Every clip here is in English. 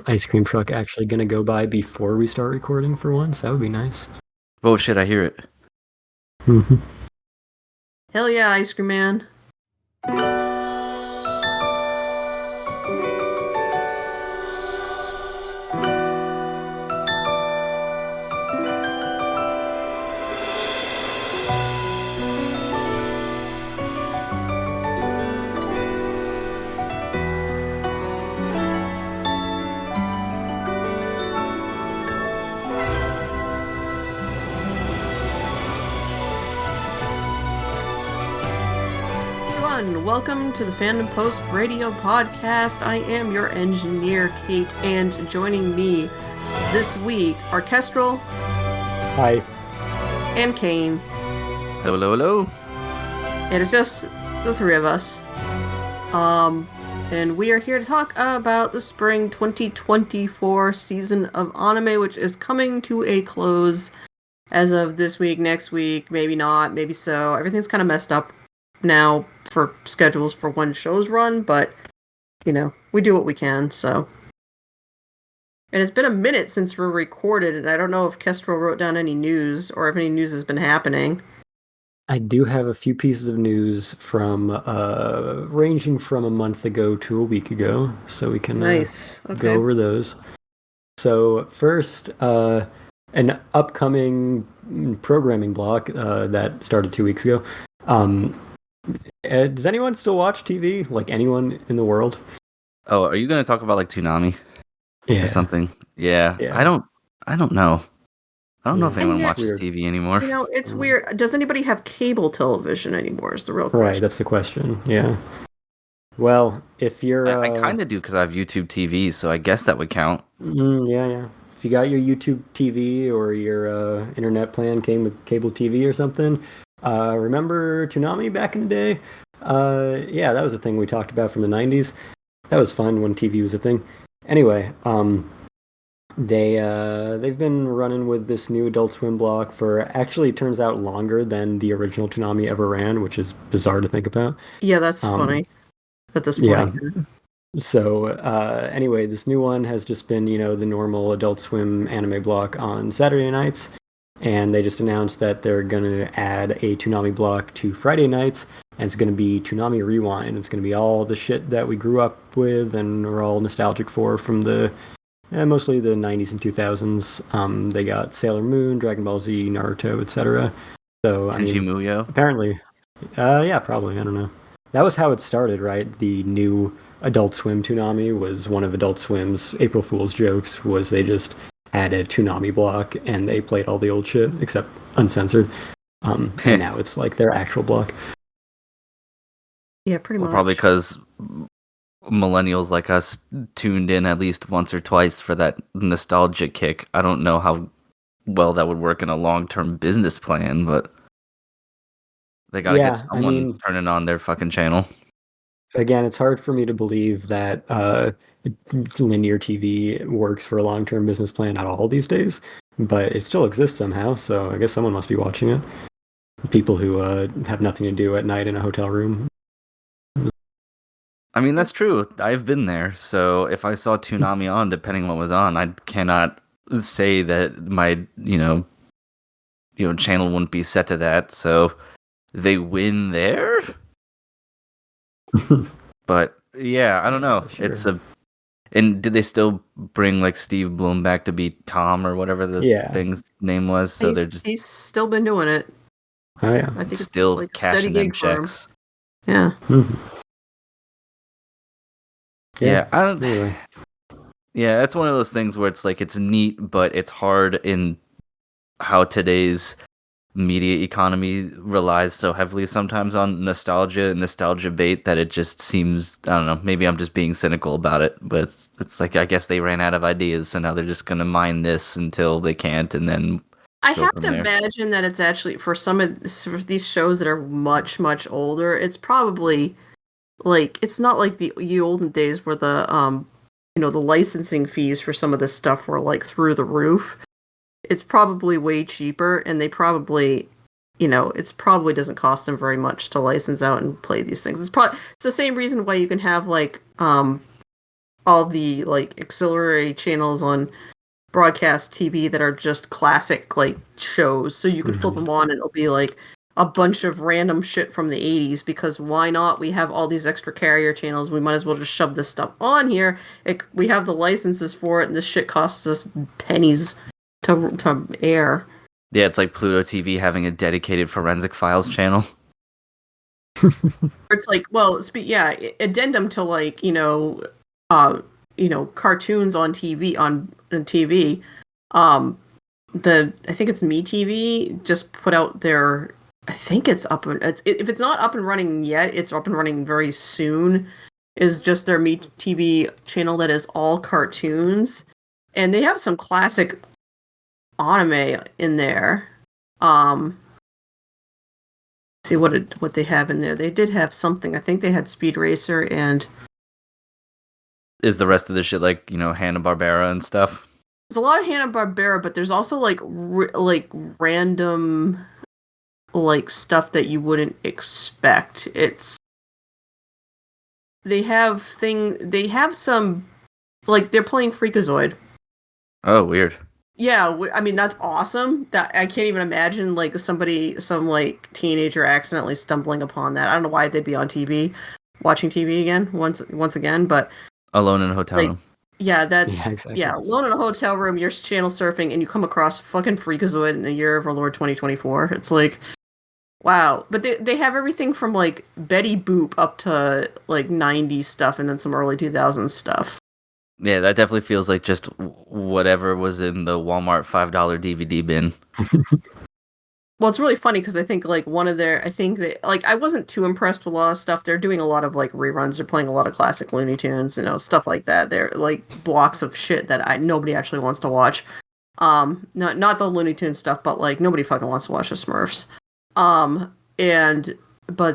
ice cream truck actually going to go by before we start recording for once. That would be nice. Oh shit, I hear it. Hell yeah, Ice Cream Man. Welcome to the Fandom Post Radio Podcast. I am your engineer, Kate, and joining me this week are Kestrel. Hi. And Kane. Hello, hello. And it's just the three of us. And we are here to talk about the spring 2024 season of anime, which is coming to a close as of this week, next week, maybe not, maybe so. Everything's kind of messed up now for schedules for when shows run, but you know, we do what we can, so. And it's been a minute since we recorded, and I don't know if Kestrel wrote down any news or if any news has been happening. I do have a few pieces of news from ranging from a month ago to a week ago, so we can nice. Okay. Go over those. So first, an upcoming programming block that started 2 weeks ago. Does anyone still watch TV? Like anyone in the world? Oh, are you going to talk about like Toonami? Yeah. Or something? Yeah. I don't know. I don't know if anyone watches weird. TV anymore. You know, it's weird. Does anybody have cable television anymore is the real question. Right, that's the question. Yeah. Well, if you're... I kind of do because I have YouTube TV, so I guess that would count. Yeah. If you got your YouTube TV or your internet plan came with cable TV or something... remember Toonami back in the day? Yeah, that was a thing we talked about from the 90s. That was fun when TV was a thing. Anyway, they've been running with this new Adult Swim block for actually, it turns out, longer than the original Toonami ever ran, which is bizarre to think about. Yeah, that's funny at this point. Yeah. So, anyway, this new one has just been, the normal Adult Swim anime block on Saturday nights. And they just announced that they're going to add a Toonami block to Friday nights, and it's going to be Toonami Rewind. It's going to be all the shit that we grew up with and we're all nostalgic for from the mostly the 90s and 2000s. They got Sailor Moon, Dragon Ball Z, Naruto, etc. So, Muyo? Apparently. Yeah, probably. I don't know. That was how it started, right? The new Adult Swim Toonami was one of Adult Swim's April Fool's jokes, was they just... had a Toonami block, and they played all the old shit, except uncensored. And now it's like their actual block. Yeah, pretty much. Probably because millennials like us tuned in at least once or twice for that nostalgia kick. I don't know how well that would work in a long-term business plan, but they gotta get someone turning on their fucking channel. Again, it's hard for me to believe that linear TV works for a long-term business plan at all these days, but it still exists somehow, so I guess someone must be watching it. People who have nothing to do at night in a hotel room. I mean, that's true. I've been there, so if I saw Toonami on, depending on what was on, I cannot say that my, channel wouldn't be set to that, so they win there? But yeah, I don't know. Sure. And did they still bring like Steve Bloom back to be Tom or whatever the thing's name was? So he's still been doing it. Oh yeah, I think still it's like cashing them checks. Yeah. Mm-hmm. Yeah, I don't. Anyway. Yeah, it's one of those things where it's like it's neat, but it's hard in how today's media economy relies so heavily sometimes on nostalgia bait that it just seems, I don't know, maybe I'm just being cynical about it, but it's like I guess they ran out of ideas, so now they're just going to mine this until they can't, and then I have to imagine that it's actually, for some of these shows that are much, much older, it's probably like, it's not like the olden days where the the licensing fees for some of this stuff were like through the roof. It's probably way cheaper, and they probably, it probably doesn't cost them very much to license out and play these things. It's the same reason why you can have like all the like auxiliary channels on broadcast TV that are just classic like shows. So you could flip them on and it'll be like a bunch of random shit from the 80s because why not? We have all these extra carrier channels. We might as well just shove this stuff on here. We have the licenses for it and this shit costs us pennies to air. Yeah, it's like Pluto TV having a dedicated Forensic Files channel. It's like, well, addendum to like, cartoons on TV on TV. I think it's MeTV just put out their. I think it's up and if it's not up and running yet, it's up and running very soon. Is just their MeTV channel that is all cartoons, and they have some classic anime in there. See what they have in there. They did have something. I think they had Speed Racer and. Is the rest of the shit like Hanna-Barbera and stuff? There's a lot of Hanna-Barbera, but there's also like random like stuff that you wouldn't expect. They have some like they're playing Freakazoid. Oh, weird. Yeah, I mean that's awesome. That I can't even imagine like some like teenager accidentally stumbling upon that. I don't know why they'd be on TV, watching TV again once again, but Alone in a hotel room. Yeah, alone in a hotel room, you're channel surfing, and you come across fucking Freakazoid in the year of our Lord 2024. It's like, wow. But they have everything from like Betty Boop up to like 90s stuff, and then some early 2000s stuff. Yeah, that definitely feels like just whatever was in the Walmart $5 DVD bin. Well, it's really funny because I think like I wasn't too impressed with a lot of stuff. They're doing a lot of like reruns. They're playing a lot of classic Looney Tunes, stuff like that. They're like blocks of shit that nobody actually wants to watch. Not the Looney Tunes stuff, but like nobody fucking wants to watch the Smurfs. But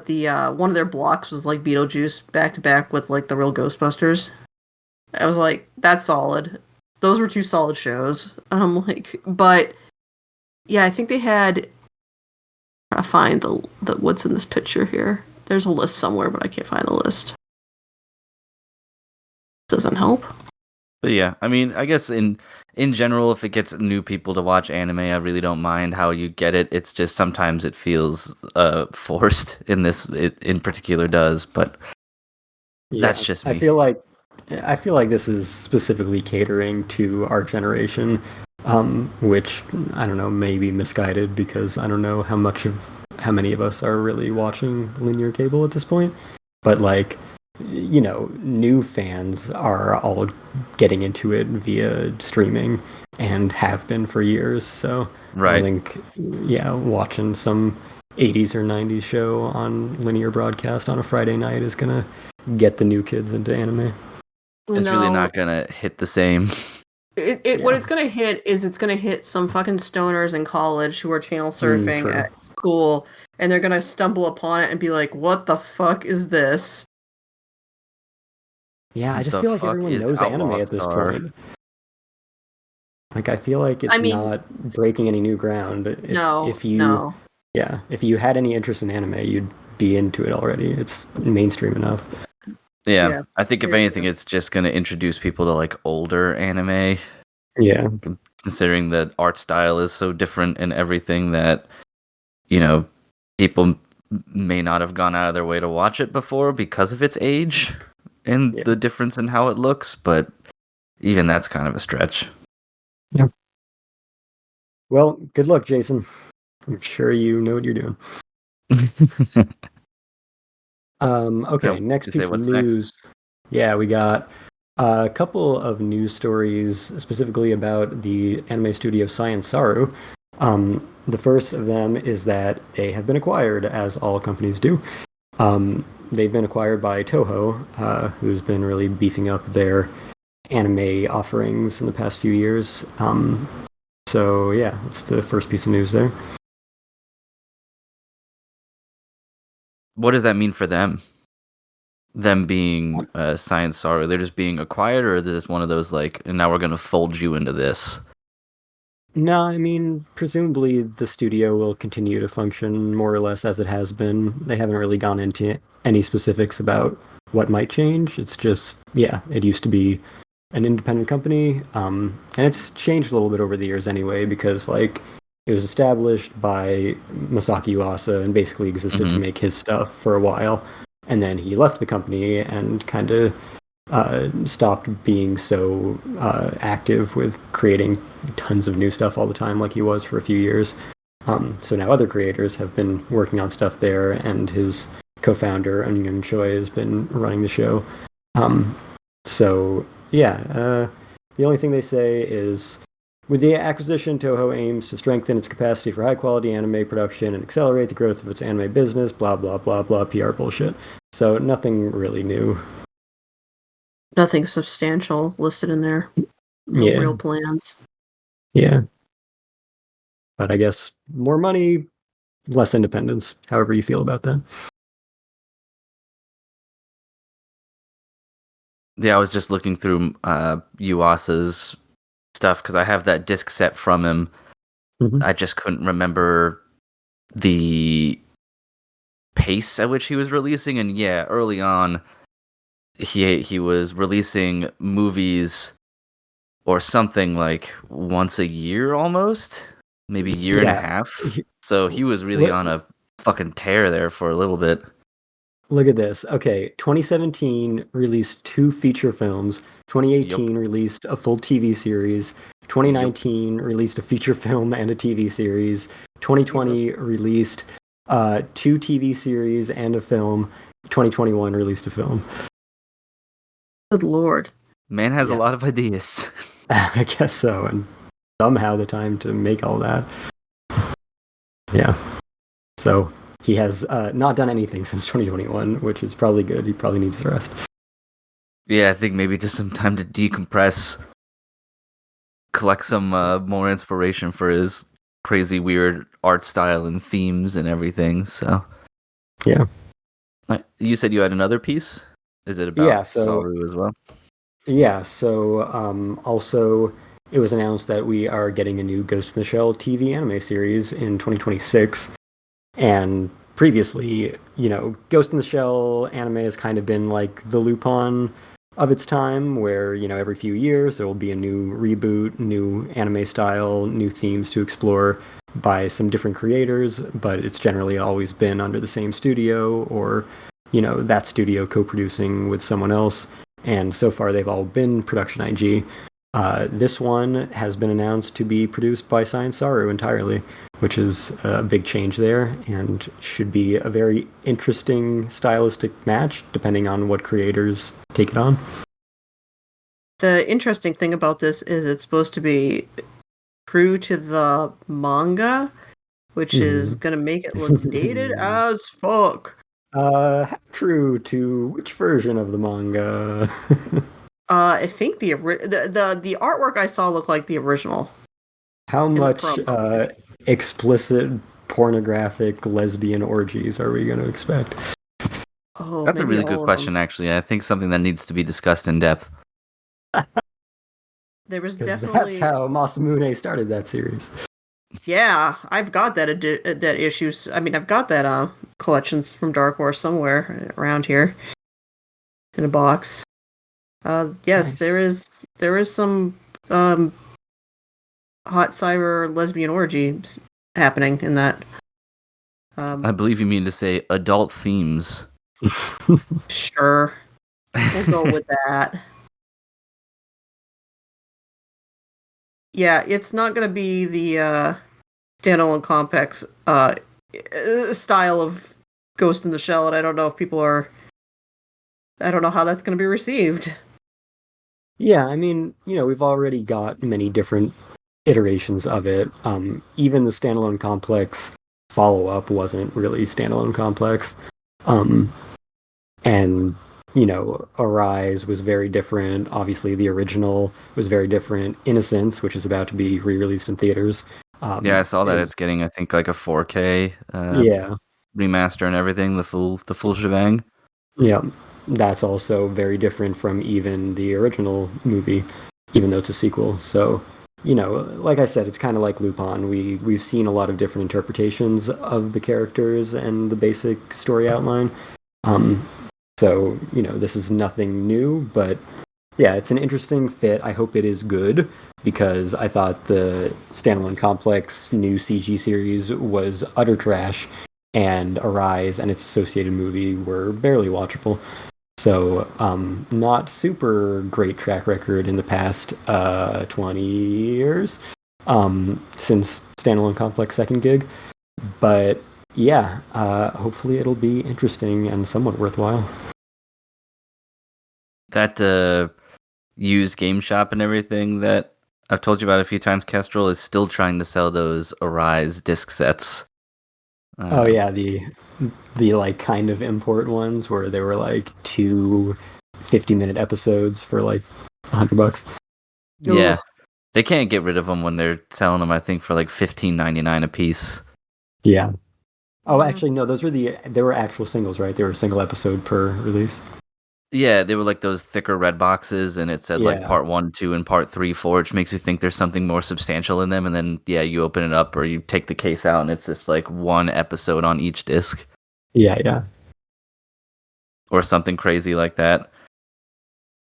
the one of their blocks was like Beetlejuice back to back with like the real Ghostbusters. I was like, that's solid. Those were two solid shows. I'm like, but yeah, I think they had. I find the what's in this picture here. There's a list somewhere, but I can't find the list. Doesn't help. But yeah, I mean, I guess in general, if it gets new people to watch anime, I really don't mind how you get it. It's just sometimes it feels forced. In particular does, but that's just me. I feel like this is specifically catering to our generation. Which I don't know, maybe misguided because I don't know how many of us are really watching linear cable at this point. But like, new fans are all getting into it via streaming and have been for years. So right. I think, watching some 80s or 90s show on linear broadcast on a Friday night is gonna get the new kids into anime. It's really not gonna hit the same. What it's gonna hit is it's gonna hit some fucking stoners in college who are channel surfing at school, and they're gonna stumble upon it and be like, "What the fuck is this?" Yeah, I just feel like everyone knows anime at this point. Like, I feel like it's not breaking any new ground. If you had any interest in anime, you'd be into it already. It's mainstream enough. Yeah, I think if anything, it's just going to introduce people to like older anime. Yeah. Considering that art style is so different and everything that, people may not have gone out of their way to watch it before because of its age and the difference in how it looks. But even that's kind of a stretch. Yeah. Well, good luck, Jason. I'm sure you know what you're doing. Okay, next piece of news. Next? Yeah, we got a couple of news stories specifically about the anime studio Science Saru. The first of them is that they have been acquired, as all companies do. They've been acquired by Toho, who's been really beefing up their anime offerings in the past few years. So yeah, that's the first piece of news there. What does that mean for them? Them being Science Saru, they're just being acquired, or is this one of those like, and now we're going to fold you into this? No, I mean, presumably the studio will continue to function more or less as it has been. They haven't really gone into any specifics about what might change. It's just, yeah, it used to be an independent company, and it's changed a little bit over the years anyway, because like it was established by Masaki Yuasa and basically existed to Hmm. make his stuff for a while, and then he left the company and kind of stopped being so active with creating tons of new stuff all the time like he was for a few years. So now other creators have been working on stuff there, and his co-founder, Eun Choi, has been running the show. Um, so, yeah, the only thing they say is, with the acquisition, Toho aims to strengthen its capacity for high-quality anime production and accelerate the growth of its anime business, blah, blah, blah, blah, PR bullshit. So nothing really new. Nothing substantial listed in there. No Yeah, real plans. yeah. But I guess more money, less independence, however you feel about that. Yeah, I was just looking through Yuasa's stuff because I have that disc set from him. Mhm. I just couldn't remember the pace at which he was releasing, and yeah, early on, he was releasing movies or something like once a year almost, maybe a year and a Yeah. half. So he was really Look, on a fucking tear there for a little bit. look at this. Okay, 2017 released 2 feature films. Yup. 2018 released a full TV series. Yup. 2019 released a feature film and a TV series. 2020 Jesus. released 2 TV series and a film. 2021 released a film. Good lord. Man has a Yeah, lot of ideas. I guess so. And somehow the time to make all that. Yeah. So he has not done anything since 2021, which is probably good. He probably needs the rest. Yeah, I think maybe just some time to decompress, collect some more inspiration for his crazy, weird art style and themes and everything. So, Yeah. You said you had another piece? Is it Yeah. about So Saru as well? yeah. So also, it was announced that we are getting a new Ghost in the Shell TV anime series in 2026. And previously, Ghost in the Shell anime has kind of been like the Lupin of its time, where, every few years there will be a new reboot, new anime style, new themes to explore by some different creators, but it's generally always been under the same studio, or, that studio co-producing with someone else. And so far they've all been Production IG. This one has been announced to be produced by Science Saru entirely, which is a big change there, and should be a very interesting stylistic match, depending on what creators take it on. The interesting thing about this is it's supposed to be true to the manga, which is gonna make it look dated as fuck. True to which version of the manga? I think the artwork I saw looked like the original How in the much promo. explicit pornographic lesbian orgies are we going to expect? Oh, That's a maybe really good all of them. question, actually. I think something that needs to be discussed in depth. There was Because that's definitely, how Masamune started that series. yeah. I've got that issues. I mean, I've got that collections from Dark Horse somewhere around here in a box. Yes, Nice. there is some hot cyber lesbian orgy happening in that. I believe you mean to say adult themes. Sure, we'll go with that. Yeah, it's not going to be the standalone complex style of Ghost in the Shell, and I don't know if people are. I don't know how that's going to be received. Yeah, I mean, we've already got many different iterations of it. Even the standalone complex follow-up wasn't really standalone complex. Um, and, Arise was very different. Obviously, the original was very different. Innocence, which is about to be re-released in theaters, Yeah, I saw that is, it's getting, I think, like a 4K yeah, remaster and everything, the full shebang. yeah. That's also very different from even the original movie, even though it's a sequel. So, like I said, it's kind of like Lupin. We've seen a lot of different interpretations of the characters and the basic story outline. Um, So, this is nothing new, but yeah, it's an interesting fit. I hope it is good because I thought the Standalone Complex new CG series was utter trash, and Arise and its associated movie were barely watchable. So, not super great track record in the past 20 years since Standalone Complex second gig. But yeah, hopefully it'll be interesting and somewhat worthwhile. That used game shop and everything that I've told you about a few times, Kestrel, is still trying to sell those Arise disc sets. Oh yeah, the like kind of import ones where they were like 2 50-minute episodes for like $100. Yeah, they can't get rid of them when they're selling them. I think for like $15.99 a piece. Yeah. Oh, actually, no. They were actual singles, right? They were a single episode per release. Yeah, they were like those thicker red boxes, and it said like part 1, 2, and part 3, 4, which makes you think there's something more substantial in them. And then you open it up or you take the case out, and it's just like one episode on each disc. Yeah. Or something crazy like that.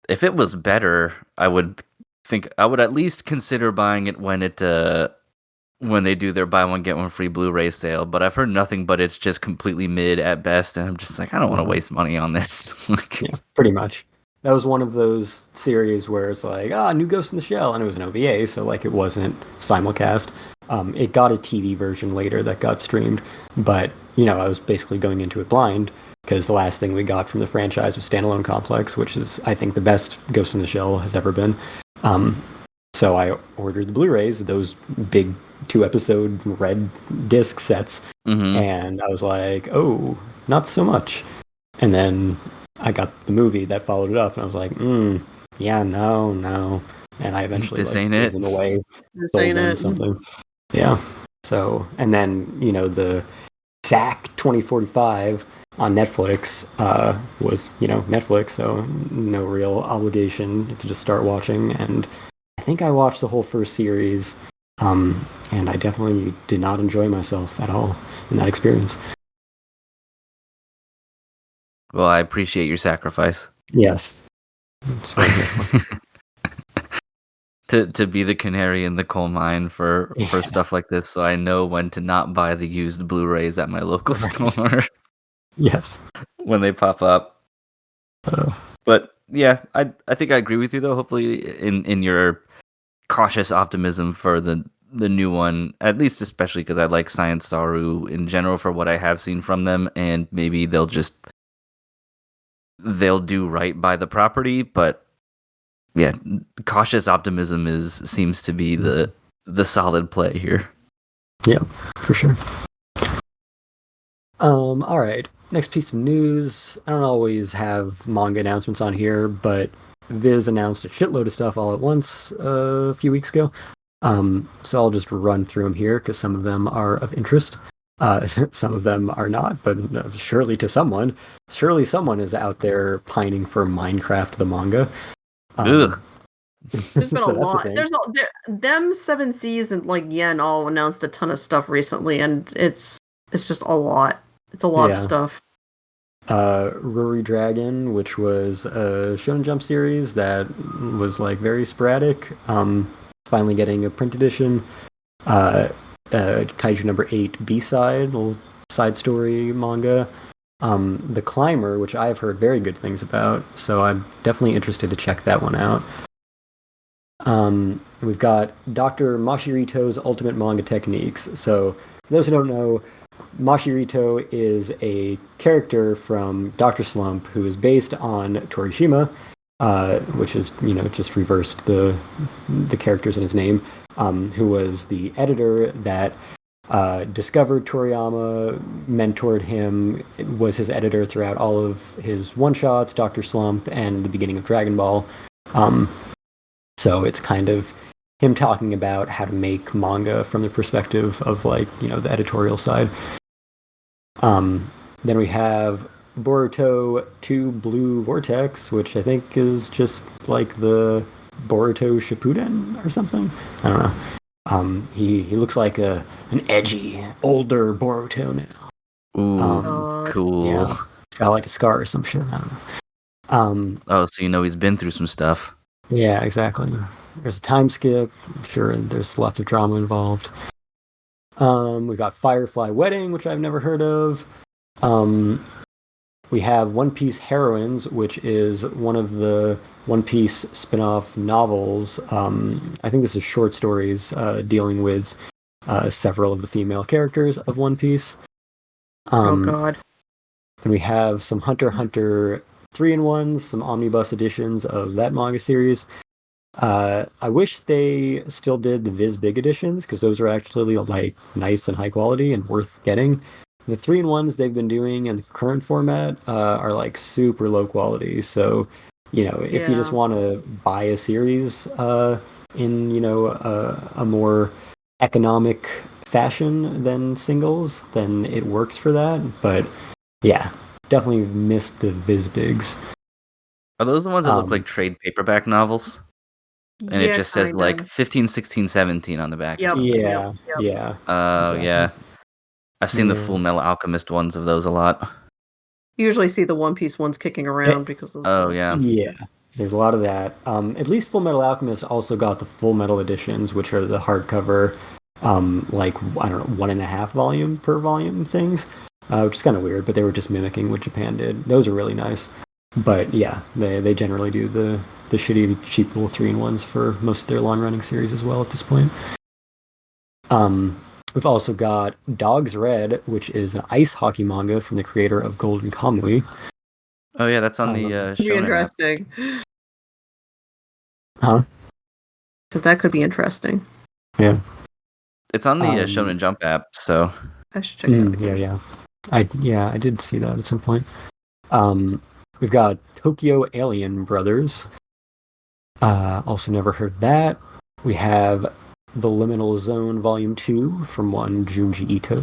If it was better, I would at least consider buying it when they do their buy one get one free Blu-ray sale. But I've heard nothing but it's just completely mid at best, and I'm just like, I don't want to waste money on this. Yeah, pretty much. That was one of those series where it's like, new Ghost in the Shell, and it was an OVA, so like it wasn't simulcast. It got a TV version later that got streamed, but I was basically going into it blind because the last thing we got from the franchise was Standalone Complex, which is I think the best Ghost in the Shell has ever been. So I ordered the Blu-rays, those big 2-episode red disc sets, and I was like, oh, not so much. And then I got the movie that followed it up, and I was like, yeah, no. And I eventually gave them away, sold them something. Yeah. So, and then, the SAC 2045 on Netflix was, Netflix, so no real obligation to just start watching. And I think I watched the whole first series, and I definitely did not enjoy myself at all in that experience. Well, I appreciate your sacrifice. Yes. To be the canary in the coal mine for stuff like this, so I know when to not buy the used Blu-rays at my local store. Yes. When they pop up. But yeah, I think I agree with you though. Hopefully in your cautious optimism for the new one, at least especially because I like Science Saru in general for what I have seen from them, and maybe they'll do right by the property, but yeah, cautious optimism seems to be the solid play here. Yeah, for sure. All right. Next piece of news. I don't always have manga announcements on here, but Viz announced a shitload of stuff all at once a few weeks ago. So I'll just run through them here because some of them are of interest. Some of them are not, but surely someone is out there pining for Minecraft the manga. There's been a lot. Them 7Cs and like Yen all announced a ton of stuff recently, and it's just a lot. It's a lot of stuff. Ruri Dragon, which was a Shonen Jump series that was like very sporadic, finally getting a print edition. Kaiju number 8 B-side, little side story manga. The Climber, which I've heard very good things about, so I'm definitely interested to check that one out. We've got Dr. Mashirito's Ultimate Manga Techniques. So, for those who don't know, Mashirito is a character from Dr. Slump who is based on Torishima, which is, just reversed the characters in his name, who was the editor that discovered Toriyama, mentored him, was his editor throughout all of his one-shots, Dr. Slump, and the beginning of Dragon Ball. So it's kind of him talking about how to make manga from the perspective of, like, the editorial side. Then we have Boruto 2 Blue Vortex, which I think is just like the Boruto Shippuden or something. I don't know. He looks like an edgy, older Boruto now. Ooh, cool. Yeah. It's got like a scar or some shit. I don't know. Oh, so he's been through some stuff. Yeah, exactly. There's a time skip. I'm sure there's lots of drama involved. We got Firefly Wedding, which I've never heard of. We have One Piece Heroines, which is one of the One Piece spin-off novels. I think this is short stories dealing with several of the female characters of One Piece. Oh God. Then we have some Hunter x Hunter 3-in-1s, some omnibus editions of that manga series. I wish they still did the Viz Big editions because those are actually like nice and high quality and worth getting. The 3-in-1s they've been doing in the current format are like super low quality. So, if you just want to buy a series in a more economic fashion than singles, then it works for that. But yeah, definitely missed the Viz Bigs. Are those the ones that look like trade paperback novels? And it just says like 15, 16, 17 on the back. Yep. Yeah. Oh, Exactly. yeah. I've seen the Full Metal Alchemist ones of those a lot. You usually see the One Piece ones kicking around because those. Oh, yeah. Yeah. There's a lot of that. At least Full Metal Alchemist also got the Full Metal editions, which are the hardcover, like, I don't know, 1.5 volume per volume things, which is kind of weird, but they were just mimicking what Japan did. Those are really nice. But yeah, they generally do the shitty, cheap little 3-in-1s for most of their long-running series as well at this point. We've also got Dogs Red, which is an ice hockey manga from the creator of Golden Kamuy. Oh yeah, that's on the Shonen interesting. app. Huh? So that could be interesting. Yeah. It's on the Shonen Jump app, so I should check it out. Yeah. I did see that at some point. We've got Tokyo Alien Brothers. Also never heard that. We have The Liminal Zone Volume 2 from one Junji Ito.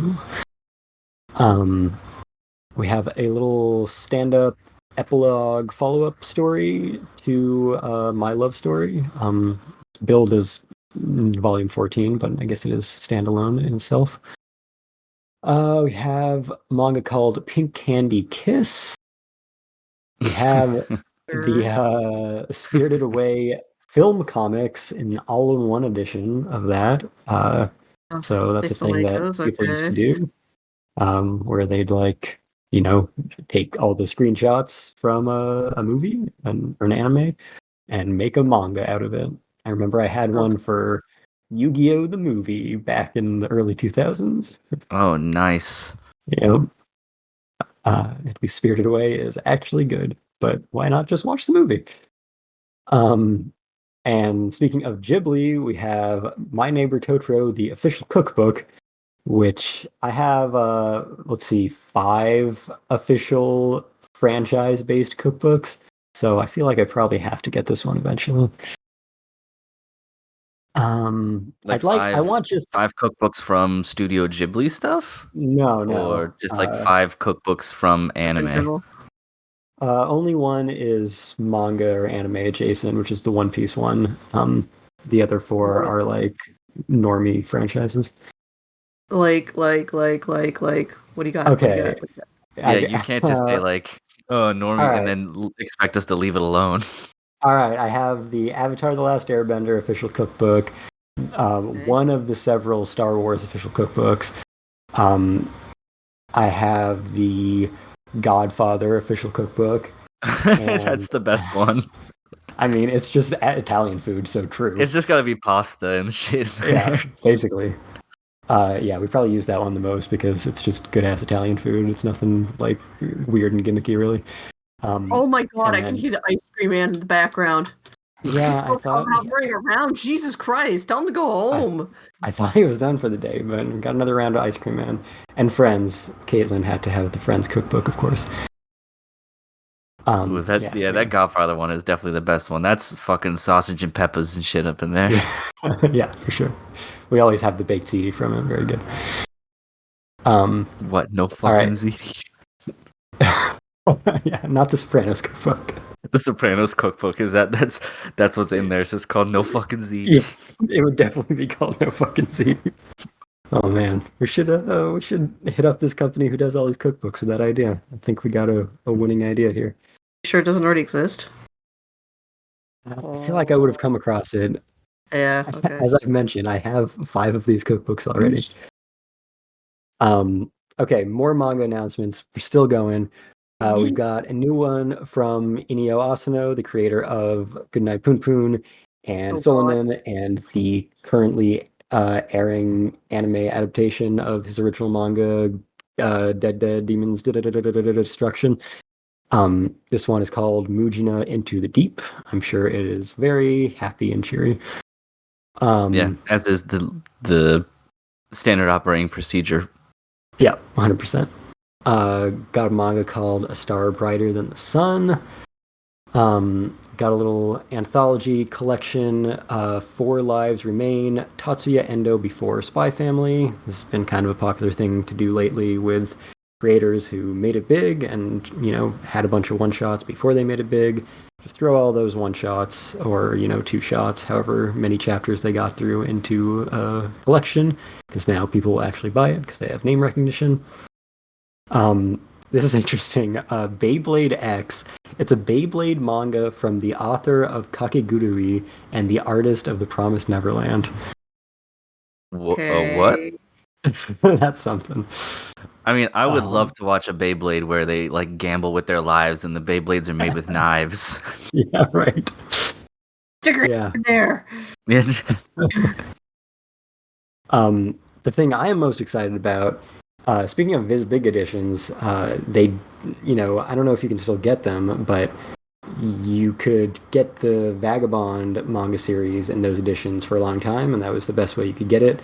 We have a little stand-up epilogue follow-up story to My Love Story. Billed as Volume 14, but I guess it is standalone in itself. We have a manga called Pink Candy Kiss. We have the Spirited Away film comics in all-in-one edition of that. So that's a thing that people used to do, where they'd take all the screenshots from a movie or an anime and make a manga out of it. I remember I had one for Yu-Gi-Oh! The movie back in the early 2000s. Oh, nice. Yep. At least Spirited Away is actually good, but why not just watch the movie? And speaking of Ghibli, we have My Neighbor Totoro, the official cookbook, which I have, 5 official franchise-based cookbooks, so I feel like I probably have to get this one eventually. I want just 5 cookbooks from Studio Ghibli stuff? No. Or just 5 cookbooks from anime? Only one is manga or anime adjacent, which is the One Piece one. The other 4 are like normie franchises. Like, what do you got? Okay. Yeah, you can't just say normie right. and then expect us to leave it alone. All right, I have the Avatar: The Last Airbender official cookbook, one of the several Star Wars official cookbooks. I have the Godfather official cookbook. That's the best one. I mean, it's just Italian food, so true. It's just gotta be pasta and shit. Yeah, basically. We probably use that one the most because it's just good-ass Italian food. It's nothing like weird and gimmicky, really. Oh my god, I can hear the ice cream man in the background. Yeah, I thought. Running around. Jesus Christ, tell him to go home. I thought he was done for the day, but we got another round of Ice Cream Man. And Friends. Caitlin had to have the Friends cookbook, of course. That Godfather one is definitely the best one. That's fucking sausage and peppers and shit up in there. Yeah, for sure. We always have the baked ziti from him. Very good. What? No fucking ziti. Yeah, not the Sopranos cookbook. The Sopranos cookbook is that's what's in there. It's just called No Fucking Ziti. Yeah, it would definitely be called No Fucking Ziti. Oh man, we should hit up this company who does all these cookbooks with that idea. I think we got a winning idea here. Sure it doesn't already exist? I feel like I would have come across it. Yeah, okay. As I've mentioned, I have 5 of these cookbooks already. Okay, more manga announcements. We're still going. We've got a new one from Inio Asano, the creator of Goodnight Poon Poon and Oh, God. Solanin, and the currently airing anime adaptation of his original manga, Dead Dead Demons Destruction. This one is called Mujina Into the Deep. I'm sure it is very happy and cheery. Yeah, as is the standard operating procedure. Yeah, 100%. Got a manga called A Star Brighter Than the Sun. Got a little anthology collection, Four Lives Remain, Tatsuya Endo Before Spy Family. This has been kind of a popular thing to do lately with creators who made it big and, had a bunch of one-shots before they made it big. Just throw all those one-shots or, 2 shots, however many chapters they got through into a collection, because now people will actually buy it because they have name recognition. This is interesting. Beyblade X. It's a Beyblade manga from the author of Kakegurui and the artist of The Promised Neverland. What? That's something. I mean, I would love to watch a Beyblade where they like gamble with their lives and the Beyblades are made with knives. Yeah, right. Stick it in there. The thing I am most excited about, speaking of Viz Big editions, they, I don't know if you can still get them, but you could get the Vagabond manga series in those editions for a long time, and that was the best way you could get it.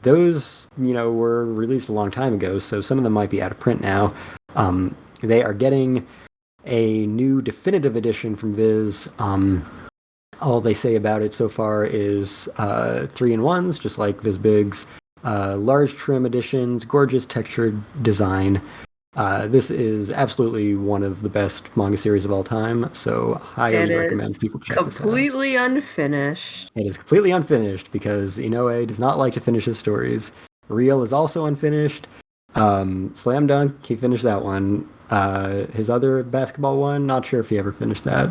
Those, were released a long time ago, so some of them might be out of print now. They are getting a new definitive edition from Viz. All they say about it so far is 3-in-1s, just like Viz Bigs, large trim editions, gorgeous textured design. This is absolutely one of the best manga series of all time, so highly recommend people check this out. Completely unfinished. It is completely unfinished because Inoue does not like to finish his stories. Real is also unfinished. Slam Dunk, he finished that one. His other basketball one, not sure if he ever finished that.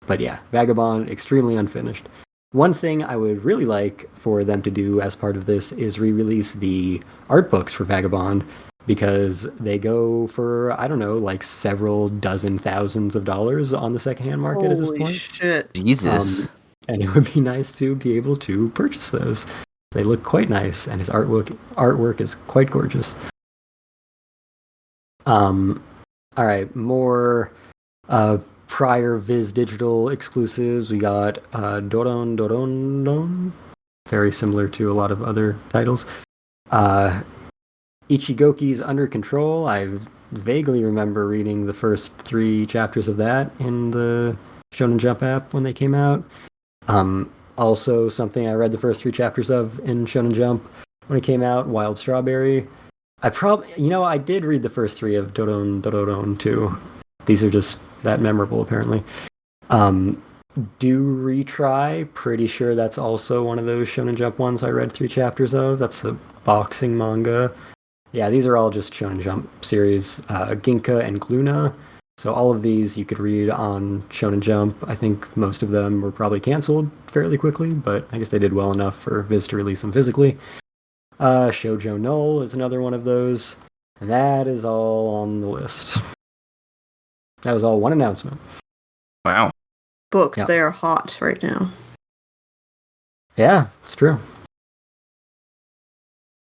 But yeah, Vagabond, extremely unfinished. One thing I would really like for them to do as part of this is re-release the art books for Vagabond, because they go for, I don't know, like several dozen thousands of dollars on the secondhand market at this point. Holy shit. Jesus. And it would be nice to be able to purchase those. They look quite nice, and his artwork is quite gorgeous. All right, more prior Viz Digital exclusives. We got Doron, very similar to a lot of other titles. Ichigoki's Under Control. I vaguely remember reading the first 3 chapters of that in the Shonen Jump app when they came out. Also, something I read the first 3 chapters of in Shonen Jump when it came out, Wild Strawberry. I did read the first 3 of Doron too. These are just that memorable, apparently. Do Retry. Pretty sure that's also one of those Shonen Jump ones I read 3 chapters of. That's a boxing manga. Yeah, these are all just Shonen Jump series. Ginka and Gluna. So all of these you could read on Shonen Jump. I think most of them were probably canceled fairly quickly, but I guess they did well enough for Viz to release them physically. Shoujo Null is another one of those. And that is all on the list. That was all one announcement. Wow. Book, yeah. They're hot right now. Yeah, it's true.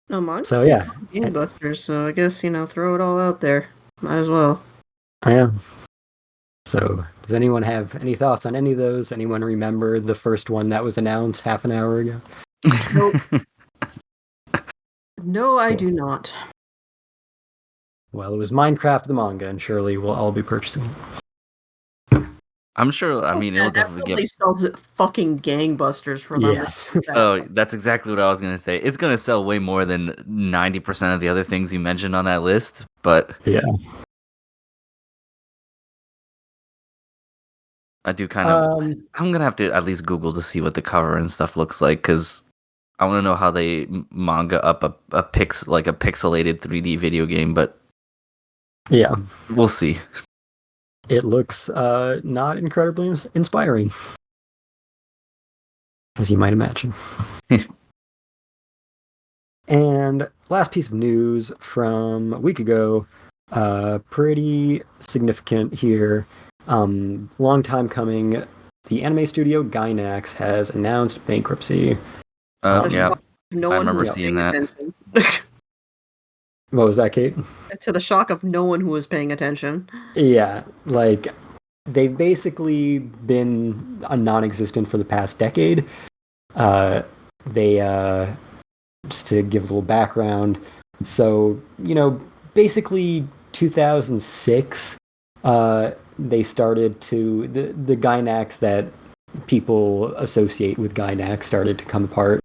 No, mine's so yeah, gangbusters. So I guess throw it all out there. Might as well. I am. So, does anyone have any thoughts on any of those? Anyone remember the first one that was announced half an hour ago? Nope. No, I do not. Well, it was Minecraft the manga, and surely we'll all be purchasing it. I'm sure. I mean, it'll definitely get sells fucking gangbusters for them. Yes. Oh, that's exactly what I was gonna say. It's gonna sell way more than 90% of the other things you mentioned on that list. But yeah, I do kind of. I'm gonna have to at least Google to see what the cover and stuff looks like, because I want to know how they manga up a pixelated 3D video game, but Yeah, we'll see. it looks not incredibly inspiring, as you might imagine. And last piece of news from a week ago, pretty significant here. Long time coming. The anime studio Gainax has announced bankruptcy. Yeah, No I one remember who was seeing paying that. attention. What was that, Kate? To the shock of no one who was paying attention. Yeah, like they've basically been a non-existent for the past decade. They just to give a little background. So, basically 2006, they started to the Gynax that people associate with Gynax started to come apart.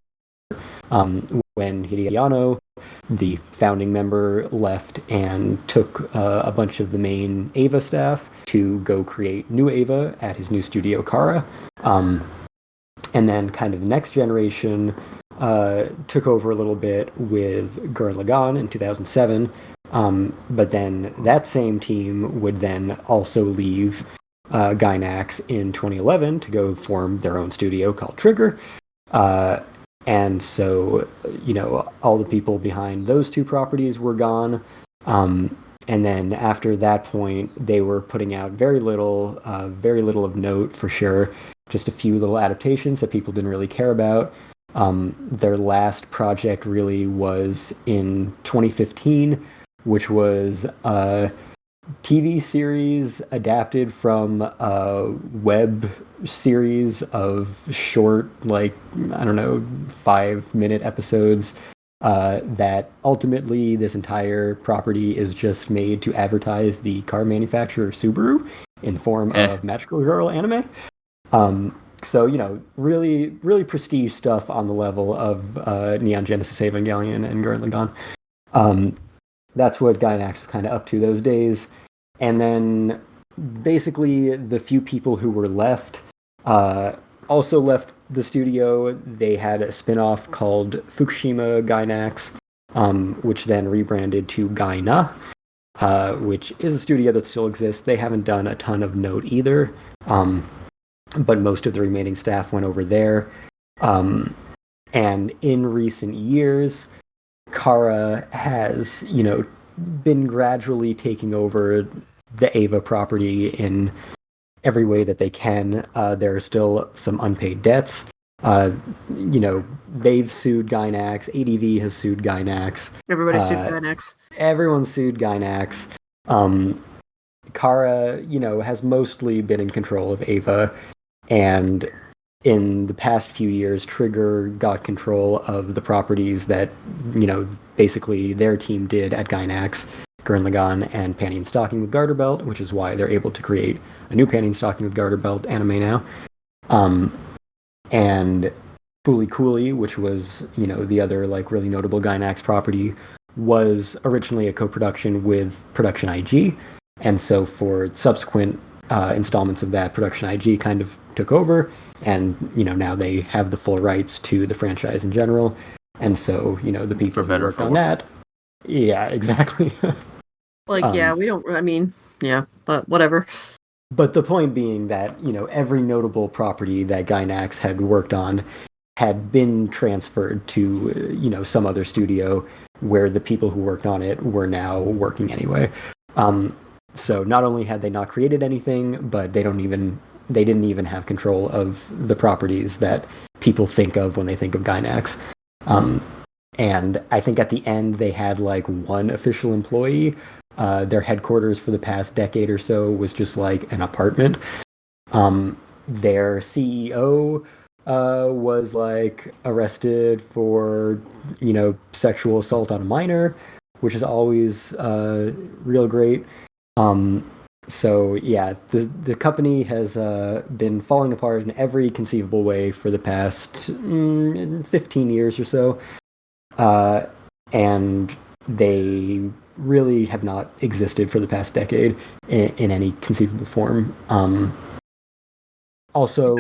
When Hideaki Anno, the founding member, left and took a bunch of the main Ava staff to go create new Ava at his new studio, Kara. And then kind of the next generation took over a little bit with Gurren Lagann in 2007. But then that same team would then also leave Gynax in 2011 to go form their own studio called Trigger. And so, all the people behind those two properties were gone. And then after that point, they were putting out very little of note for sure. Just a few little adaptations that people didn't really care about. Their last project really was in 2015, which was a TV series adapted from a web series of short, 5-minute episodes. That ultimately this entire property is just made to advertise the car manufacturer Subaru in the form of Magical Girl anime. So, really, really prestige stuff on the level of Neon Genesis Evangelion and Gurren Lagann. That's what Gainax was kind of up to those days. And then basically the few people who were left also left the studio. They had a spin-off called Fukushima Gainax, which then rebranded to Gaina, which is a studio that still exists. They haven't done a ton of note either, but most of the remaining staff went over there. And in recent years, Kara has, been gradually taking over the Ava property in every way that they can. There are still some unpaid debts. They've sued Gainax. ADV has sued Gainax. Everybody sued Gainax. Everyone sued Gainax. Kara, has mostly been in control of Ava, and in the past few years, Trigger got control of the properties that, basically their team did at Gainax, Gurren Lagann, and Panty and Stocking with Garter Belt, which is why they're able to create a new Panty and Stocking with Garter Belt anime now. And Fooly Cooly, which was, the other, really notable Gainax property, was originally a co-production with Production IG, and so for subsequent installments of that, Production IG kind of took over, and now they have the full rights to the franchise in general, and so the people who worked on that, yeah, exactly. We don't. I mean, yeah, but whatever. But the point being that every notable property that Gainax had worked on had been transferred to some other studio where the people who worked on it were now working anyway. So not only had they not created anything, but they didn't even have control of the properties that people think of when they think of Gainax. And I think at the end they had one official employee. Their headquarters for the past decade or so was just an apartment. Their CEO was arrested for sexual assault on a minor, which is always real great. So yeah, the company has been falling apart in every conceivable way for the past 15 years or so, and they really have not existed for the past decade in any conceivable form. Also,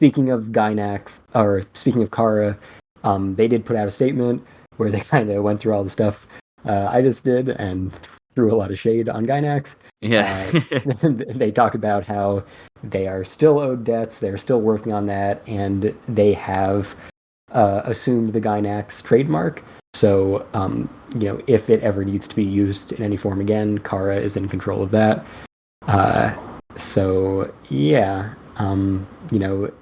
speaking of Gynax, or speaking of Kara, they did put out a statement where they kind of went through all the stuff I just did and threw a lot of shade on Gynax. Yeah. They talk about how they are still owed debts, they're still working on that, and they have assumed the Gynax trademark. So, if it ever needs to be used in any form again, Kara is in control of that. So, yeah, an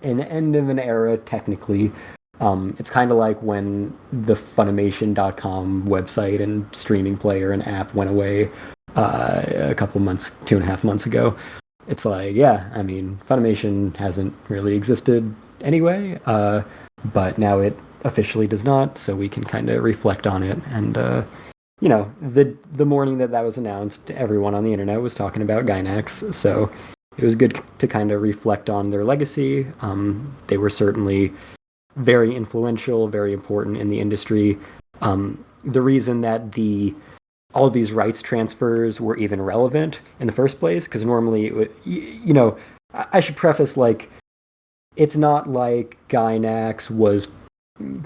end of an era, technically. It's kind of like when the Funimation.com website and streaming player and app went away a couple months, 2.5 months ago. It's like, yeah, I mean, Funimation hasn't really existed anyway, but now it officially does not, so we can kind of reflect on it. And, the morning that was announced, everyone on the internet was talking about Gynax, so it was good to kind of reflect on their legacy. They were certainly very influential, very important in the industry. The reason that all of these rights transfers were even relevant in the first place, because normally it would, I should preface, like, it's not like Gynax was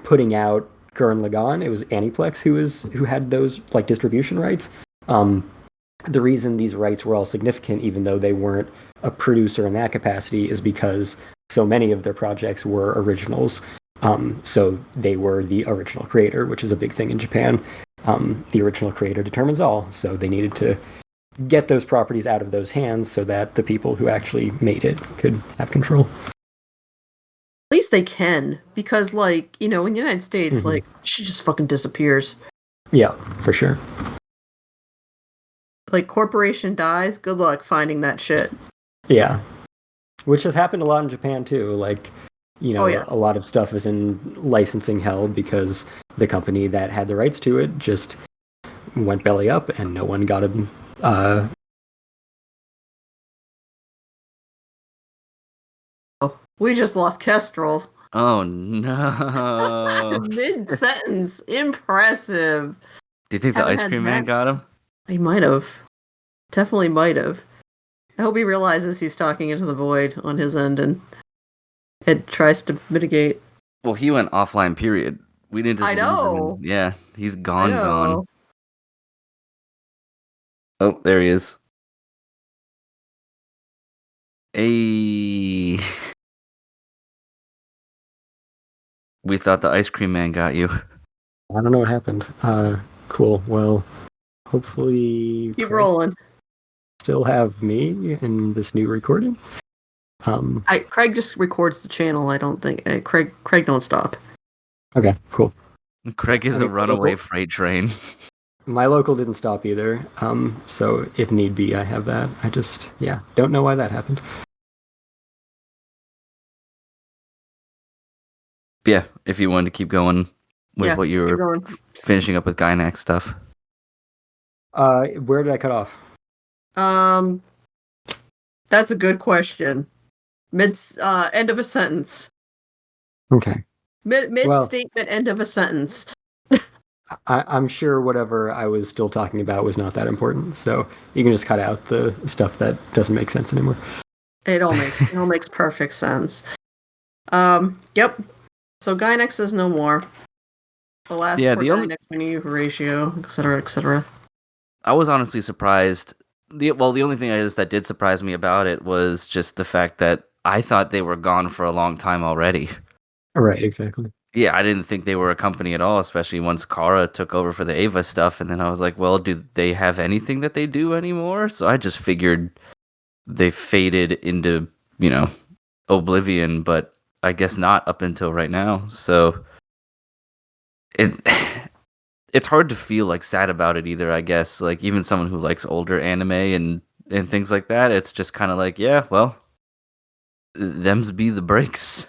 putting out Gurren Lagann. It was Aniplex who had those, like, distribution rights. The reason these rights were all significant, even though they weren't a producer in that capacity, is because so many of their projects were originals. So they were the original creator, which is a big thing in Japan. The original creator determines all, so they needed to get those properties out of those hands so that the people who actually made it could have control. At least they can, because, like, in the United States, like, she just fucking disappears. Yeah, for sure. Like, corporation dies, good luck finding that shit. Yeah. Which has happened a lot in Japan, too. Like, a lot of stuff is in licensing hell because the company that had the rights to it just went belly up and no one got them. We just lost Kestrel. Oh no! Mid-sentence, impressive. Do you think the ice cream man got him? He might have. Definitely might have. I hope he realizes he's talking into the void on his end and it tries to mitigate. Well, he went offline, period. We didn't just I know. lose him. Yeah, he's gone. Oh, there he is. Hey. We thought the ice cream man got you. I don't know what happened. Cool. Well, hopefully keep rolling. Still have me in this new recording. Craig just records the channel. I don't think Craig don't stop. Okay, cool. Craig is a runaway freight train. My local didn't stop either. So if need be, I have that. I just don't know why that happened. Yeah, if you wanted to keep going with what you were finishing up with Gynax stuff. Where did I cut off? That's a good question. End of a sentence. Okay. Mid-statement, end of a sentence. I'm sure whatever I was still talking about was not that important, so you can just cut out the stuff that doesn't make sense anymore. It all makes perfect sense. Yep. So Gynax is no more. The last Gynax menu ratio, etc., etc. I was honestly surprised. The only thing that did surprise me about it was just the fact that I thought they were gone for a long time already. Right, exactly. Yeah, I didn't think they were a company at all, especially once Kara took over for the Ava stuff, and then I was like, well, do they have anything that they do anymore? So I just figured they faded into, oblivion, but I guess not up until right now. So it's hard to feel like sad about it either, I guess. Like even someone who likes older anime and things like that, it's just kind of like, yeah, well, them's be the breaks.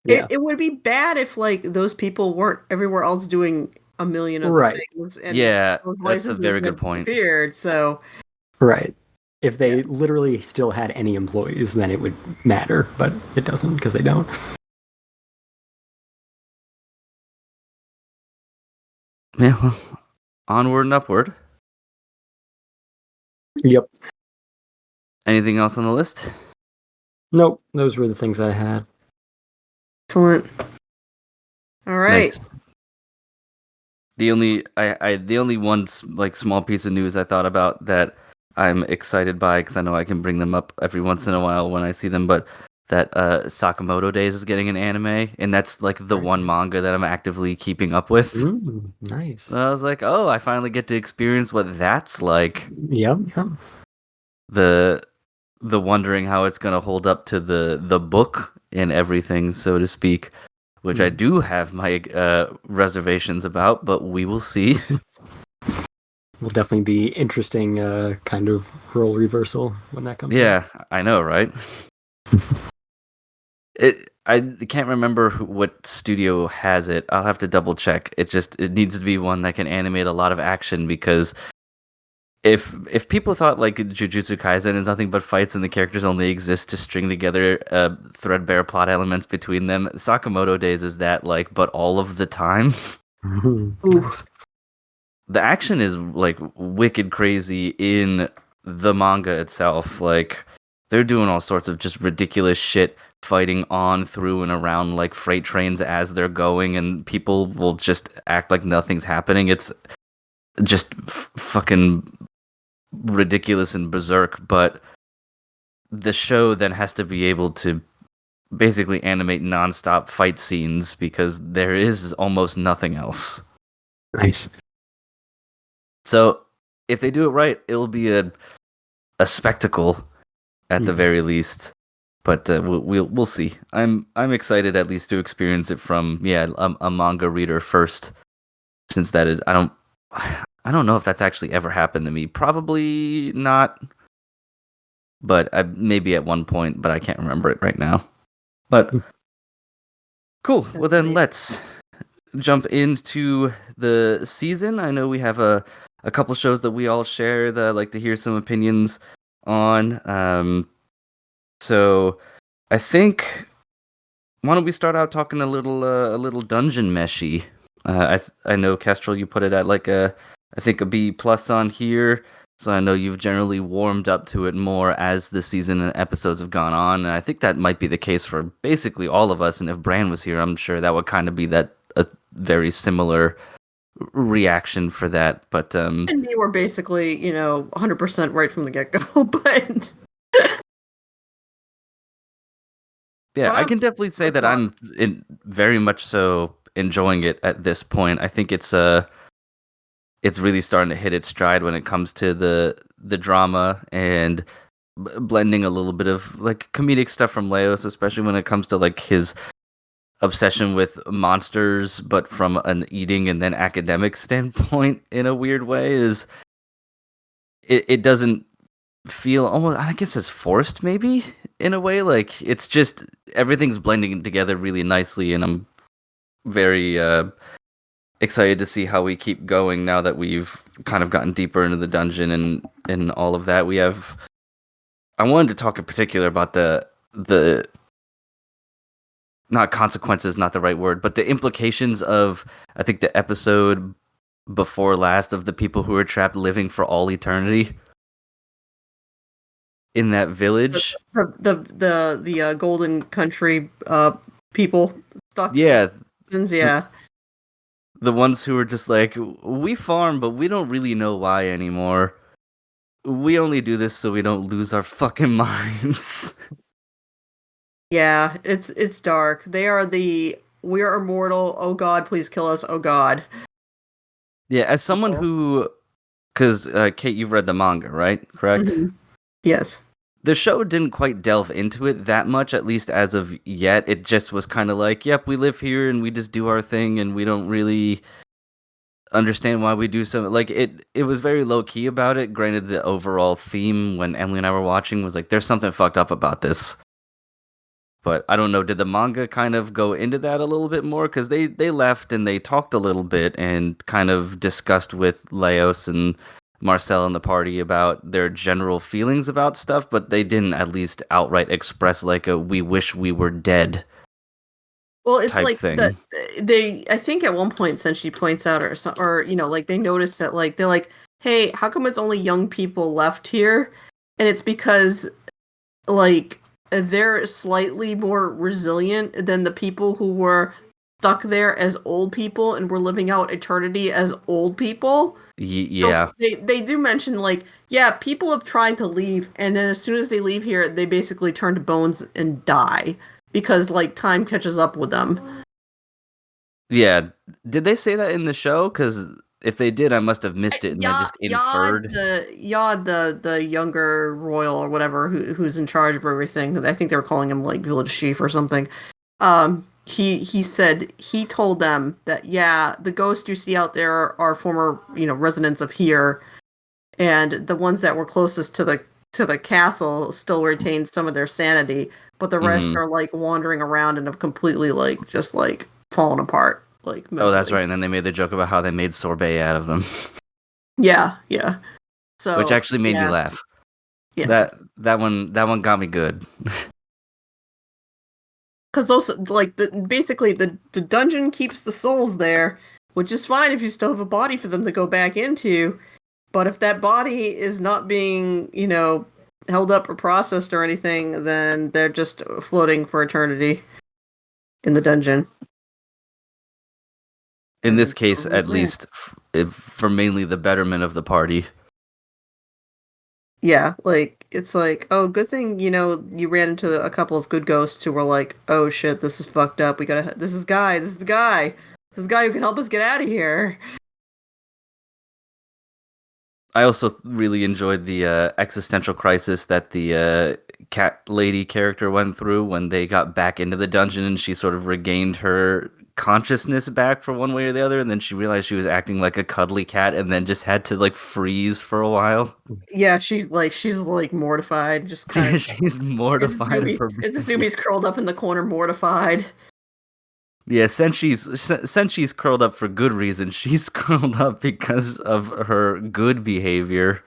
Yeah. It would be bad if like those people weren't everywhere else doing a million other things. And that's a very good point. So right. If they literally still had any employees, then it would matter, but it doesn't because they don't. Yeah, well, onward and upward. Yep. Anything else on the list? Nope, those were the things I had. Excellent. All right. Nice. The only one like small piece of news I thought about that I'm excited by, because I know I can bring them up every once in a while when I see them, but that Sakamoto Days is getting an anime, and that's like the one manga that I'm actively keeping up with. Nice. So I was like, oh, I finally get to experience what that's like. Yep. The wondering how it's gonna hold up to the book and everything, so to speak, which I do have my reservations about, but we will see. Will definitely be interesting kind of role reversal when that comes Yeah, I know, right? I can't remember what studio has it. I'll have to double check. It needs to be one that can animate a lot of action, because if people thought like Jujutsu Kaisen is nothing but fights and the characters only exist to string together threadbare plot elements between them, Sakamoto Days is that, like, but all of the time. Nice. The action is like wicked crazy in the manga itself. Like, they're doing all sorts of just ridiculous shit, fighting on, through, and around like freight trains as they're going, and people will just act like nothing's happening. It's just fucking ridiculous and berserk. But the show then has to be able to basically animate nonstop fight scenes, because there is almost nothing else. Nice. So if they do it right, it'll be a spectacle at the very least. But we'll see. I'm excited at least to experience it from a manga reader first, since that is I don't know if that's actually ever happened to me. Probably not. But maybe at one point, but I can't remember it right now. But cool. Well, then let's jump into the season. I know we have a couple shows that we all share that I'd like to hear some opinions on. So I think, why don't we start out talking a little dungeon meshy? I know, Kestrel, you put it at like I think a B+ on here. So I know you've generally warmed up to it more as the season and episodes have gone on, and I think that might be the case for basically all of us. And if Bran was here, I'm sure that would kind of be a very similar reaction for that. But and we were basically 100% right from the get-go. But yeah, I can definitely say that I'm very much so enjoying it at this point. I think it's really starting to hit its stride when it comes to the drama, and blending a little bit of like comedic stuff from Leos, especially when it comes to like his obsession with monsters, but from an eating and then academic standpoint in a weird way. Is it doesn't feel, almost, I guess, as forced, maybe, in a way. Like, it's just everything's blending together really nicely, and I'm very excited to see how we keep going now that we've kind of gotten deeper into the dungeon and all of that. I wanted to talk in particular about the not consequences, not the right word, but the implications of, I think, the episode before last, of the people who are trapped living for all eternity in that village. The Golden Country people stuck. Yeah. Yeah. The ones who are just like, we farm, but we don't really know why anymore. We only do this so we don't lose our fucking minds. Yeah, it's dark. They are we are immortal. Oh God, please kill us. Oh God. Yeah, as someone who, because Kate, you've read the manga, right? Correct? Mm-hmm. Yes. The show didn't quite delve into it that much, at least as of yet. It just was kind of like, yep, we live here and we just do our thing, and we don't really understand why we do something. Like, it was very low key about it. Granted, the overall theme when Emily and I were watching was like, there's something fucked up about this. But I don't know, did the manga kind of go into that a little bit more? Because they left and they talked a little bit and kind of discussed with Leos and Marcel and the party about their general feelings about stuff, but they didn't at least outright express like a "we wish we were dead." Well, it's type like thing. I think at one point, Senshi points out, or like they noticed that, like, they're like, hey, how come it's only young people left here? And it's because, like, they're slightly more resilient than the people who were stuck there as old people and were living out eternity as old people. Yeah. So they do mention, like, yeah, people have tried to leave, and then as soon as they leave here, they basically turn to bones and die because, like, time catches up with them. Yeah. Did they say that in the show? Because if they did, I must have missed it and then just inferred. The younger royal or whatever who's in charge of everything. I think they were calling him like village chief or something. He said he told them that, yeah, the ghosts you see out there are former, residents of here, and the ones that were closest to the castle still retain some of their sanity, but the rest are like wandering around and have completely just fallen apart, like, mentally. Oh, that's right. And then they made the joke about how they made sorbet out of them. Yeah. So, which actually made me laugh. Yeah. That one got me good. Because also, like, basically the dungeon keeps the souls there, which is fine if you still have a body for them to go back into. But if that body is not being, held up or processed or anything, then they're just floating for eternity in the dungeon. In this case, at least, for mainly the betterment of the party. Yeah, like, it's like, oh, good thing, you ran into a couple of good ghosts who were like, oh shit, this is fucked up. This is the guy who can help us get out of here. I also really enjoyed the existential crisis that the cat lady character went through when they got back into the dungeon and she sort of regained her consciousness back for one way or the other, and then she realized she was acting like a cuddly cat and then just had to like freeze for a while. Yeah, she's mortified, just kind of. She's mortified Is this Doobie's curled up in the corner, mortified? Yeah, since she's curled up for good reason, she's curled up because of her good behavior.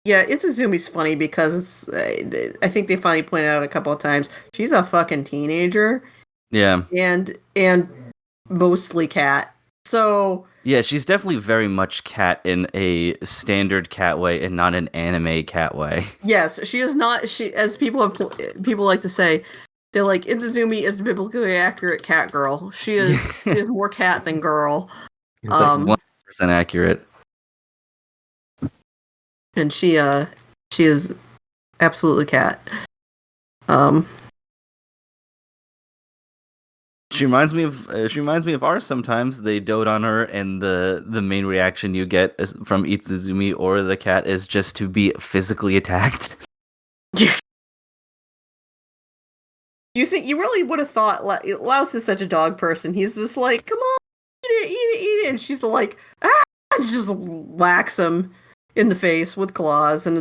Yeah, Itsuzumi's funny because I think they finally pointed out a couple of times, she's a fucking teenager. Yeah. And mostly cat. So yeah, she's definitely very much cat in a standard cat way and not an anime cat way. Yes, she is not. As people like to say, they're like, Izuzumi is the biblically accurate cat girl. She is more cat than girl. Like 100% accurate. And she is absolutely cat. She reminds me of ours sometimes. They dote on her, and the main reaction you get from Itsuzumi or the cat is just to be physically attacked. You really would have thought Laos is such a dog person. He's just like, come on, eat it, and she's like, ah, and just whacks him in the face with claws, and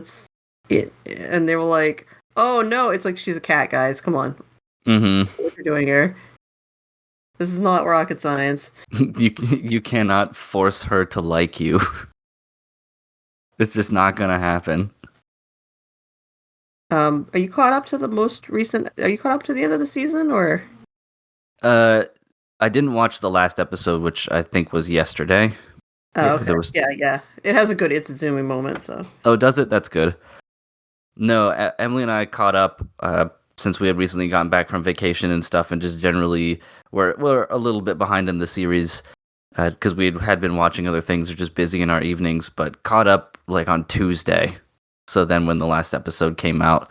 and they were like, oh no, it's like, she's a cat, guys, come on. Mm-hmm. What you're doing here? This is not rocket science. You cannot force her to like you. It's just not gonna happen. Are you caught up to the most recent? Are you caught up to the end of the season, or? I didn't watch the last episode, which I think was yesterday. Oh, okay. Yeah. It has a good Itsuzumi moment, so. Oh, does it? That's good. No, Emily and I caught up since we had recently gotten back from vacation and stuff, and just generally we're a little bit behind in the series because we had been watching other things or just busy in our evenings, but caught up like on Tuesday. So then when the last episode came out,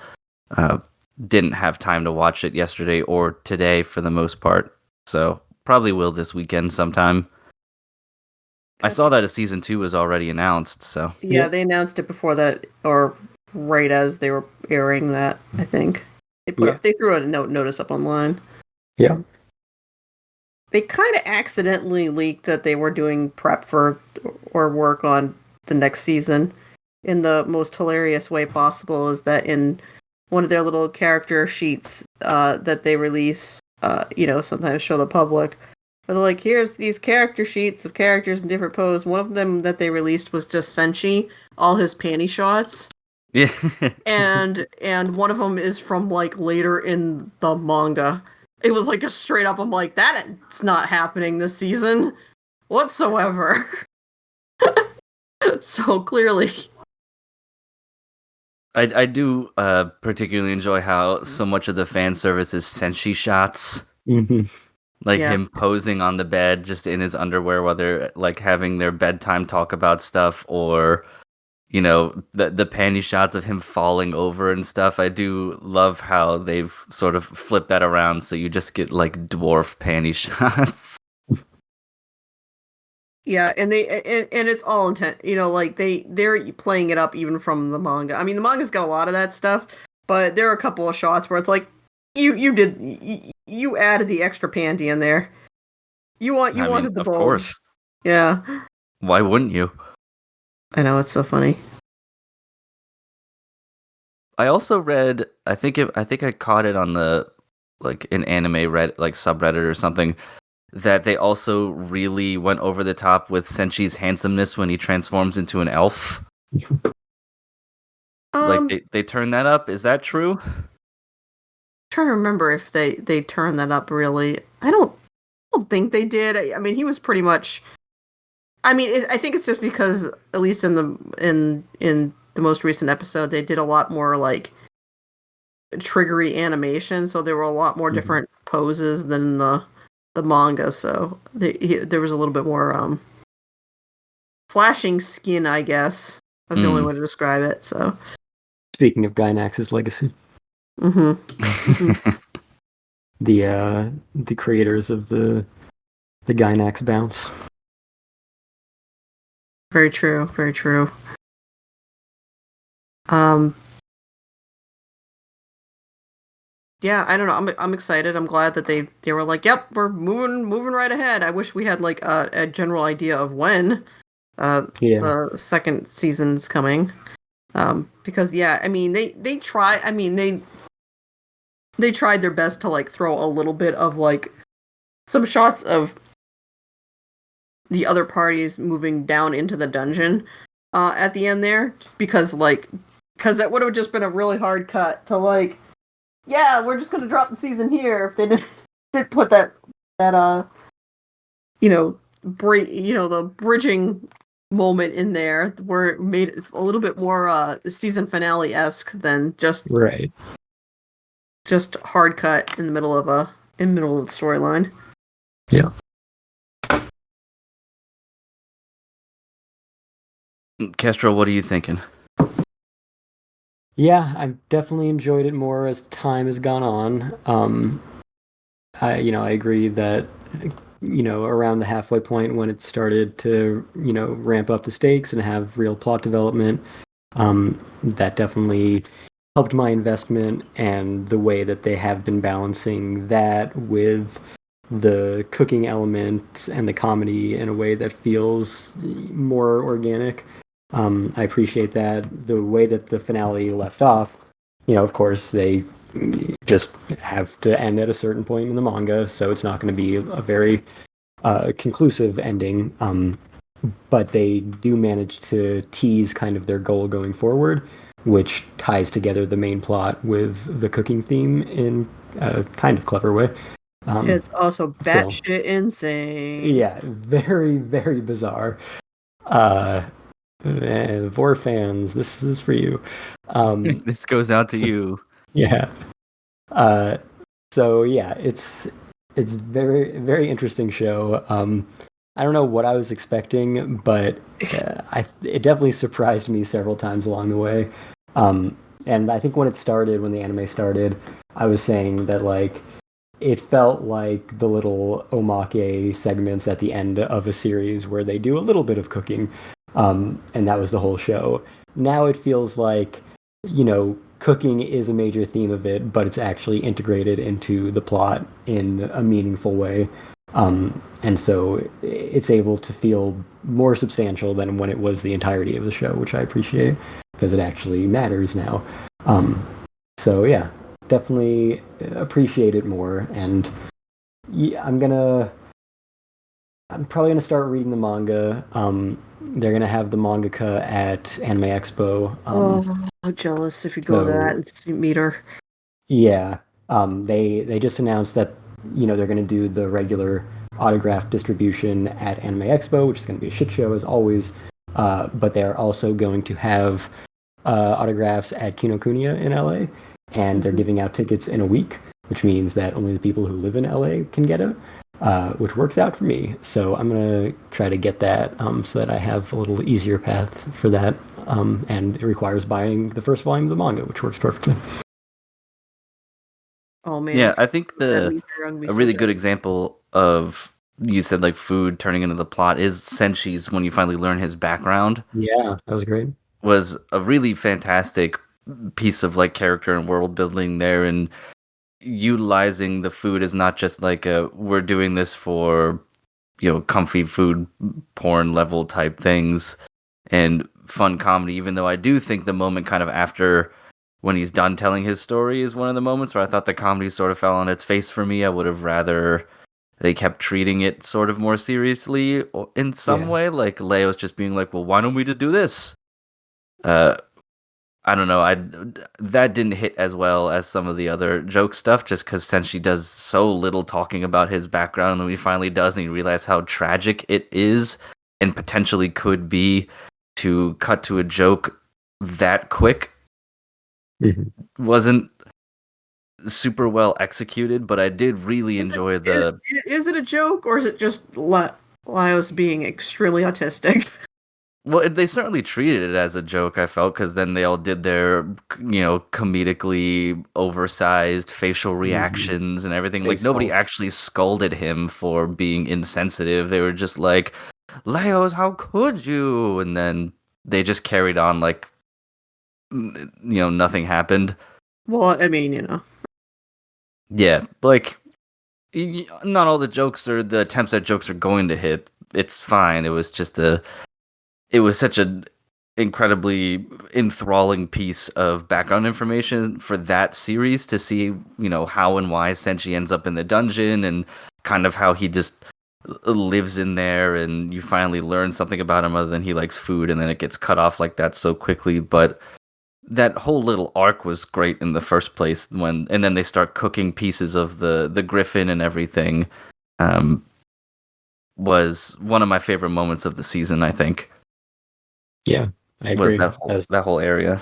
didn't have time to watch it yesterday or today for the most part. So probably will this weekend sometime. Gotcha. I saw that a season 2 was already announced, so. Yeah, they announced it before that, or right as they were airing that, I think. They threw a notice up online. Yeah. They kind of accidentally leaked that they were doing prep for or work on the next season in the most hilarious way possible. Is that in one of their little character sheets that they release, sometimes show the public. But they're like, here's these character sheets of characters in different poses. One of them that they released was just Senshi, all his panty shots. Yeah. and one of them is from like later in the manga. It was like a straight up, I'm like, that's not happening this season whatsoever. So clearly I do particularly enjoy how so much of the fan service is senshi shots. Mm-hmm. Like Yeah. him posing on the bed just in his underwear while they're like having their bedtime talk about stuff, or the panty shots of him falling over and stuff. I do love how they've sort of flipped that around so you just get like dwarf panty shots. Yeah, and it's all intent. Like they're playing it up even from the manga. I mean, the manga's got a lot of that stuff, but there are a couple of shots where it's like you added the extra panty in there. You wanted the Of bulge. course. Yeah. Why wouldn't you? I know, it's so funny. I also read, I think I caught it on the like an anime like subreddit or something, that they also really went over the top with Senshi's handsomeness when he transforms into an elf. Like they turned that up. Is that true? Trying to remember if they turned that up really. I don't think they did. I mean, he was pretty much. I mean, I think it's just because at least in the most recent episode, they did a lot more like triggery animation, so there were a lot more different poses than the manga. So there was a little bit more flashing skin, I guess. That's the only way to describe it. So, speaking of Gainax's legacy, the creators of the Gainax bounce. Very true. Very true. Yeah, I don't know. I'm excited. I'm glad that they were like, "Yep, we're moving right ahead." I wish we had like a general idea of when the second season's coming. Because I mean they try. I mean they tried their best to like throw a little bit of like some shots of the other parties moving down into the dungeon at the end there, because that would have just been a really hard cut to like, yeah, we're just gonna drop the season here if they did put that the bridging moment in there where it made it a little bit more season finale-esque than just hard cut in the middle of the storyline. Yeah. Kestrel, what are you thinking? Yeah, I've definitely enjoyed it more as time has gone on. I agree that around the halfway point when it started to ramp up the stakes and have real plot development, that definitely helped my investment, and the way that they have been balancing that with the cooking element and the comedy in a way that feels more organic. I appreciate that. The way that the finale left off, of course, they just have to end at a certain point in the manga, so it's not going to be a very conclusive ending. But they do manage to tease kind of their goal going forward, which ties together the main plot with the cooking theme in a kind of clever way. It's also batshit insane. Yeah, very, very bizarre. Vor fans, this is for you. This goes out to you. Yeah. So yeah, it's very, very interesting show. I don't know what I was expecting, but it definitely surprised me several times along the way. And I think when the anime started, I was saying that like it felt like the little omake segments at the end of a series where they do a little bit of cooking, and that was the whole show. Now it feels like, cooking is a major theme of it, but it's actually integrated into the plot in a meaningful way. And so it's able to feel more substantial than when it was the entirety of the show, which I appreciate because it actually matters now. So yeah, definitely appreciate it more. And yeah, I'm probably gonna start reading the manga. They're gonna have the mangaka at Anime Expo. I'm jealous if you go to that and meet her. Yeah. They just announced that they're gonna do the regular autograph distribution at Anime Expo, which is gonna be a shit show as always. But they are also going to have autographs at Kinokuniya in LA, and they're giving out tickets in a week, which means that only the people who live in LA can get it, which works out for me. So I'm gonna try to get that so that I have a little easier path for that, and it requires buying the first volume of the manga, which works perfectly. Oh man. Yeah, I think a really good example of, you said like food turning into the plot, is Senshi's, when you finally learn his background. Yeah, that was great. Was a really fantastic piece of like character and world building there, and utilizing the food as not just like we're doing this for, comfy food porn level type things and fun comedy, even though I do think the moment kind of after, when he's done telling his story, is one of the moments where I thought the comedy sort of fell on its face for me. I would have rather they kept treating it sort of more seriously in some way, like Leo's just being like, well, why don't we just do this? I don't know. That didn't hit as well as some of the other joke stuff, just because Senshi does so little talking about his background, and when he finally does, and you realize how tragic it is and potentially could be to cut to a joke that quick. Wasn't super well executed, but I did really enjoy the... Is it a joke, or is it just Laios being extremely autistic? Well, they certainly treated it as a joke, I felt, because then they all did their, comedically oversized facial reactions and everything. Like, nobody actually scolded him for being insensitive. They were just like, Laios, how could you? And then they just carried on like, nothing happened. Well, I mean, Yeah, like, not all the jokes or the attempts at jokes are going to hit. It's fine. It was just it was such an incredibly enthralling piece of background information for that series to see, how and why Senshi ends up in the dungeon, and kind of how he just lives in there, and you finally learn something about him other than he likes food, and then it gets cut off like that so quickly. But that whole little arc was great in the first place, and then they start cooking pieces of the griffin and everything. Was one of my favorite moments of the season, I think. Yeah, I agree. That whole area.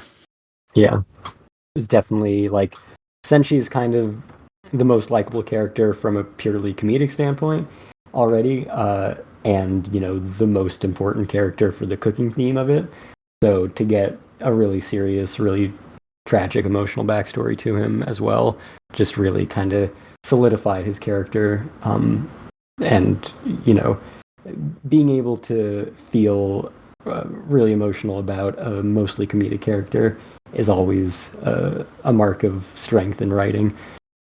Yeah, it was definitely like Senshi's kind of the most likable character from a purely comedic standpoint already, and the most important character for the cooking theme of it. So to get a really serious, really tragic, emotional backstory to him as well, just really kind of solidified his character, and being able to feel really emotional about a mostly comedic character is always a mark of strength in writing.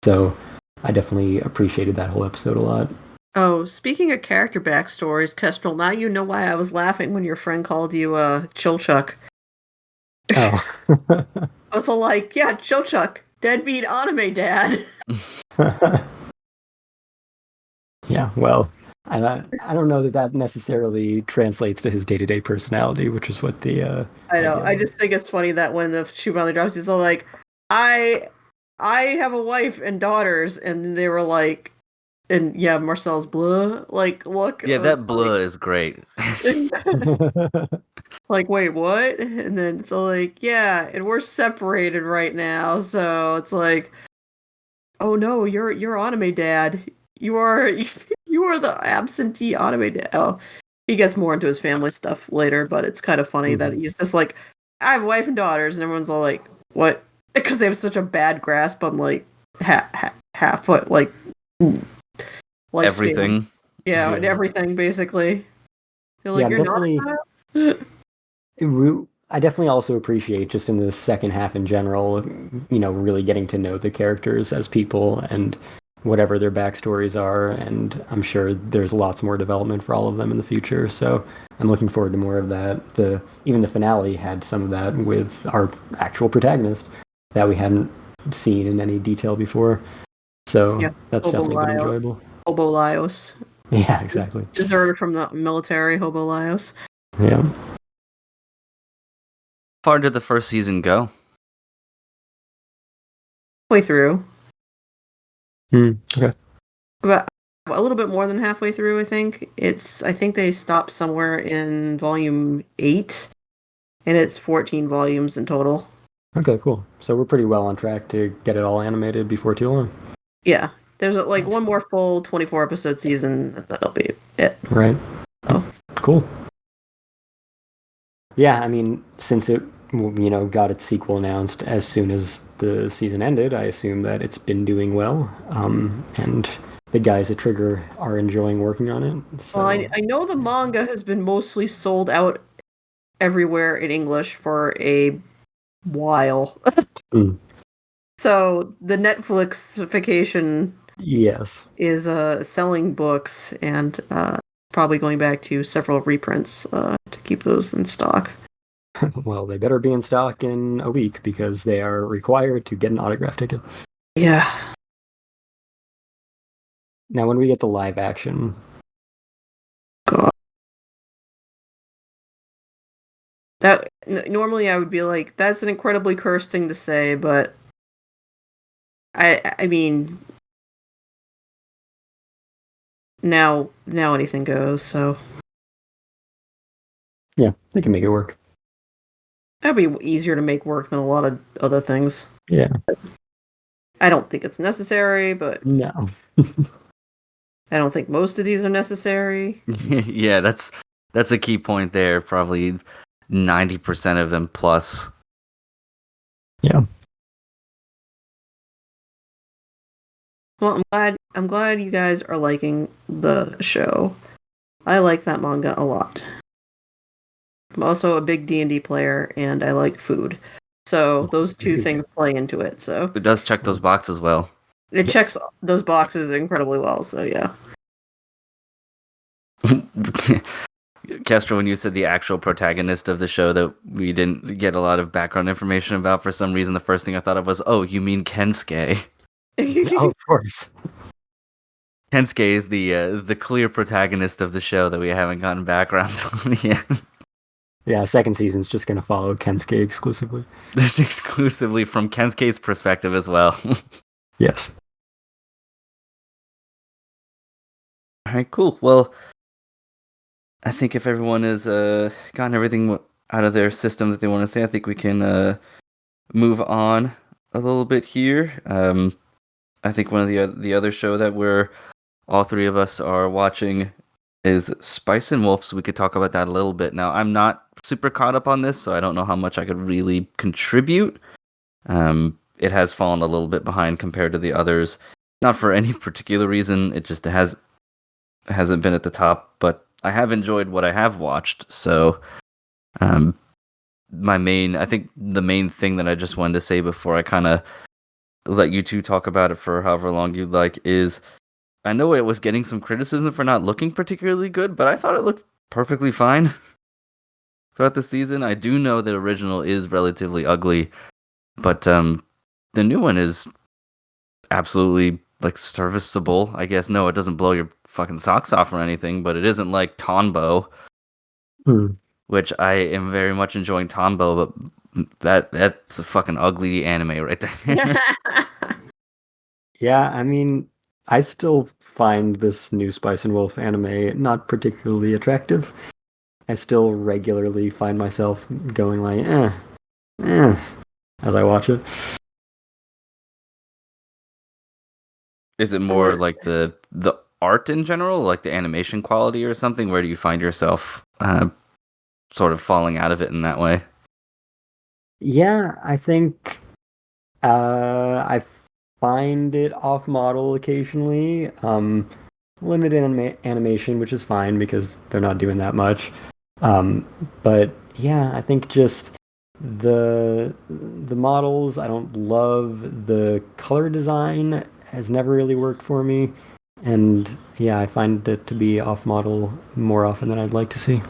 So I definitely appreciated that whole episode a lot. Oh, speaking of character backstories, Kestrel, now you know why I was laughing when your friend called you Chilchuck. Oh. I was all like, yeah, Chilchuck, deadbeat anime dad. Yeah, well, I don't know that necessarily translates to his day-to-day personality, which is what the I know. I just think it's funny that when the shoe finally drops, he's all like, I have a wife and daughters, and they were like, and yeah, Marcel's blah, like, look. Yeah, that blah is great. Like, wait, what? And then it's all like, yeah, and we're separated right now, so it's like, oh no, you're anime dad. You are the absentee anime dad. Oh, he gets more into his family stuff later, but it's kind of funny that he's just like, I have a wife and daughters, and everyone's all like, what? Because they have such a bad grasp on like half foot like everything. Span. Yeah, and everything basically. They're like, yeah, you're definitely. I definitely also appreciate just in the second half in general, really getting to know the characters as people and whatever their backstories are, and I'm sure there's lots more development for all of them in the future. So I'm looking forward to more of that. Even the finale had some of that with our actual protagonist that we hadn't seen in any detail before. So yeah, that's definitely been enjoyable. Hobo Laios. Yeah, exactly. Deserted from the military, Hobo Laios. Yeah. How far did the first season go? Way through. Okay. About a little bit more than halfway through, I think. I think they stopped somewhere in volume 8. and it's 14 volumes in total. Okay, cool. So we're pretty well on track to get it all animated before too long. Yeah, there's like one more full 24 episode season, and that'll be it. Right. Oh, cool. Yeah, I mean, since it got its sequel announced as soon as the season ended, I assume that it's been doing well, and the guys at Trigger are enjoying working on it. So. Well, I know the manga has been mostly sold out everywhere in English for a while. So the Netflixification yes is selling books and probably going back to several reprints to keep those in stock. Well, they better be in stock in a week because they are required to get an autograph ticket. Yeah. Now, when we get the live action... God. That normally I would be like, that's an incredibly cursed thing to say, but I mean, now anything goes. So yeah, they can make it work. that'd be easier to make work than a lot of other things. Yeah. I don't think it's necessary, but no. I don't think most of these are necessary. Yeah, that's a key point there. Probably 90% of them plus. Yeah. Well, I'm glad you guys are liking the show. I like that manga a lot. I'm also a big D&D player, and I like food. So those two things play into it. So it does check those boxes well. It checks those boxes incredibly well. So yeah. Kestrel, when you said the actual protagonist of the show that we didn't get a lot of background information about, for some reason, the first thing I thought of was, oh, you mean Kensuke? Oh, of course. Kensuke is the clear protagonist of the show that we haven't gotten background on yet. Yeah, second season's just going to follow Kensuke exclusively. Exclusively from Kensuke's perspective as well. Yes. All right, cool. Well, I think if everyone has gotten everything out of their system that they want to say, I think we can move on a little bit here. I think one of the other show that we're all three of us are watching is Spice and Wolf, so we could talk about that a little bit. Now, I'm not super caught up on this, so I don't know how much I could really contribute. It has fallen a little bit behind compared to the others. Not for any particular reason, it just hasn't been at the top, but I have enjoyed what I have watched, so I think the main thing that I just wanted to say before I kind of let you two talk about it for however long you'd like is, I know it was getting some criticism for not looking particularly good, but I thought it looked perfectly fine throughout the season. I do know the original is relatively ugly, but the new one is absolutely like serviceable, I guess. No, it doesn't blow your fucking socks off or anything, but it isn't like Tonbo, which I am very much enjoying Tonbo, but that's a fucking ugly anime right there. Yeah, I mean, I still find this new Spice and Wolf anime not particularly attractive. I still regularly find myself going like, as I watch it. Is it more like the art in general, like the animation quality or something? Where do you find yourself sort of falling out of it in that way? Yeah, I think I find it off-model occasionally. Limited animation, which is fine because they're not doing that much. But yeah, I think just the models, I don't love the color design, has never really worked for me. And yeah, I find it to be off-model more often than I'd like to see.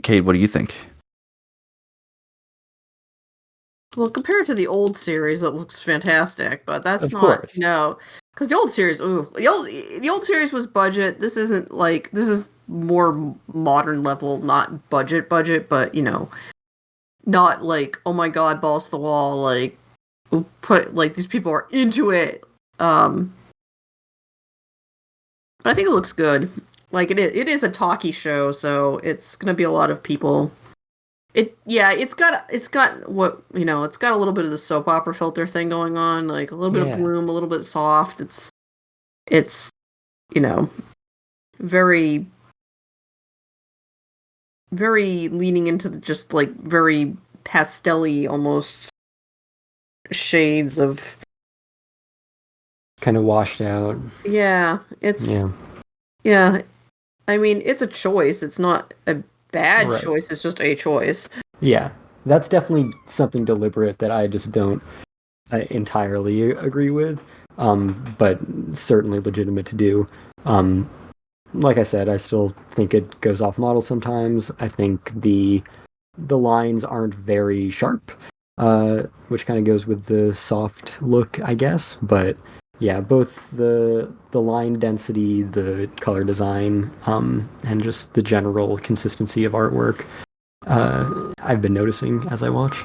Cade, what do you think? Well, compared to the old series, it looks fantastic, but that's Of not course. no, because the old series, the old series was budget. This isn't like this is more modern level, not budget, but not like oh my god, balls to the wall, like put like these people are into it. But I think it looks good. Like it is a talkie show, so it's gonna be a lot of people. It's got what it's got a little bit of the soap opera filter thing going on, like a little bit of Yeah. bloom, a little bit soft. It's you know very very leaning into just like very pastelly almost shades of Kind of washed out. yeah. Yeah. I mean, it's a choice. It's not a bad Right. choice. It's just a choice. Yeah. That's definitely something deliberate that I just don't entirely agree with, but certainly legitimate to do. Like I said, I still think it goes off model sometimes. I think the lines aren't very sharp, which kind of goes with the soft look, I guess. But yeah, both the line density, the color design, and just the general consistency of artwork, I've been noticing as I watch.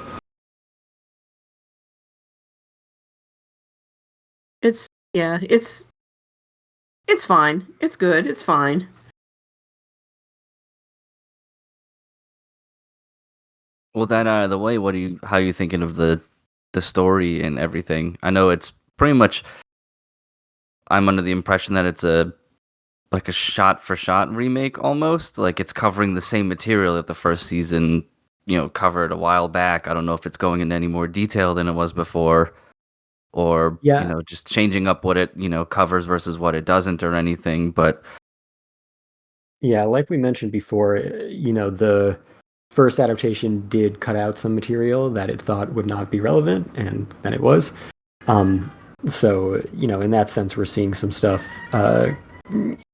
It's yeah, it's fine. It's good. It's fine. Well, that out of the way, how are you thinking of the story and everything? I know it's pretty much. I'm under the impression that it's a shot for shot remake almost. Like it's covering the same material that the first season, covered a while back. I don't know if it's going into any more detail than it was before, or Yeah, just changing up what it covers versus what it doesn't or anything. But yeah, like we mentioned before, the first adaptation did cut out some material that it thought would not be relevant, and then it was. Um, so, in that sense, we're seeing some stuff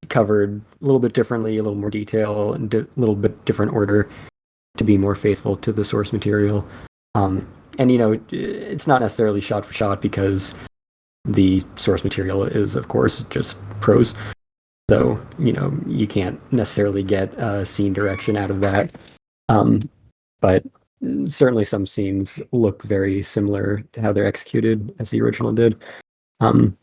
covered a little bit differently, a little more detail, and a little bit different order to be more faithful to the source material. And, it's not necessarily shot for shot because the source material is, of course, just prose. So, you can't necessarily get scene direction out of that. Um, but certainly some scenes look very similar to how they're executed as the original did. Um,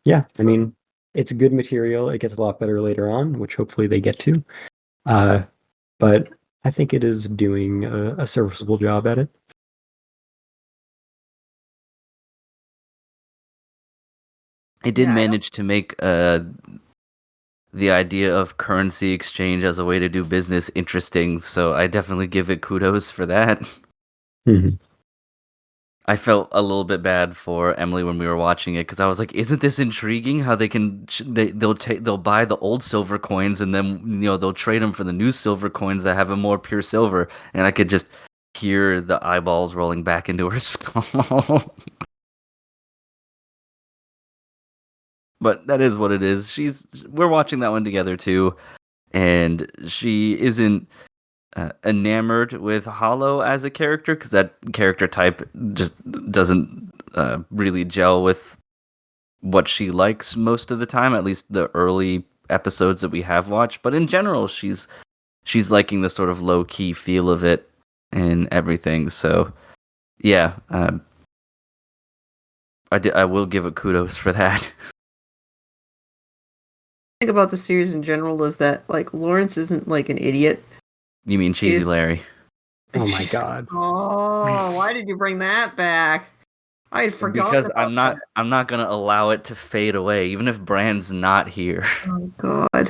yeah, I mean, it's good material. It gets a lot better later on, which hopefully they get to. Uh, but I think it is doing a serviceable job at it. it did Yeah, I don't manage to make the idea of currency exchange as a way to do business interesting. So I definitely give it kudos for that. Mhm. I felt a little bit bad for Emily when we were watching it because I was like, "Isn't this intriguing? How they can they'll buy the old silver coins and then they'll trade them for the new silver coins that have a more pure silver." And I could just hear the eyeballs rolling back into her skull. But that is what it is. We're watching that one together too, and she isn't enamored with Hollow as a character because that character type just doesn't really gel with what she likes most of the time, at least the early episodes that we have watched. But in general, she's liking the sort of low key feel of it and everything. So yeah, I will give it kudos for that. think about the series in general is that like Lawrence isn't like an idiot. You mean Cheesy She's Larry? Oh my God. Oh, why did you bring that back? I had forgotten Because about that. I'm not gonna allow it to fade away, even if Bran's not here. Oh God.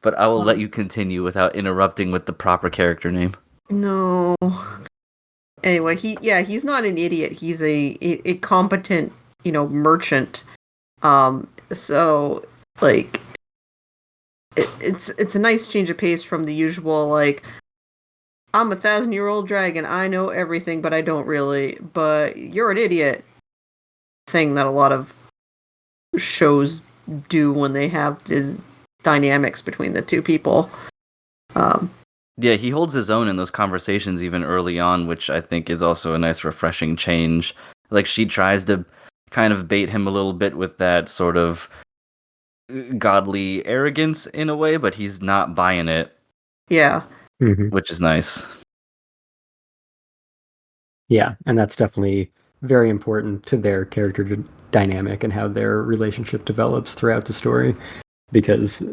But I will let you continue without interrupting with the proper character name. No. Anyway, he's not an idiot. He's a competent, merchant. So like it's a nice change of pace from the usual like I'm a 1,000-year-old dragon. I know everything, but I don't really. But you're an idiot thing that a lot of shows do when they have these dynamics between the two people. Um, Yeah, he holds his own in those conversations even early on, which I think is also a nice, refreshing change. Like, she tries to kind of bait him a little bit with that sort of godly arrogance in a way, but he's not buying it, yeah. Mhm. which is nice. Yeah, and that's definitely very important to their character dynamic and how their relationship develops throughout the story. because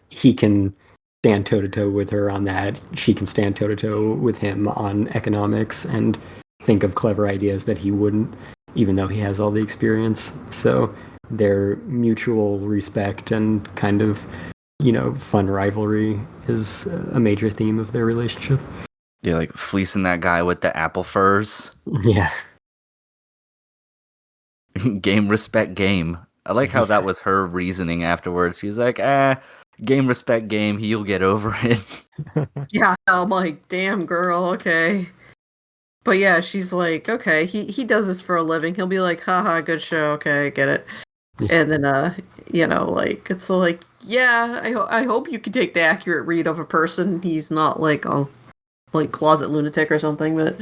he can stand toe to toe with her on that. She can stand toe to toe with him on economics and think of clever ideas that he wouldn't, even though he has all the experience. So their mutual respect and kind of fun rivalry is a major theme of their relationship. Yeah, like fleecing that guy with the apple furs. Yeah. Game, respect, game. I like how that was her reasoning afterwards. She's like, game, respect, game. He'll get over it. Yeah, I'm like, damn, girl, okay. But yeah, she's like, okay, he does this for a living. He'll be like, haha, good show, okay, get it. Yeah. And then, like, it's like, yeah, I hope you can take the accurate read of a person. He's not like a closet lunatic or something, but...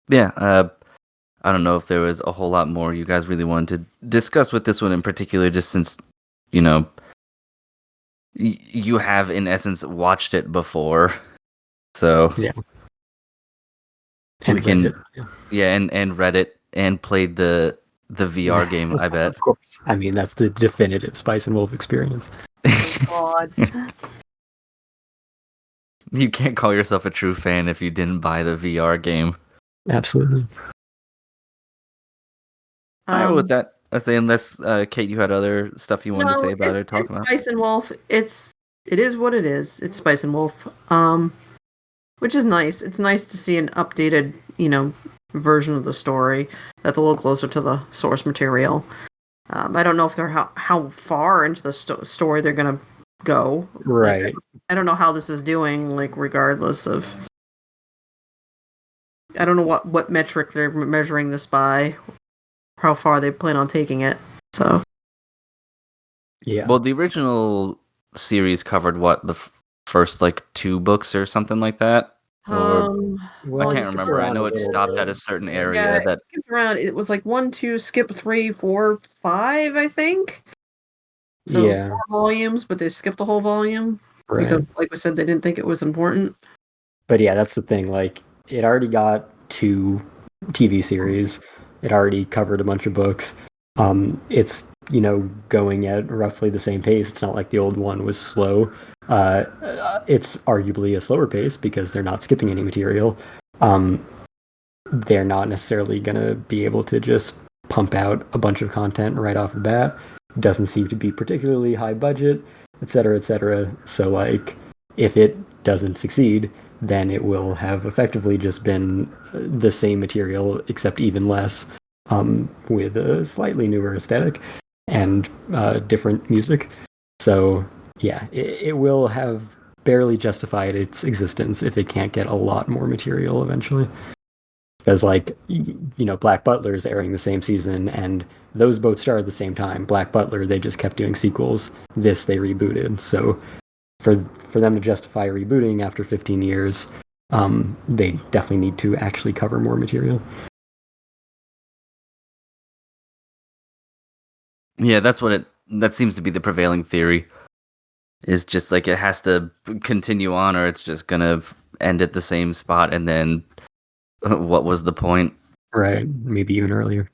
Yeah, I don't know if there was a whole lot more you guys really wanted to discuss with this one in particular, just since, you have, in essence, watched it before. So, yeah. And we can, and read it and played the VR game, I bet. Of course. I mean, that's the definitive Spice and Wolf experience. Oh, God. You can't call yourself a true fan if you didn't buy the VR game. Absolutely. With that, I say, unless Kate, you had other stuff you wanted to say about it, talk about. Spice and Wolf. It is what it is. It's Spice and Wolf. Which is nice. It's nice to see an updated, version of the story that's a little closer to the source material. I don't know if they're how far into the story they're gonna go. Right. Like, I don't know how this is doing. Like, regardless of, I don't know what metric they're measuring this by, how far they plan on taking it. So. Yeah. Well, the original series covered what, the first 2 books or something like that. Well, I can't remember. I know it stopped at a certain area. It skipped around. It was 1, 2, skip 3, 4, 5, I think. So 4 volumes, but they skipped the whole volume because, like we said, they didn't think it was important. But yeah, that's the thing. It already got 2 TV series. It already covered a bunch of books. It's going at roughly the same pace. It's not like the old one was slow. It's arguably a slower pace because they're not skipping any material. They're not necessarily gonna be able to just pump out a bunch of content right off the bat. Doesn't seem to be particularly high budget, etc., etc. So if it doesn't succeed, then it will have effectively just been the same material except even less, with a slightly newer aesthetic and different music. So yeah, it will have barely justified its existence if it can't get a lot more material eventually. Because Black Butler is airing the same season, and those both started at the same time. Black Butler, they just kept doing sequels. This, they rebooted. So for them to justify rebooting after 15 years, they definitely need to actually cover more material. Yeah, that seems to be the prevailing theory. Is just it has to continue on, or it's just gonna end at the same spot, and then what was the point? Right, maybe even earlier.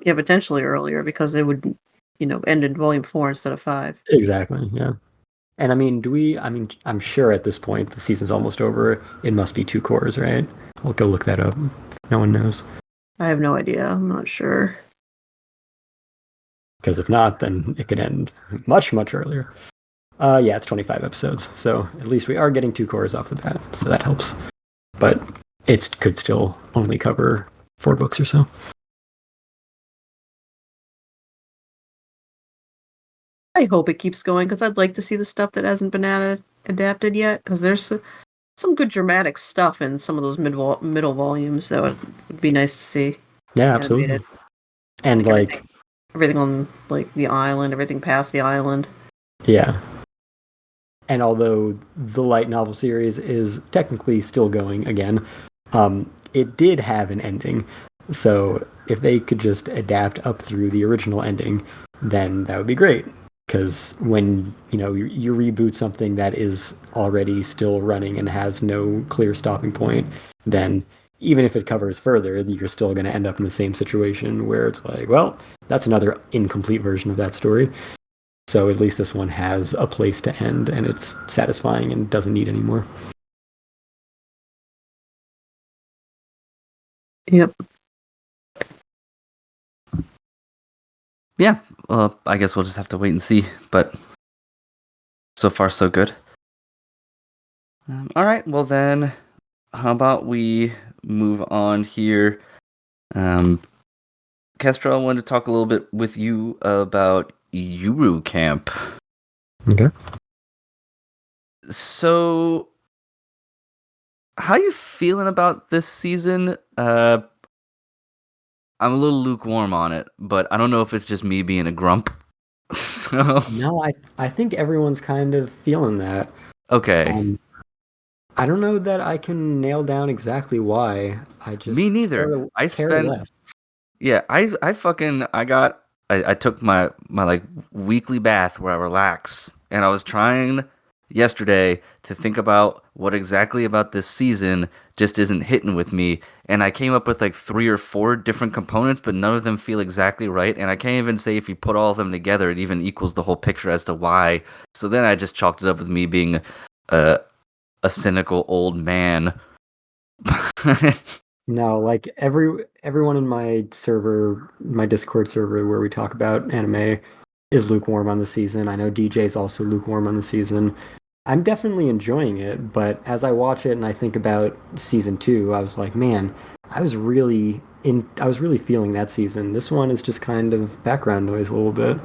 Yeah, potentially earlier, because it would, end in volume 4 instead of 5. Exactly, yeah. And I'm sure at this point the season's almost over. It must be 2 cores, right? I'll go look that up. No one knows. I have no idea. I'm not sure. Because if not, then it could end much, much earlier. Yeah, it's 25 episodes, so at least we are getting 2 cores off the bat, so that helps. But it could still only cover 4 books or so. I hope it keeps going, because I'd like to see the stuff that hasn't been adapted yet, because there's some good dramatic stuff in some of those middle volumes that would be nice to see. Yeah, absolutely. And everything on the island, everything past the island. Yeah. And although the light novel series is technically still going again, it did have an ending. So if they could just adapt up through the original ending, then that would be great. Because when you reboot something that is already still running and has no clear stopping point, then even if it covers further, you're still going to end up in the same situation where it's like, well, that's another incomplete version of that story. So at least this one has a place to end, and it's satisfying and doesn't need any more. Yep. Yeah, I guess we'll just have to wait and see. But so far, so good. All right, well then, how about we move on here? Kestrel, I wanted to talk a little bit with you about Yuru Camp. Okay. So, how you feeling about this season? I'm a little lukewarm on it, but I don't know if it's just me being a grump. So... No, I think everyone's kind of feeling that. Okay. I don't know that I can nail down exactly why. I just Me neither. care less. Yeah, I took my like weekly bath where I relax, and I was trying yesterday to think about what exactly about this season just isn't hitting with me, and I came up with like 3 or 4 different components, but none of them feel exactly right, and I can't even say if you put all of them together it even equals the whole picture as to why. So then I just chalked it up with me being a cynical old man. No, like everyone in my server, my Discord server where we talk about anime is lukewarm on the season. I know DJ's also lukewarm on the season. I'm definitely enjoying it, but as I watch it and I think about season 2, I was like, man, I was really feeling that season. This one is just kind of background noise a little bit.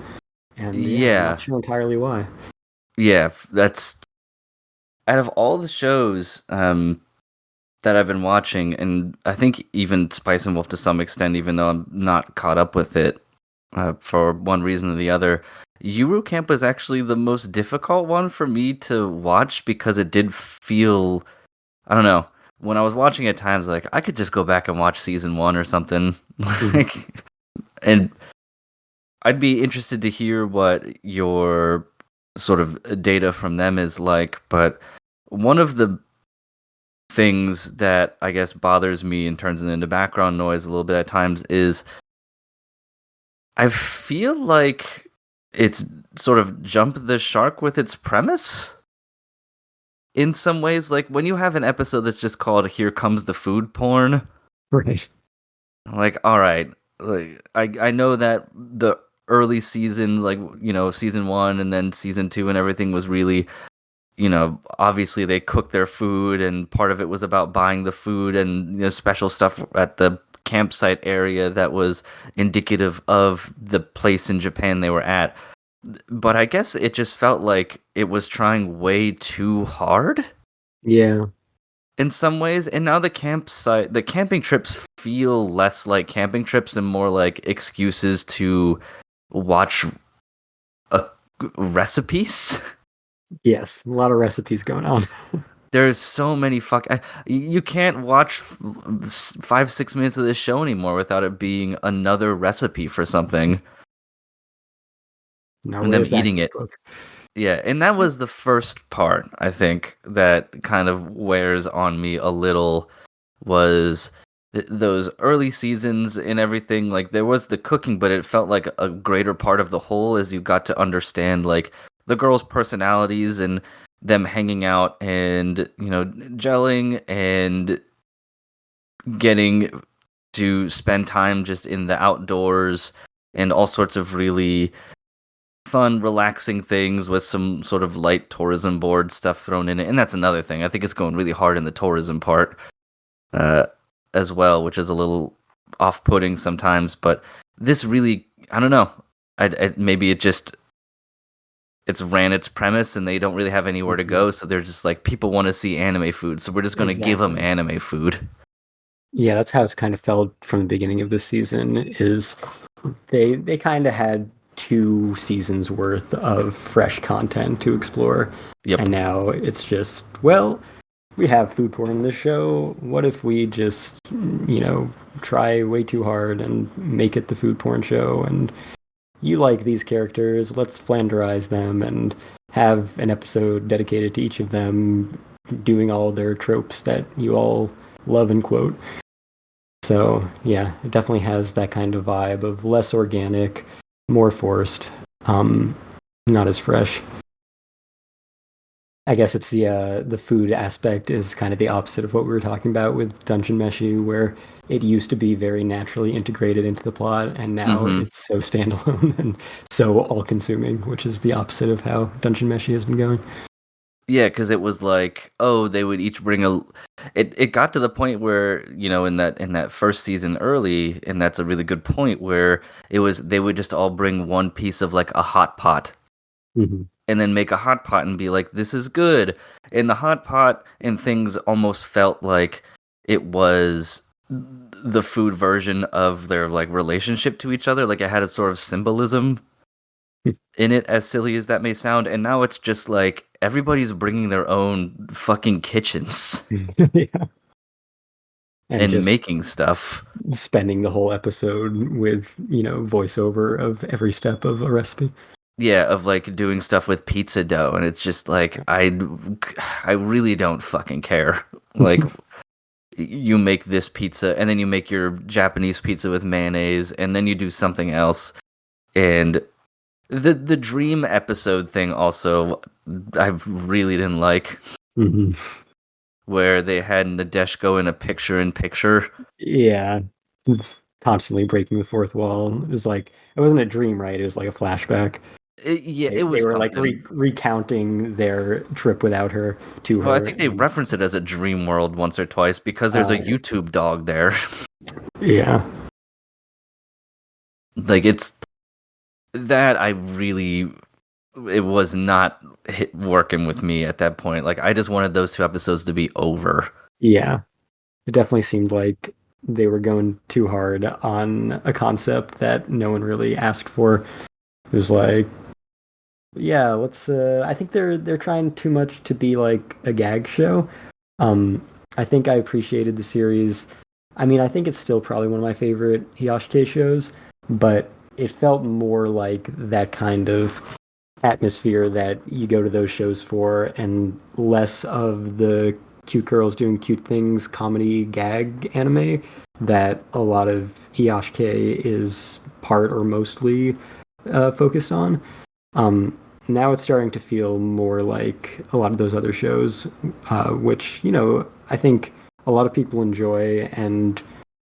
And yeah, I'm Yeah. not sure entirely why. Yeah, that's out of all the shows that I've been watching, and I think even Spice and Wolf to some extent, even though I'm not caught up with it for one reason or the other, Yuru Camp was actually the most difficult one for me to watch because it did feel, I don't know, when I was watching at times, like I could just go back and watch season 1 or something. Like, and I'd be interested to hear what your sort of data from them is like, but one of the things that I guess bothers me and turns it into background noise a little bit at times is I feel like it's sort of jumped the shark with its premise in some ways. Like when you have an episode that's just called "Here Comes the Food Porn," Right. I'm like, all right, like I know that the early seasons, like season 1 and then season 2 and everything was really, obviously they cooked their food, and part of it was about buying the food and special stuff at the campsite area that was indicative of the place in Japan they were at. But I guess it just felt like it was trying way too hard. Yeah. In some ways, and now the camping trips feel less like camping trips and more like excuses to watch recipes. Yes, a lot of recipes going on. There's so many you can't watch 5-6 minutes of this show anymore without it being another recipe for something. Now, And them where's that eating it. book? Yeah, and that was the first part, I think, that kind of wears on me a little, was those early seasons and everything. Like, there was the cooking, but it felt like a greater part of the whole as you got to understand, like, the girls' personalities and them hanging out and, gelling and getting to spend time just in the outdoors and all sorts of really fun, relaxing things with some sort of light tourism board stuff thrown in it. And that's another thing. I think it's going really hard in the tourism part as well, which is a little off-putting sometimes. But this really, I don't know. Maybe it's ran its premise and they don't really have anywhere to go. So they're just like, people want to see anime food, so we're just going to give them anime food. Yeah, that's how it's kind of felt from the beginning of this season, is they kind of had 2 seasons worth of fresh content to explore. Yep. And now it's just, well, we have food porn in this show. What if we just, try way too hard and make it the food porn show? And you like these characters, let's flanderize them and have an episode dedicated to each of them doing all their tropes that you all love and quote. So yeah, it definitely has that kind of vibe of less organic, more forced, not as fresh. I guess it's the food aspect is kind of the opposite of what we were talking about with Dungeon Meshi, where it used to be very naturally integrated into the plot, and now Mm-hmm. it's so standalone and so all-consuming, which is the opposite of how Dungeon Meshi has been going. Yeah, because it was like, oh, they would each bring a. It got to the point where, in that first season early, and that's a really good point where it was they would just all bring one piece of like a hot pot, Mm-hmm. and then make a hot pot and be like, this is good. And the hot pot and things almost felt like it was the food version of their like relationship to each other. Like it had a sort of symbolism in it, as silly as that may sound. And now it's just like everybody's bringing their own fucking kitchens Yeah. And and just making stuff. spending the whole episode with, voiceover of every step of a recipe. Yeah, of like doing stuff with pizza dough, and it's just like I really don't fucking care. Like you make this pizza, and then you make your Japanese pizza with mayonnaise, and then you do something else. And the dream episode thing also, I really didn't like, Mm-hmm. where they had Nadeshko in a picture-in-picture. Yeah. Constantly breaking the fourth wall. It was like, it wasn't a dream, right? It was like a flashback. Yeah, They, it they was were like something. recounting their trip without her to Well, I her. think they And, reference it as a dream world once or twice because there's a YouTube dog there. yeah. Like it's that I really it was not working with me at that point. Like I just wanted those two episodes to be over. Yeah. It definitely seemed like they were going too hard on a concept that no one really asked for. It was like, yeah, let's I think they're trying too much to be like a gag show. I think I appreciated the series. I mean, I think it's still probably one of my favorite Hiyashike shows, but it felt more like that kind of atmosphere that you go to those shows for, and less of the cute girls doing cute things, comedy gag anime that a lot of Hiyashike is part or mostly focused on. Now it's starting to feel more like a lot of those other shows, which, I think a lot of people enjoy, and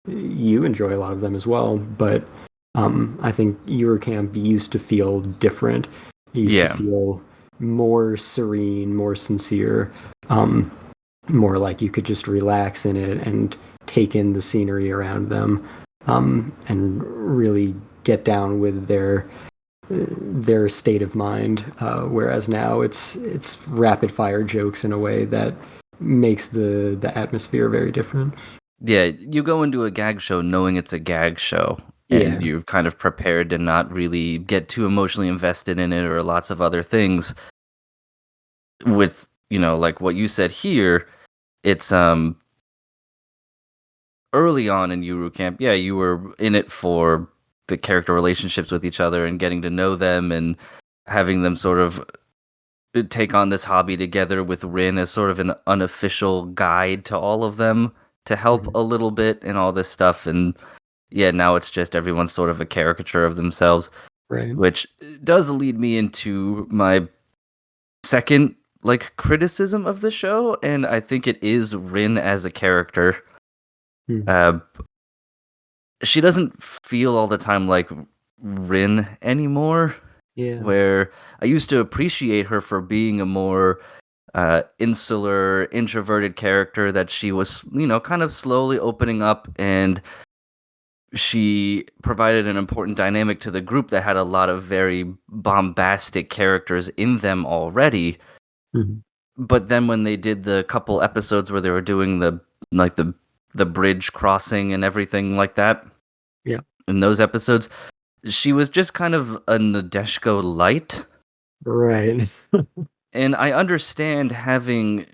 you enjoy a lot of them as well. But I think Eurocamp used to feel different. It used to Yeah. feel more serene, more sincere, more like you could just relax in it and take in the scenery around them, and really get down with their state of mind. Whereas now it's rapid fire jokes in a way that makes the atmosphere very different. Yeah, you go into a gag show knowing it's a gag show, Yeah. and you're kind of prepared to not really get too emotionally invested in it or lots of other things. With, like what you said here, it's early on in Yuru Camp, yeah, you were in it for the character relationships with each other and getting to know them and having them sort of take on this hobby together with Rin as sort of an unofficial guide to all of them to help Mhm. a little bit and all this stuff. And yeah, now it's just everyone's sort of a caricature of themselves, Right. which does lead me into my second like criticism of the show, and I think it is Rin as a character. Hmm. She doesn't feel all the time like Rin anymore. Yeah. Where I used to appreciate her for being a more insular, introverted character, that she was, kind of slowly opening up, and she provided an important dynamic to the group that had a lot of very bombastic characters in them already. Mhm. But then when they did the couple episodes where they were doing the bridge crossing and everything like that, Yeah. in those episodes, she was just kind of a Nadeshko light. Right. And I understand having,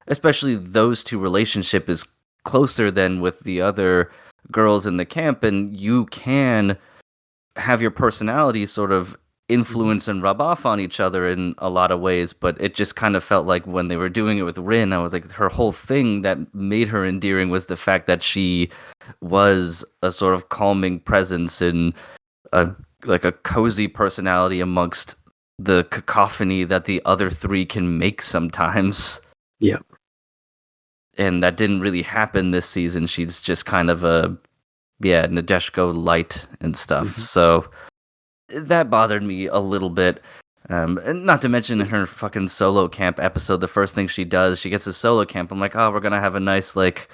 especially those two relationship is closer than with the other girls in the camp, and you can have your personality sort of influence and rub off on each other in a lot of ways, but it just kind of felt like when they were doing it with Rin, I was like, her whole thing that made her endearing was the fact that she was a sort of calming presence and like a cozy personality amongst the cacophony that the other three can make sometimes. Yeah. And that didn't really happen this season. She's just kind of a Nadeshko light and stuff. Mm-hmm. So that bothered me a little bit. And not to mention in her fucking solo camp episode, the first thing she does, she gets a solo camp. I'm like, oh, we're gonna have a nice like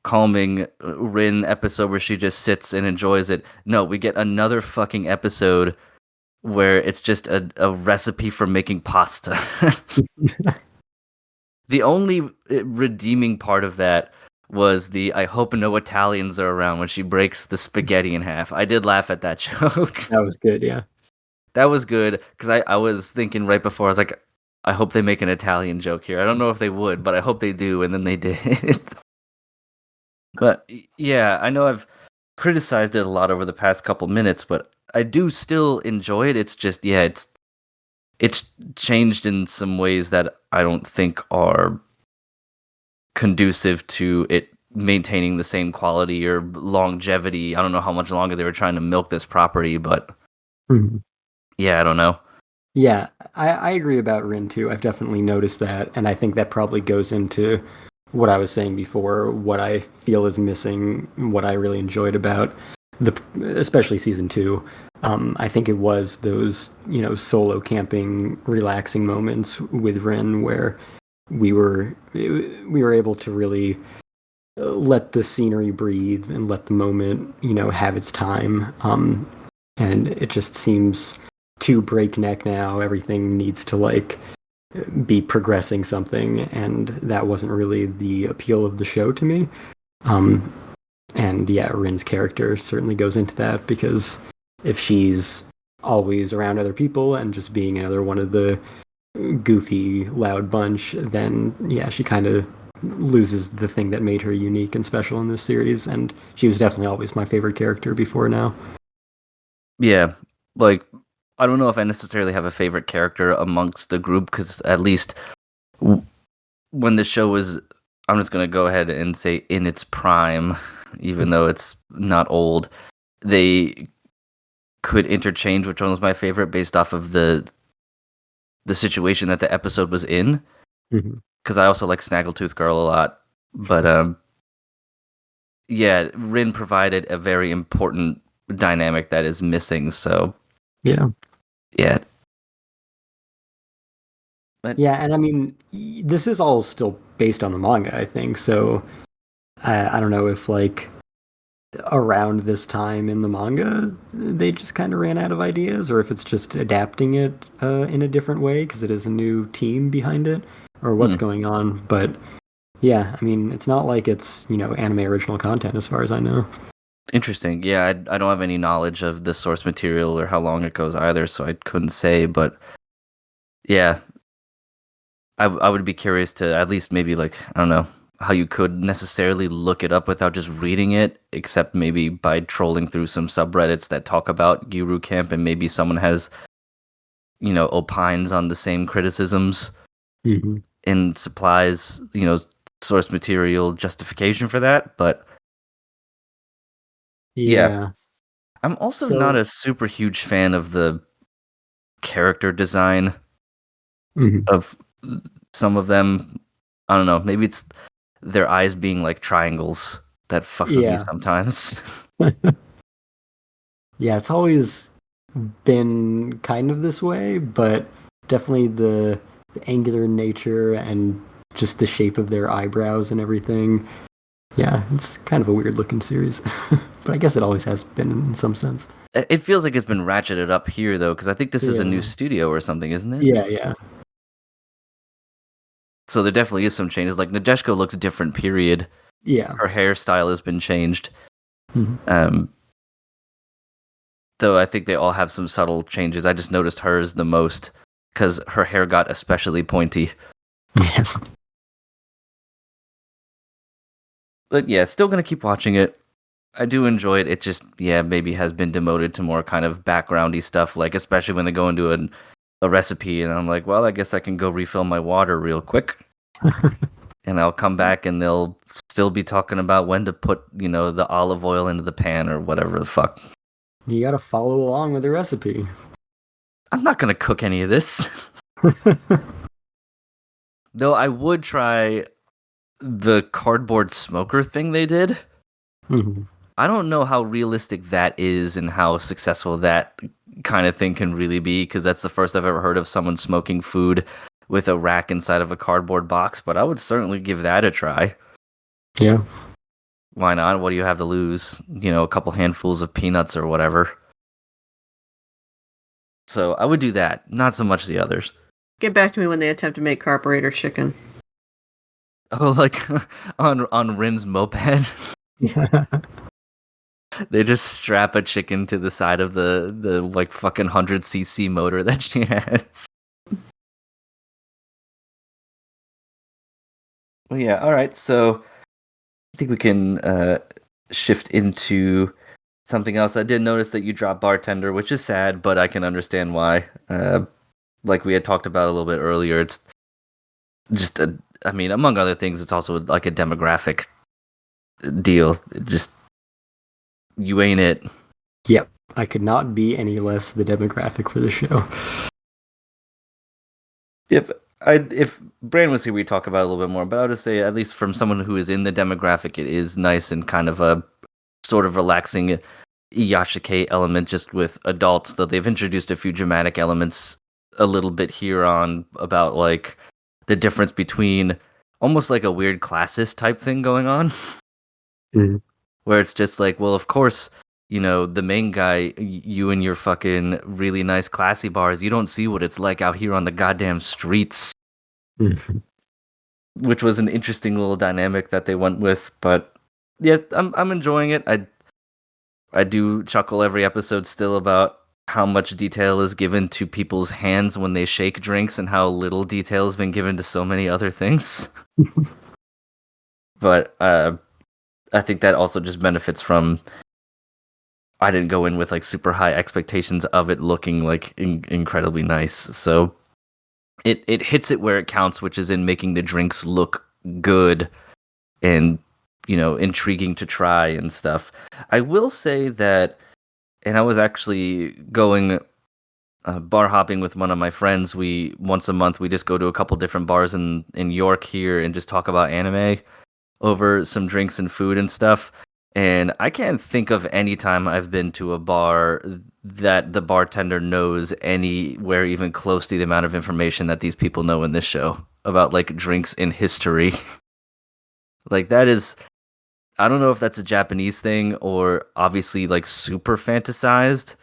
calming Rin episode where she just sits and enjoys it. No, we get another fucking episode where it's just a recipe for making pasta. The only redeeming part of that was the I hope no Italians are around when she breaks the spaghetti in half. I did laugh at that joke. That was good, yeah. That was good, because I was thinking right before, I was like, I hope they make an Italian joke here. I don't know if they would, but I hope they do, and then they did. But yeah, I know I've criticized it a lot over the past couple minutes, but I do still enjoy it. It's just, yeah, it's changed in some ways that I don't think are conducive to it maintaining the same quality or longevity. I don't know how much longer they were trying to milk this property, but yeah, I don't know. Yeah, I agree about Rin too. I've definitely noticed that, and I think that probably goes into what I was saying before, what I feel is missing, what I really enjoyed about especially season 2. I think it was those, solo camping, relaxing moments with Rin where we were able to really let the scenery breathe and let the moment, have its time. And it just seems too breakneck now. Everything needs to be progressing something, and that wasn't really the appeal of the show to me. And yeah, Rin's character certainly goes into that, because if she's always around other people and just being another one of the goofy, loud bunch, then yeah, she kind of loses the thing that made her unique and special in this series, and she was definitely always my favorite character before now. Yeah, like, I don't know if I necessarily have a favorite character amongst the group, because at least when the show was, I'm just going to go ahead and say in its prime, even though it's not old, they could interchange which one was my favorite based off of the situation that the episode was in. Because I also like Snaggletooth Girl a lot. But yeah, Rin provided a very important dynamic that is missing, so yeah. But, yeah, and I mean, this is all still based on the manga, I think, so I don't know if around this time in the manga they just kind of ran out of ideas, or if it's just adapting it in a different way because it is a new team behind it, or what's going on. But yeah, I mean, it's not like it's anime original content as far as I know. Interesting. Yeah, I don't have any knowledge of the source material or how long it goes either, so I couldn't say. But yeah, I would be curious to at least maybe I don't know how you could necessarily look it up without just reading it, except maybe by trolling through some subreddits that talk about Guru Camp, and maybe someone has, opines on the same criticisms and supplies, source material justification for that. But yeah. I'm also not a super huge fan of the character design of some of them. I don't know, maybe it's their eyes being like triangles that fucks with me sometimes. Yeah, it's always been kind of this way, but definitely the angular nature and just the shape of their eyebrows and everything. Yeah, it's kind of a weird looking series, but I guess it always has been in some sense. It feels like it's been ratcheted up here though, because I think this is a new studio or something, isn't it? Yeah. So there definitely is some changes. Like Nadeshko looks different, period. Yeah. Her hairstyle has been changed. Though I think they all have some subtle changes. I just noticed hers the most because her hair got especially pointy. Yes. But yeah, still gonna keep watching it. I do enjoy it. It just, maybe has been demoted to more kind of backgroundy stuff, like especially when they go into a recipe, and I'm like, well, I guess I can go refill my water real quick, and I'll come back, and they'll still be talking about when to put, the olive oil into the pan or whatever the fuck. You gotta follow along with the recipe. I'm not gonna cook any of this. Though I would try the cardboard smoker thing they did. Mm-hmm. I don't know how realistic that is and how successful that kind of thing can really be, because that's the first I've ever heard of someone smoking food with a rack inside of a cardboard box, but I would certainly give that a try. Yeah. Why not? What do you have to lose? A couple handfuls of peanuts or whatever. So I would do that, not so much the others. Get back to me when they attempt to make carburetor chicken. Oh, like on Rin's moped? They just strap a chicken to the side of the like fucking 100cc motor that she has. Well, yeah, all right. So I think we can shift into something else. I did notice that you dropped bartender, which is sad, but I can understand why. Like we had talked about a little bit earlier, it's just among other things, it's also like a demographic deal. You ain't it. Yep. I could not be any less the demographic for the show. If Bran was here, we'd talk about it a little bit more, but I would just say, at least from someone who is in the demographic, it is nice and kind of a sort of relaxing Yashike element just with adults, though they've introduced a few dramatic elements a little bit here on about like the difference between almost like a weird classist type thing going on. Mm-hmm. Where it's just like, well, of course, the main guy, you and your fucking really nice classy bars, you don't see what it's like out here on the goddamn streets. Mm-hmm. Which was an interesting little dynamic that they went with, but yeah, I'm enjoying it. I do chuckle every episode still about how much detail is given to people's hands when they shake drinks and how little detail has been given to so many other things. But I think that also just benefits from I didn't go in with like super high expectations of it looking like incredibly nice. So it hits it where it counts, which is in making the drinks look good and, intriguing to try and stuff. I will say that, and I was actually going bar hopping with one of my friends. Once a month, we just go to a couple different bars in York here and just talk about anime over some drinks and food and stuff. And I can't think of any time I've been to a bar that the bartender knows anywhere even close to the amount of information that these people know in this show about like drinks in history. Like that is, I don't know if that's a Japanese thing or obviously like super fantasized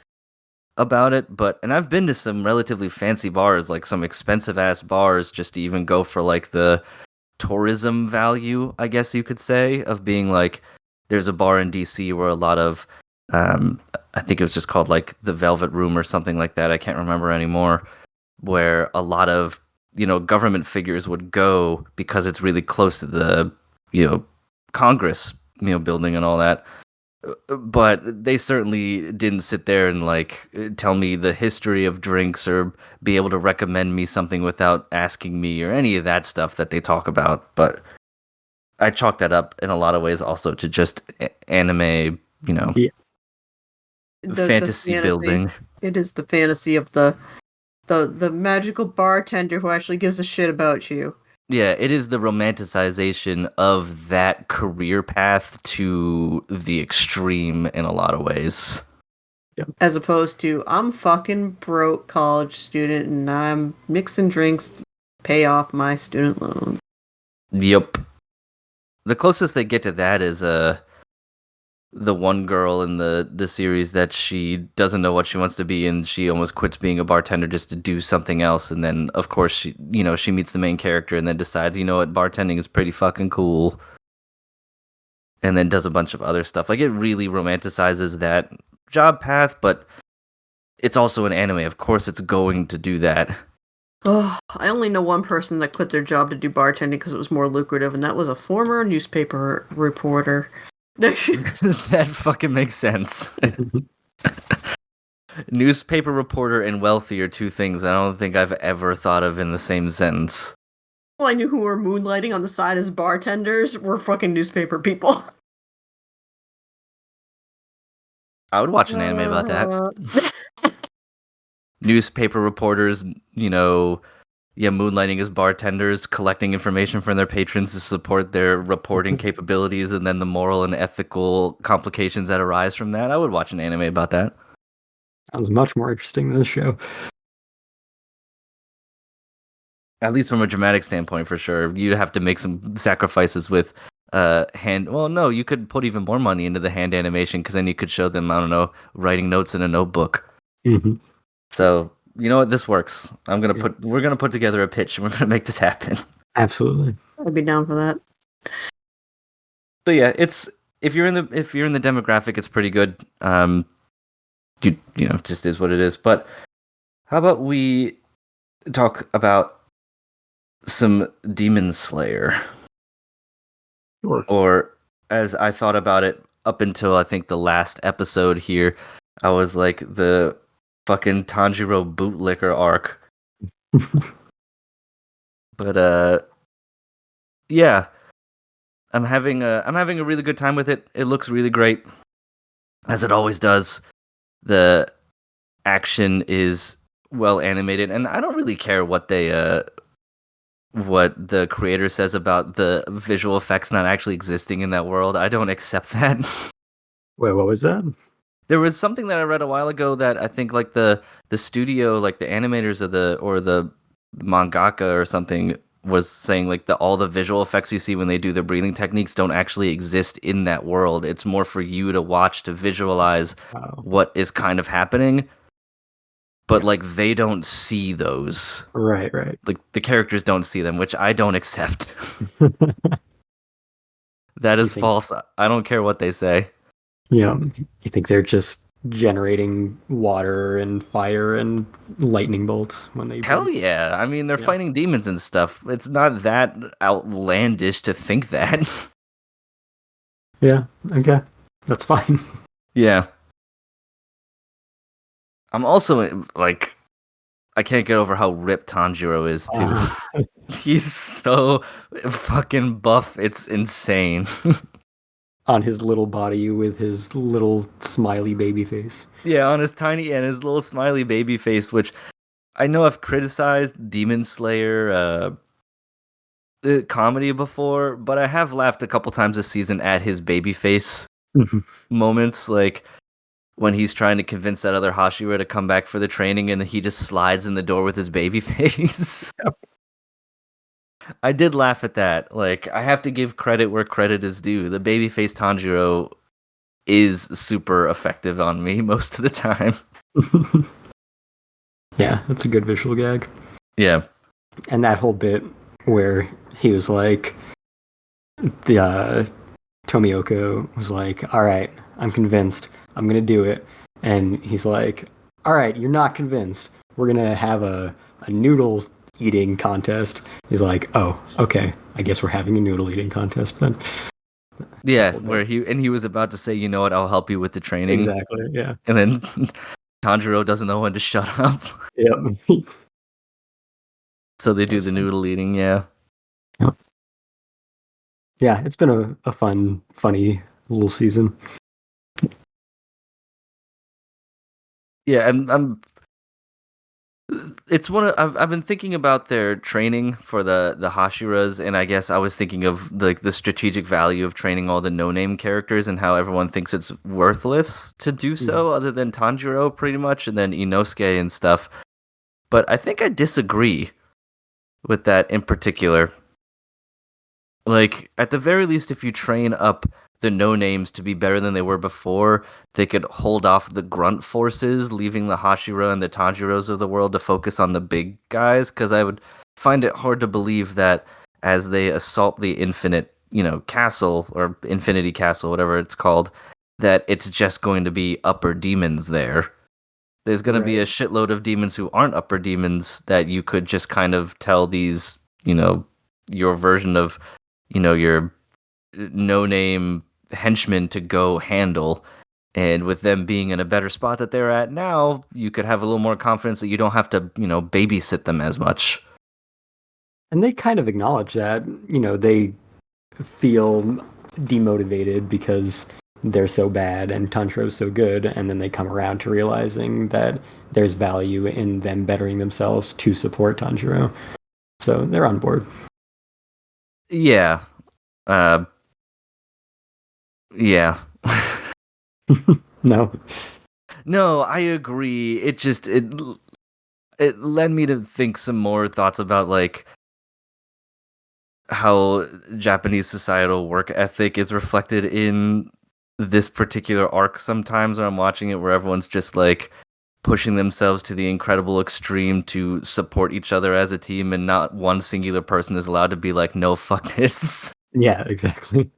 about it, and I've been to some relatively fancy bars, like some expensive ass bars, just to even go for like the tourism value, I guess you could say, of being like, there's a bar in DC where a lot of I think it was just called like the Velvet Room or something like that, I can't remember anymore, where a lot of government figures would go because it's really close to the Congress building and all that. But they certainly didn't sit there and like tell me the history of drinks or be able to recommend me something without asking me or any of that stuff that they talk about. But I chalk that up in a lot of ways also to just anime, Yeah. fantasy building. It is the fantasy of the magical bartender who actually gives a shit about you. Yeah, it is the romanticization of that career path to the extreme in a lot of ways. Yep. As opposed to, I'm fucking broke college student and I'm mixing drinks to pay off my student loans. Yep. The closest they get to that is the one girl in the series that she doesn't know what she wants to be, and she almost quits being a bartender just to do something else. And then, of course, she meets the main character and then decides, what, bartending is pretty fucking cool. And then does a bunch of other stuff. Like, it really romanticizes that job path, but it's also an anime. Of course, it's going to do that. Oh, I only know one person that quit their job to do bartending because it was more lucrative, and that was a former newspaper reporter. That fucking makes sense. Newspaper reporter and wealthy are two things I don't think I've ever thought of in the same sentence. People I knew who were moonlighting on the side as bartenders were fucking newspaper people. I would watch an anime about that. Newspaper reporters, moonlighting as bartenders, collecting information from their patrons to support their reporting capabilities, and then the moral and ethical complications that arise from that. I would watch an anime about that. Sounds much more interesting than this show. At least from a dramatic standpoint, for sure. You'd have to make some sacrifices with hand. Well, no, you could put even more money into the hand animation because then you could show them, I don't know, writing notes in a notebook. Mm-hmm. So, you know what? This works. We're gonna put together a pitch and we're gonna make this happen. Absolutely. I'd be down for that. But yeah, if you're in the demographic, it's pretty good. Just is what it is. But how about we talk about some Demon Slayer? Sure. Or as I thought about it up until I think the last episode here, I was like the fucking Tanjiro bootlicker arc. But yeah. I'm having a really good time with it. It looks really great, as it always does. The action is well animated, and I don't really care what the creator says about the visual effects not actually existing in that world. I don't accept that. Wait, what was that? There was something that I read a while ago that I think like the studio, like the animators of the mangaka or something, was saying like all the visual effects you see when they do the breathing techniques don't actually exist in that world. It's more for you to watch, to visualize what is kind of happening. But like they don't see those. Right. Like the characters don't see them, which I don't accept. That is false. I don't care what they say. Yeah. You think they're just generating water and fire and lightning bolts when they Hell yeah. I mean, they're fighting demons and stuff. It's not that outlandish to think that. Yeah, okay. That's fine. Yeah. I'm also, like, I can't get over how ripped Tanjiro is, too. He's so fucking buff, it's insane. On his little body with his little smiley baby face. Yeah, on his tiny and his little smiley baby face, which I know I've criticized Demon Slayer comedy before, but I have laughed a couple times this season at his baby face moments, like when he's trying to convince that other Hashira to come back for the training and he just slides in the door with his baby face. I did laugh at that. Like, I have to give credit where credit is due. The babyface Tanjiro is super effective on me most of the time. Yeah, that's a good visual gag. Yeah. And that whole bit where he was like, the Tomioka was like, all right, I'm convinced. I'm going to do it. And he's like, all right, you're not convinced. We're going to have a noodles eating contest. He's like, oh, okay, I guess we're having a noodle eating contest then. Yeah, where he was about to say, you know what, I'll help you with the training. Exactly, yeah. And then Tanjiro doesn't know when to shut up. Yep. So they do the noodle eating, yeah. Yep. Yeah, it's been a fun, funny little season. Yeah, and it's I've been thinking about their training for the Hashiras, and I guess I was thinking of the strategic value of training all the no-name characters and how everyone thinks it's worthless to do so, other than Tanjiro pretty much, and then Inosuke and stuff. But I think I disagree with that in particular. Like, at the very least, if you train up the no-names to be better than they were before, they could hold off the grunt forces, leaving the Hashira and the Tanjiros of the world to focus on the big guys, because I would find it hard to believe that as they assault the infinite, castle, or Infinity Castle, whatever it's called, that it's just going to be upper demons there. There's going to be a shitload of demons who aren't upper demons that you could just kind of tell these, your version of, your no-name henchmen to go handle. And with them being in a better spot that they're at now, you could have a little more confidence that you don't have to, babysit them as much. And they kind of acknowledge that, they feel demotivated because they're so bad and Tanjiro's so good, and then they come around to realizing that there's value in them bettering themselves to support Tanjiro. So they're on board. Yeah. Yeah. No. No, I agree. It led me to think some more thoughts about like how Japanese societal work ethic is reflected in this particular arc sometimes when I'm watching it, where everyone's just like pushing themselves to the incredible extreme to support each other as a team, and not one singular person is allowed to be like, no, fuck this. Yeah, exactly.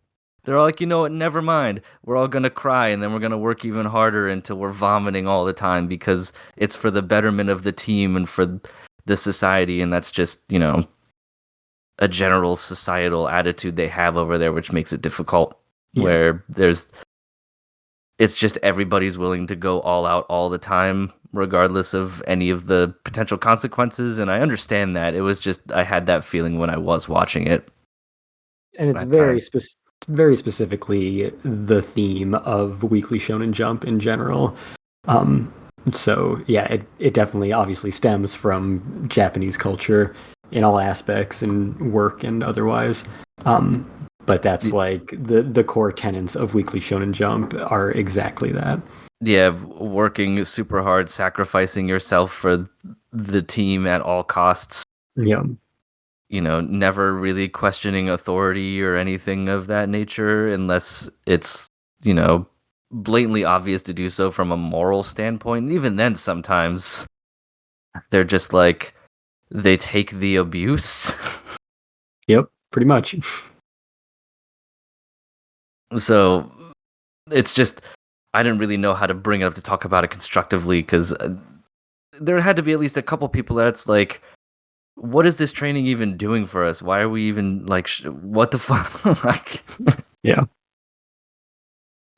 They're all like, you know what, never mind. We're all going to cry, and then we're going to work even harder until we're vomiting all the time because it's for the betterment of the team and for the society. And that's just, a general societal attitude they have over there, which makes it difficult. Yeah. Where it's just everybody's willing to go all out all the time, regardless of any of the potential consequences. And I understand that. It was just, I had that feeling when I was watching it. And it's very specifically the theme of Weekly Shonen Jump in general. So yeah, it definitely obviously stems from Japanese culture in all aspects, and work and otherwise. But that's like the core tenets of Weekly Shonen Jump are exactly that. Yeah, working super hard, sacrificing yourself for the team at all costs. Yeah. Never really questioning authority or anything of that nature unless it's, blatantly obvious to do so from a moral standpoint. And even then, sometimes they're just like, they take the abuse. Yep, pretty much. So it's just, I didn't really know how to bring it up to talk about it constructively, because there had to be at least a couple people that's like, what is this training even doing for us? Why are we even like, what the fuck? Like, yeah.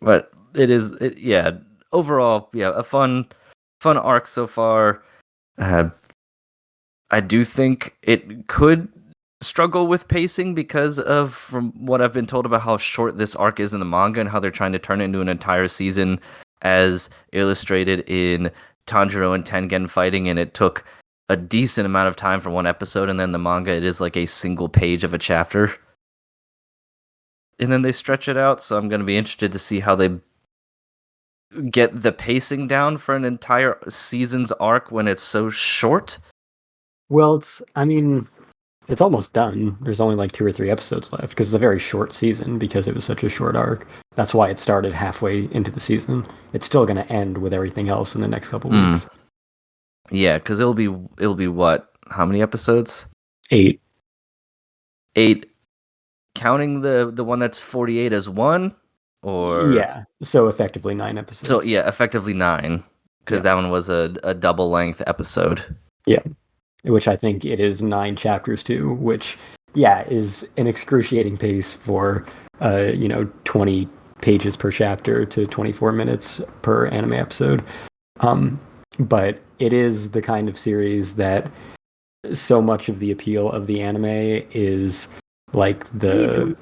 But overall, a fun arc so far. I do think it could struggle with pacing because of, from what I've been told about how short this arc is in the manga and how they're trying to turn it into an entire season as illustrated in Tanjiro and Tengen fighting, and it took a decent amount of time for one episode, and then the manga, it is like a single page of a chapter. And then they stretch it out, so I'm going to be interested to see how they get the pacing down for an entire season's arc when it's so short. Well, it's almost done. There's only like 2 or 3 episodes left, because it's a very short season because it was such a short arc. That's why it started halfway into the season. It's still going to end with everything else in the next couple weeks. Yeah, because it'll be what? How many episodes? 8. 8. Counting the one that's 48 as one, or yeah, so effectively 9 episodes. So yeah, effectively 9, because that one was a double length episode. Yeah, which I think it is 9 chapters too, which is an excruciating pace for 20 pages per chapter to 24 minutes per anime episode. But it is the kind of series that so much of the appeal of the anime is like the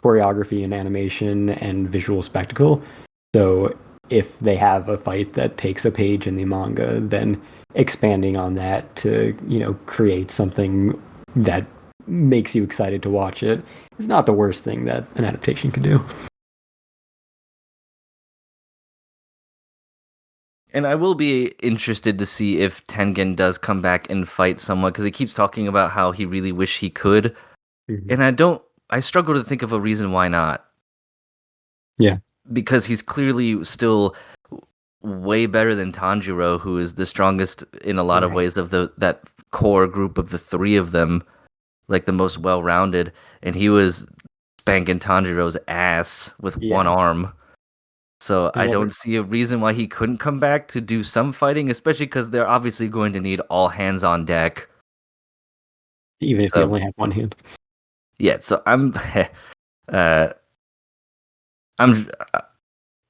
choreography and animation and visual spectacle. So if they have a fight that takes a page in the manga, then expanding on that to, create something that makes you excited to watch it is not the worst thing that an adaptation could do. And I will be interested to see if Tengen does come back and fight someone, because he keeps talking about how he really wish he could. Mm-hmm. And I struggle to think of a reason why not. Yeah. Because he's clearly still way better than Tanjiro, who is the strongest in a lot of ways of that core group of the 3 of them, like the most well-rounded. And he was spanking Tanjiro's ass with one arm. So I don't see a reason why he couldn't come back to do some fighting, especially because they're obviously going to need all hands on deck. Even if they only have one hand. Yeah, so I'm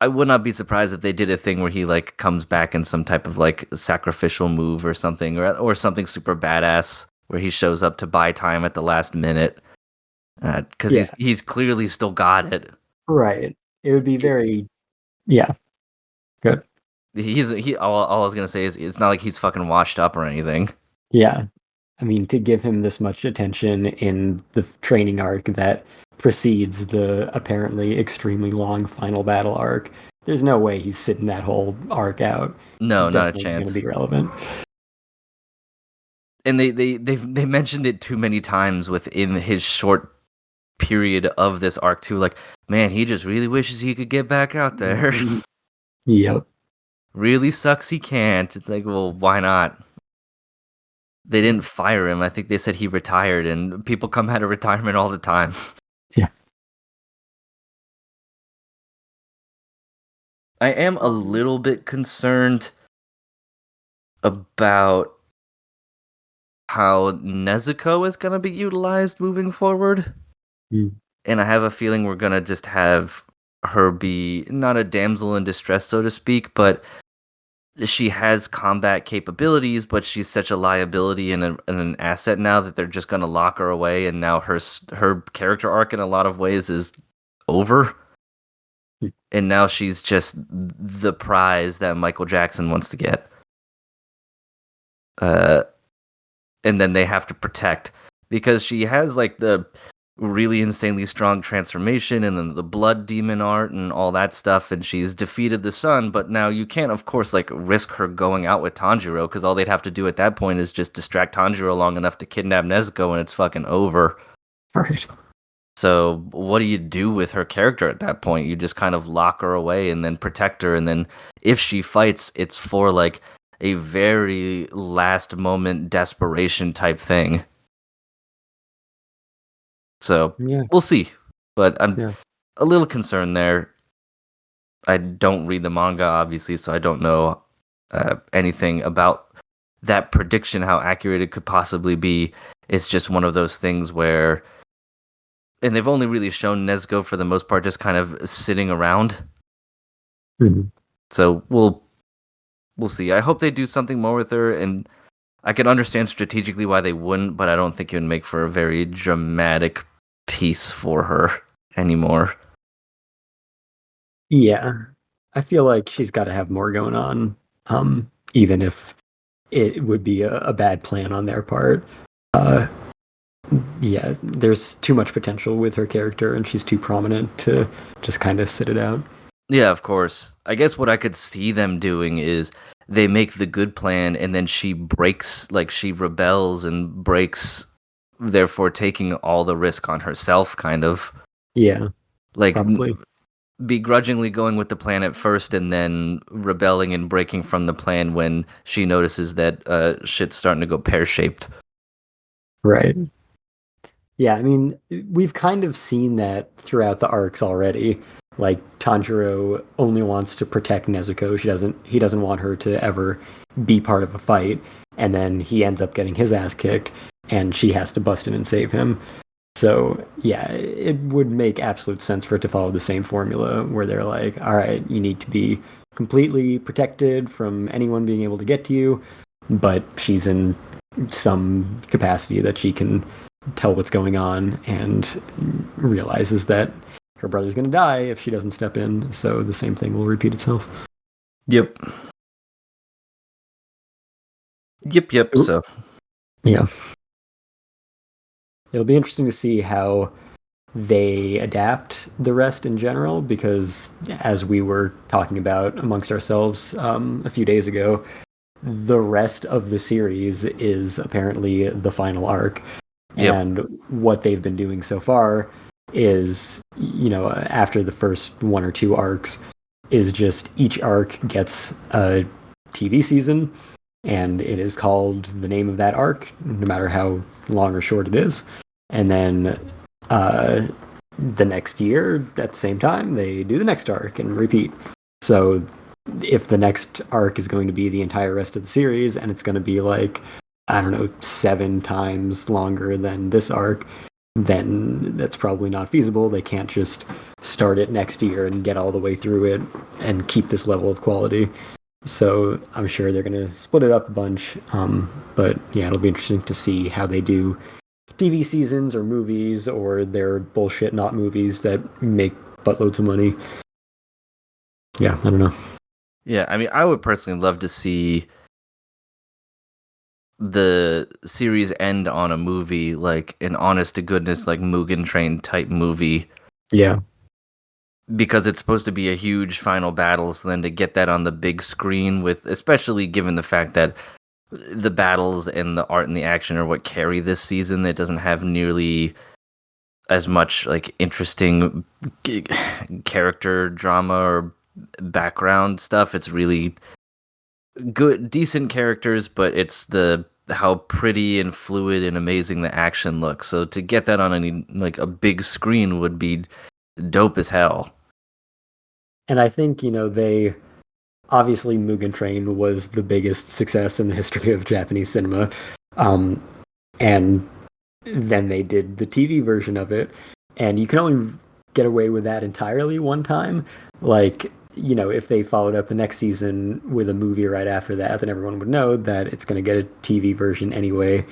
I would not be surprised if they did a thing where he like comes back in some type of like sacrificial move or something, or something super badass where he shows up to buy time at the last minute, because he's clearly still got it. Right. It would be very, yeah, good. All I was gonna say is it's not like he's fucking washed up or anything. Yeah. I mean, to give him this much attention in the training arc that precedes the apparently extremely long final battle arc, there's no way he's sitting that whole arc out. No, He's not a definitely chance. going to be relevant. And they mentioned it too many times within his short period of this arc too. Like, man, he just really wishes he could get back out there. Yep. Really sucks he can't. It's like, well, why not? They didn't fire him. I think they said he retired, and people come out of retirement all the time. Yeah. I am a little bit concerned about how Nezuko is going to be utilized moving forward. And I have a feeling we're going to just have her be not a damsel in distress, so to speak, but she has combat capabilities, but she's such a liability and an asset now that they're just going to lock her away, and now her character arc in a lot of ways is over. And now she's just the prize that Michael Jackson wants to get. And then they have to protect, because she has like the really insanely strong transformation and then the blood demon art and all that stuff, and she's defeated the sun, but now you can't of course like risk her going out with Tanjiro, because all they'd have to do at that point is just distract Tanjiro long enough to kidnap Nezuko and it's fucking over. Right. So what do you do with her character at that point? You just kind of lock her away and then protect her, and then if she fights, it's for like a very last moment desperation type thing. So we'll see, but I'm a little concerned there. I don't read the manga, obviously, so I don't know anything about that prediction, how accurate it could possibly be. It's just one of those things where, and they've only really shown Nezuko for the most part just kind of sitting around. So we'll see. I hope they do something more with her, and I can understand strategically why they wouldn't, but I don't think it would make for a very dramatic piece for her anymore. Yeah. I feel like she's got to have more going on, even if it would be a bad plan on their part. Yeah, there's too much potential with her character, and she's too prominent to just kind of sit it out. Yeah, of course. I guess what I could see them doing is they make the good plan, and then she breaks, like she rebels and breaks, therefore taking all the risk on herself, kind of. Yeah, like probably. Begrudgingly going with the plan at first, and then rebelling and breaking from the plan when she notices that shit's starting to go pear-shaped. Right. Yeah, I mean, we've kind of seen that throughout the arcs already. Like, Tanjiro only wants to protect Nezuko. He doesn't want her to ever be part of a fight. And then he ends up getting his ass kicked, and she has to bust in and save him. So, yeah, it would make absolute sense for it to follow the same formula, where they're like, all right, you need to be completely protected from anyone being able to get to you, but she's in some capacity that she can tell what's going on and realizes that her brother's going to die if she doesn't step in, so the same thing will repeat itself. Yep. So yeah, it'll be interesting to see how they adapt the rest in general, because as we were talking about amongst ourselves a few days ago, the rest of the series is apparently the final arc. Yep. And what they've been doing so far is, after the first one or two arcs, is just each arc gets a TV season, and it is called the name of that arc, no matter how long or short it is. And then the next year, at the same time, they do the next arc and repeat. So if the next arc is going to be the entire rest of the series, and it's going to be like, I don't know, 7 times longer than this arc, then that's probably not feasible. They can't just start it next year and get all the way through it and keep this level of quality. So I'm sure they're going to split it up a bunch. But yeah, it'll be interesting to see how they do TV seasons or movies or their bullshit not movies that make buttloads of money. Yeah, I don't know. Yeah, I mean, I would personally love to see the series end on a movie, like an honest to goodness, like Mugen Train type movie. Yeah. Because it's supposed to be a huge final battle, so then to get that on the big screen, with especially given the fact that the battles and the art and the action are what carry this season, it doesn't have nearly as much like interesting character drama or background stuff. It's really good, decent characters, but it's how pretty and fluid and amazing the action looks. So to get that on a big screen would be dope as hell. And I think, they obviously Mugen Train was the biggest success in the history of Japanese cinema. And then they did the TV version of it, and you can only get away with that entirely one time. Like, if they followed up the next season with a movie right after that, then everyone would know that it's going to get a TV version anyway.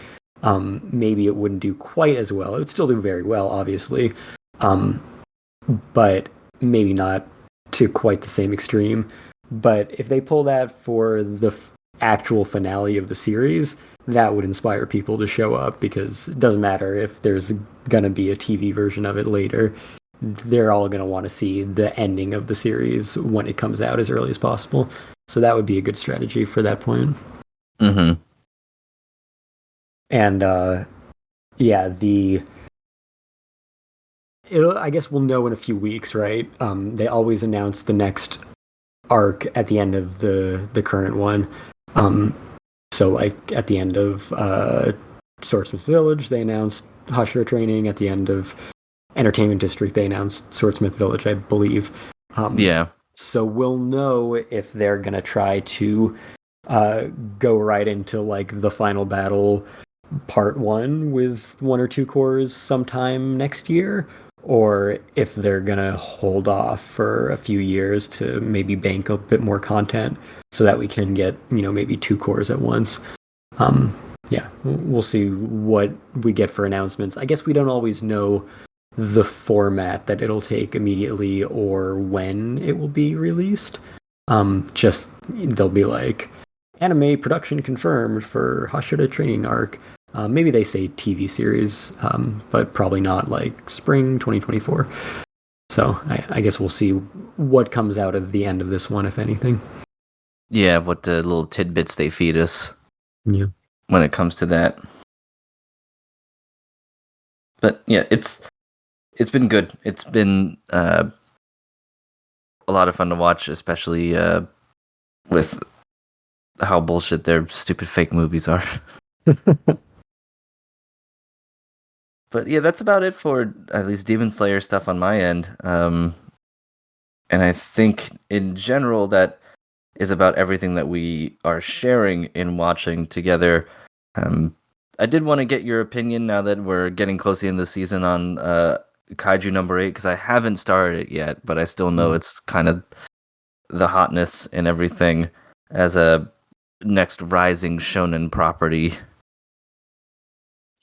Maybe it wouldn't do quite as well. It would still do very well, obviously. But maybe not to quite the same extreme. But if they pull that for the actual finale of the series, that would inspire people to show up, because it doesn't matter if there's going to be a TV version of it later. They're all going to want to see the ending of the series when it comes out as early as possible. So that would be a good strategy for that point. Mm-hmm. And, yeah, I guess we'll know in a few weeks, right? They always announce the next arc at the end of the current one. So, like, at the end of Swordsmith Village, they announced Hashira Training. At the end of Entertainment District, they announced Swordsmith Village, I believe. Yeah. So we'll know if they're going to try to go right into, like, the final battle part 1 with 1 or 2 cores sometime next year, or if they're going to hold off for a few years to maybe bank a bit more content so that we can get, maybe 2 cores at once. Yeah, we'll see what we get for announcements. I guess we don't always know the format that it'll take immediately or when it will be released. Just they'll be like, anime production confirmed for Hashira Training Arc. Maybe they say TV series, but probably not like spring 2024. So I guess we'll see what comes out of the end of this one, if anything. Yeah, what the little tidbits they feed us. Yeah. When it comes to that. But yeah, it's been good. It's been a lot of fun to watch, especially with how bullshit their stupid fake movies are. But yeah, that's about it for at least Demon Slayer stuff on my end. And I think in general that is about everything that we are sharing in watching together. I did want to get your opinion now that we're getting close to the end of the season on Kaiju number 8, because I haven't started it yet, but I still know it's kind of the hotness and everything as a next rising shonen property.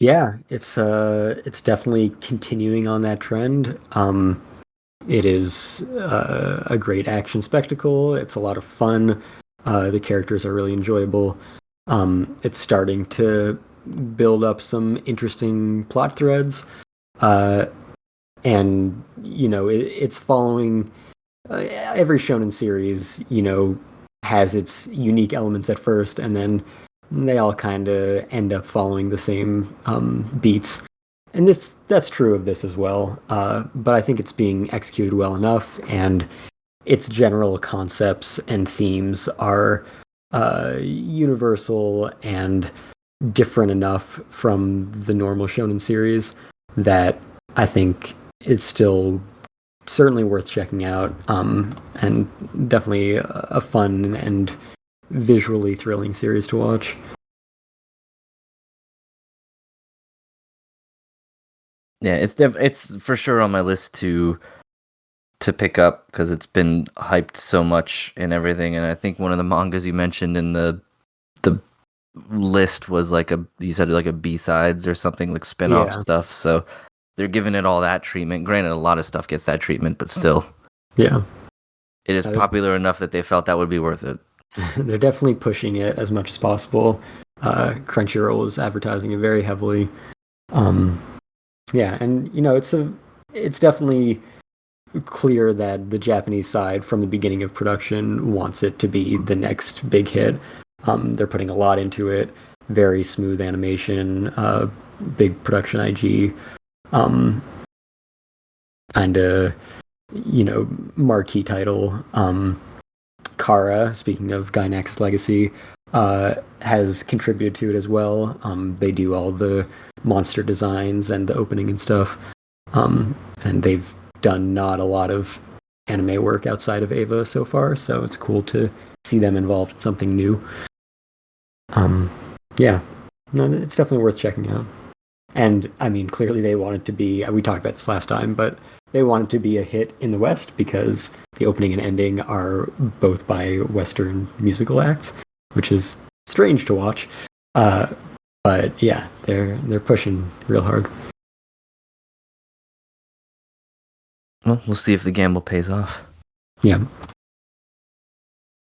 Yeah, it's definitely continuing on that trend. It is a great action spectacle. It's a lot of fun. The characters are really enjoyable. It's starting to build up some interesting plot threads. And, it's following every shonen series, has its unique elements at first, and then they all kind of end up following the same beats. And that's true of this as well. But I think it's being executed well enough, and its general concepts and themes are universal and different enough from the normal shonen series that I think it's still certainly worth checking out, and definitely a fun and visually thrilling series to watch. Yeah, it's for sure on my list to pick up because it's been hyped so much and everything. And I think one of the mangas you mentioned in the list was like you said like a B-sides or something, like spin-off stuff. So they're giving it all that treatment. Granted, a lot of stuff gets that treatment, but still, yeah, it is popular enough that they felt that would be worth it. They're definitely pushing it as much as possible. Crunchyroll is advertising it very heavily. Yeah, and it's definitely clear that the Japanese side from the beginning of production wants it to be the next big hit. They're putting a lot into it. Very smooth animation, big production IG, kind of, marquee title. Kara, speaking of Gainax Legacy, has contributed to it as well. They do all the monster designs and the opening and stuff. And they've done not a lot of anime work outside of Eva so far, so it's cool to see them involved in something new. Yeah, no, it's definitely worth checking out. And I mean, clearly they want it to be, we talked about this last time, but they want it to be a hit in the West because the opening and ending are both by Western musical acts, which is strange to watch. But yeah, they're pushing real hard. Well, we'll see if the gamble pays off. Yeah.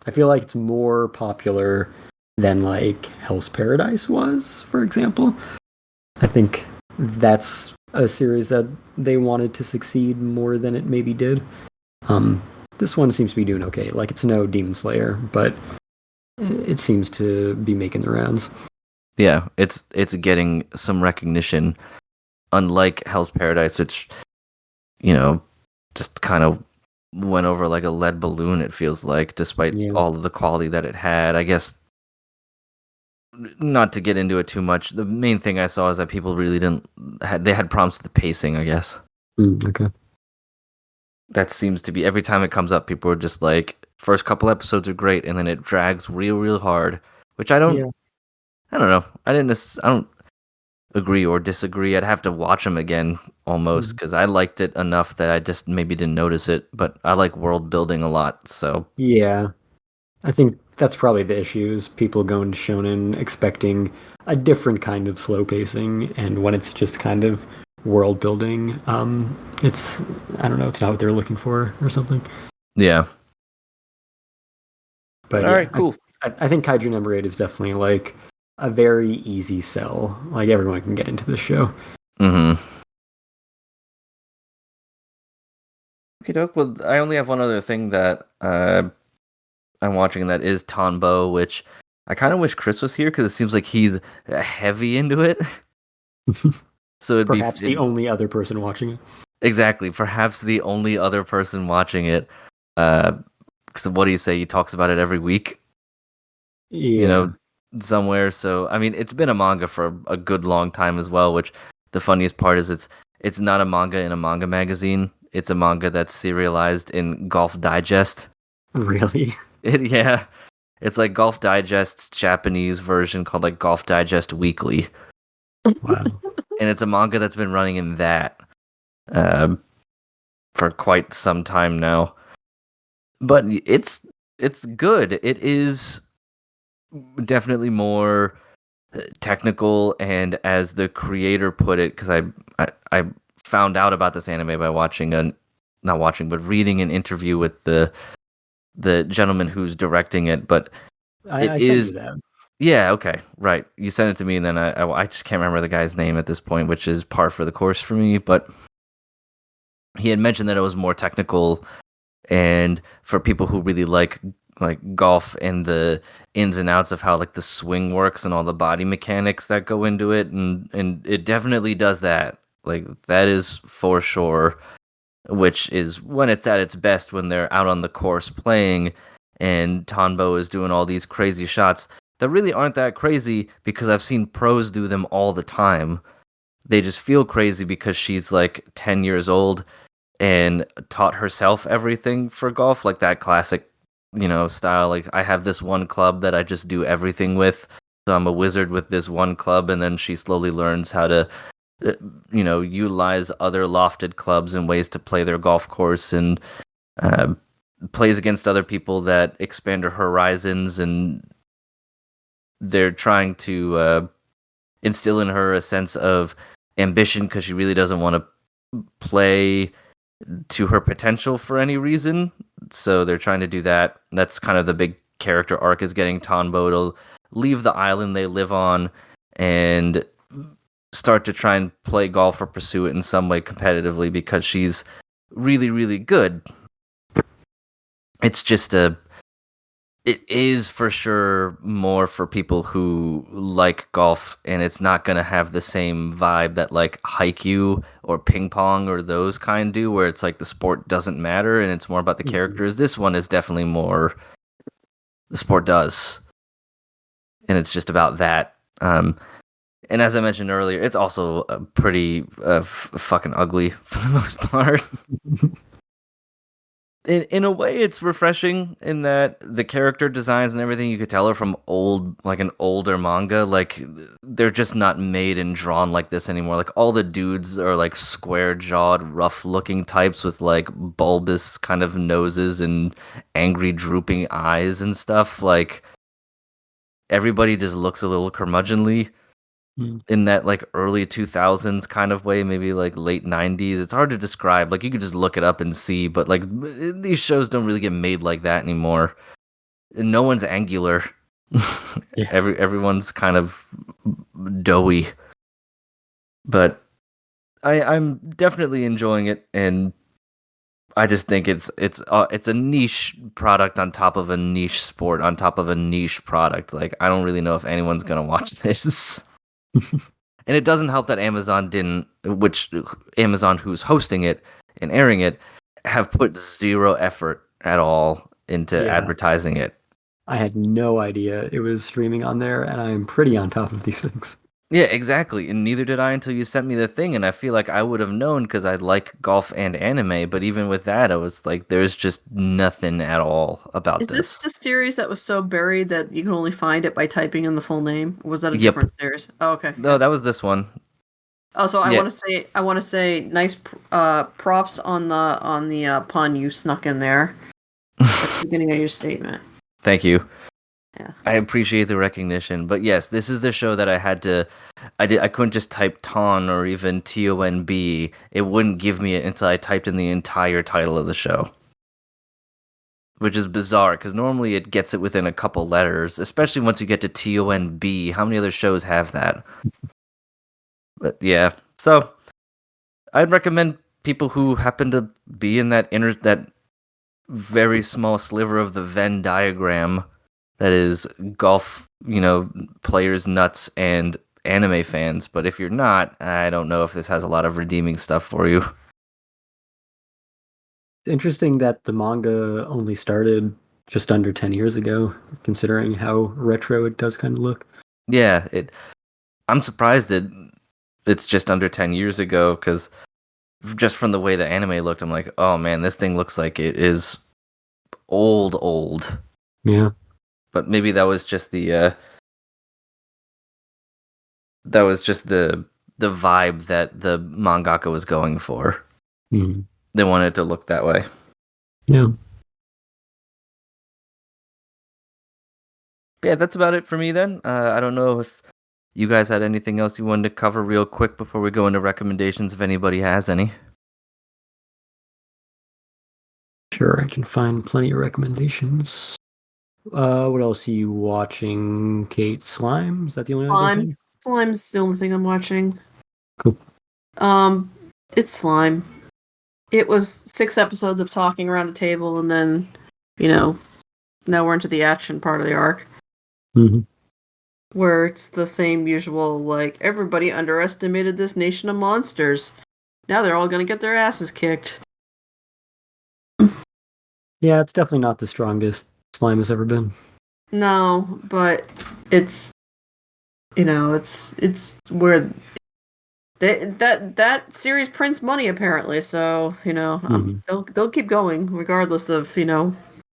I feel like it's more popular than like Hell's Paradise was, for example. I think that's a series that they wanted to succeed more than it maybe did. This one seems to be doing okay. Like, it's no Demon Slayer, but it seems to be making the rounds. Yeah, it's getting some recognition, unlike Hell's Paradise, which, just kind of went over like a lead balloon, it feels like, despite all of the quality that it had. I guess, not to get into it too much, the main thing I saw is that people really they had problems with the pacing, I guess. Okay. That seems to be, every time it comes up, people are just like, first couple episodes are great, and then it drags real hard, which I don't know. I don't agree or disagree. I'd have to watch them again almost, because I liked it enough that I just maybe didn't notice it, but I like world building a lot, so. Yeah. I think that's probably the issue, is people go into shonen expecting a different kind of slow pacing, and when it's just kind of world building, it's, I don't know, it's not what they're looking for or something. Yeah. But all right, cool. I think Kaiju number 8 is definitely like a very easy sell. Like, everyone can get into this show. Mm-hmm. Okay, doke. Well, I only have one other thing that I'm watching, that is Tonbo, which I kind of wish Chris was here because it seems like he's heavy into it. So it'd perhaps the only other person watching it. Exactly, perhaps the only other person watching it. Because what do you say? He talks about it every week. Yeah. Somewhere. So I mean, it's been a manga for a good long time as well. Which the funniest part is, it's not a manga in a manga magazine. It's a manga that's serialized in Golf Digest. Really? Yeah. It's like Golf Digest's Japanese version called like Golf Digest Weekly. Wow. And it's a manga that's been running in that for quite some time now. But it's good. It is definitely more technical, and as the creator put it, because I found out about this anime by reading an interview with the gentleman who's directing it. But I sent you that. Yeah, okay, right. You sent it to me, and then I just can't remember the guy's name at this point, which is par for the course for me. But he had mentioned that it was more technical, and for people who really like golf and the ins and outs of how like the swing works and all the body mechanics that go into it, and it definitely does that. Like, that is for sure, which is when it's at its best, when they're out on the course playing, and Tonbo is doing all these crazy shots that really aren't that crazy, because I've seen pros do them all the time. They just feel crazy because she's like 10 years old and taught herself everything for golf, like that classic, style. Like, I have this one club that I just do everything with, so I'm a wizard with this one club, and then she slowly learns how to utilize other lofted clubs and ways to play their golf course, and plays against other people that expand her horizons, and they're trying to instill in her a sense of ambition because she really doesn't want to play to her potential for any reason. So they're trying to do that. That's kind of the big character arc, is getting Tanbo to leave the island they live on and start to try and play golf or pursue it in some way competitively, because she's really, really good. It's just it is for sure more for people who like golf, and it's not going to have the same vibe that like Haikyuu or ping pong or those kind do, where it's like the sport doesn't matter and it's more about the characters. This one is definitely more the sport does, and it's just about that. And as I mentioned earlier, it's also pretty fucking ugly for the most part. In a way, it's refreshing in that the character designs and everything, you could tell are from an older manga. Like, they're just not made and drawn like this anymore. Like, all the dudes are like square-jawed, rough-looking types with like bulbous kind of noses and angry drooping eyes and stuff. Like, everybody just looks a little curmudgeonly in that like early 2000s kind of way, maybe like late 90s. It's hard to describe. Like, you could just look it up and see, but like these shows don't really get made like that anymore. And no one's angular. Yeah. Everyone's kind of doughy. But I'm definitely enjoying it, and I just think it's a niche product on top of a niche sport on top of a niche product. Like, I don't really know if anyone's gonna watch this. And it doesn't help that Amazon, who's hosting it and airing it, have put zero effort at all into advertising it. I had no idea it was streaming on there, and I'm pretty on top of these things. Yeah, exactly. And neither did I until you sent me the thing, and I feel like I would have known because I like golf and anime, but even with that, I was like, there's just nothing at all about this. Is this the series that was so buried that you can only find it by typing in the full name? Or was that a different series? Oh, okay. No, that was this one. Oh, so I want to say nice props on the pun you snuck in there at the beginning of your statement. Thank you. Yeah. I appreciate the recognition, but yes, this is the show that I couldn't just type Ton or even TONB. It wouldn't give me it until I typed in the entire title of the show. Which is bizarre, because normally it gets it within a couple letters, especially once you get to TONB. How many other shows have that? But yeah, so I'd recommend people who happen to be in that very small sliver of the Venn diagram that is golf, players, nuts, and anime fans. But if you're not, I don't know if this has a lot of redeeming stuff for you. It's interesting that the manga only started just under 10 years ago, considering how retro it does kind of look. Yeah, I'm surprised it's just under 10 years ago, because just from the way the anime looked, I'm like, oh man, this thing looks like it is old. Yeah. But maybe that was just the vibe that the mangaka was going for. Mm-hmm. They wanted it to look that way. Yeah. But yeah, that's about it for me then. I don't know if you guys had anything else you wanted to cover real quick before we go into recommendations, if anybody has any. Sure, I can find plenty of recommendations. What else are you watching, Kate? Slime? Is that the only other thing? Slime's the only thing I'm watching. Cool. It's Slime. It was 6 episodes of talking around a table, and then, now we're into the action part of the arc. Mm-hmm. Where it's the same usual, like, everybody underestimated this nation of monsters. Now they're all gonna get their asses kicked. Yeah, it's definitely not the strongest Slime has ever been. No, but it's it's where that series prints money apparently, so they'll keep going regardless of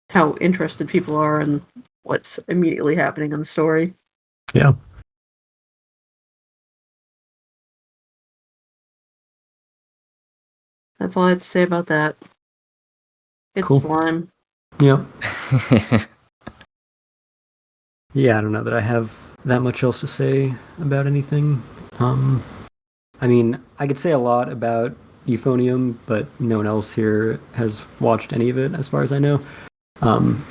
how interested people are in what's immediately happening in the story. Yeah. That's all I have to say about that. It's Cool. slime. Yeah. Yeah, I don't know that I have that much else to say about anything. I mean, I could say a lot about Euphonium, but no one else here has watched any of it, as far as I know. Um,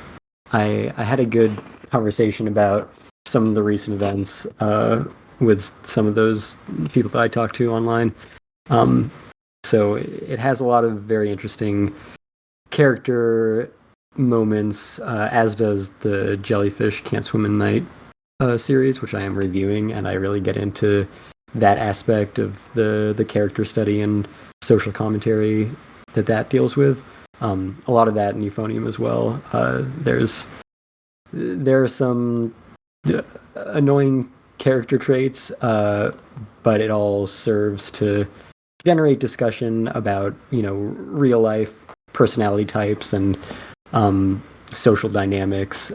I had a good conversation about some of the recent events with some of those people that I talked to online. Um, so it has a lot of very interesting character moments, as does the Jellyfish Can't Swim in Night series, which I am reviewing, and I really get into that aspect of the character study and social commentary that deals with. A lot of that in Euphonium as well. There are some annoying character traits, but it all serves to generate discussion about real life personality types and social dynamics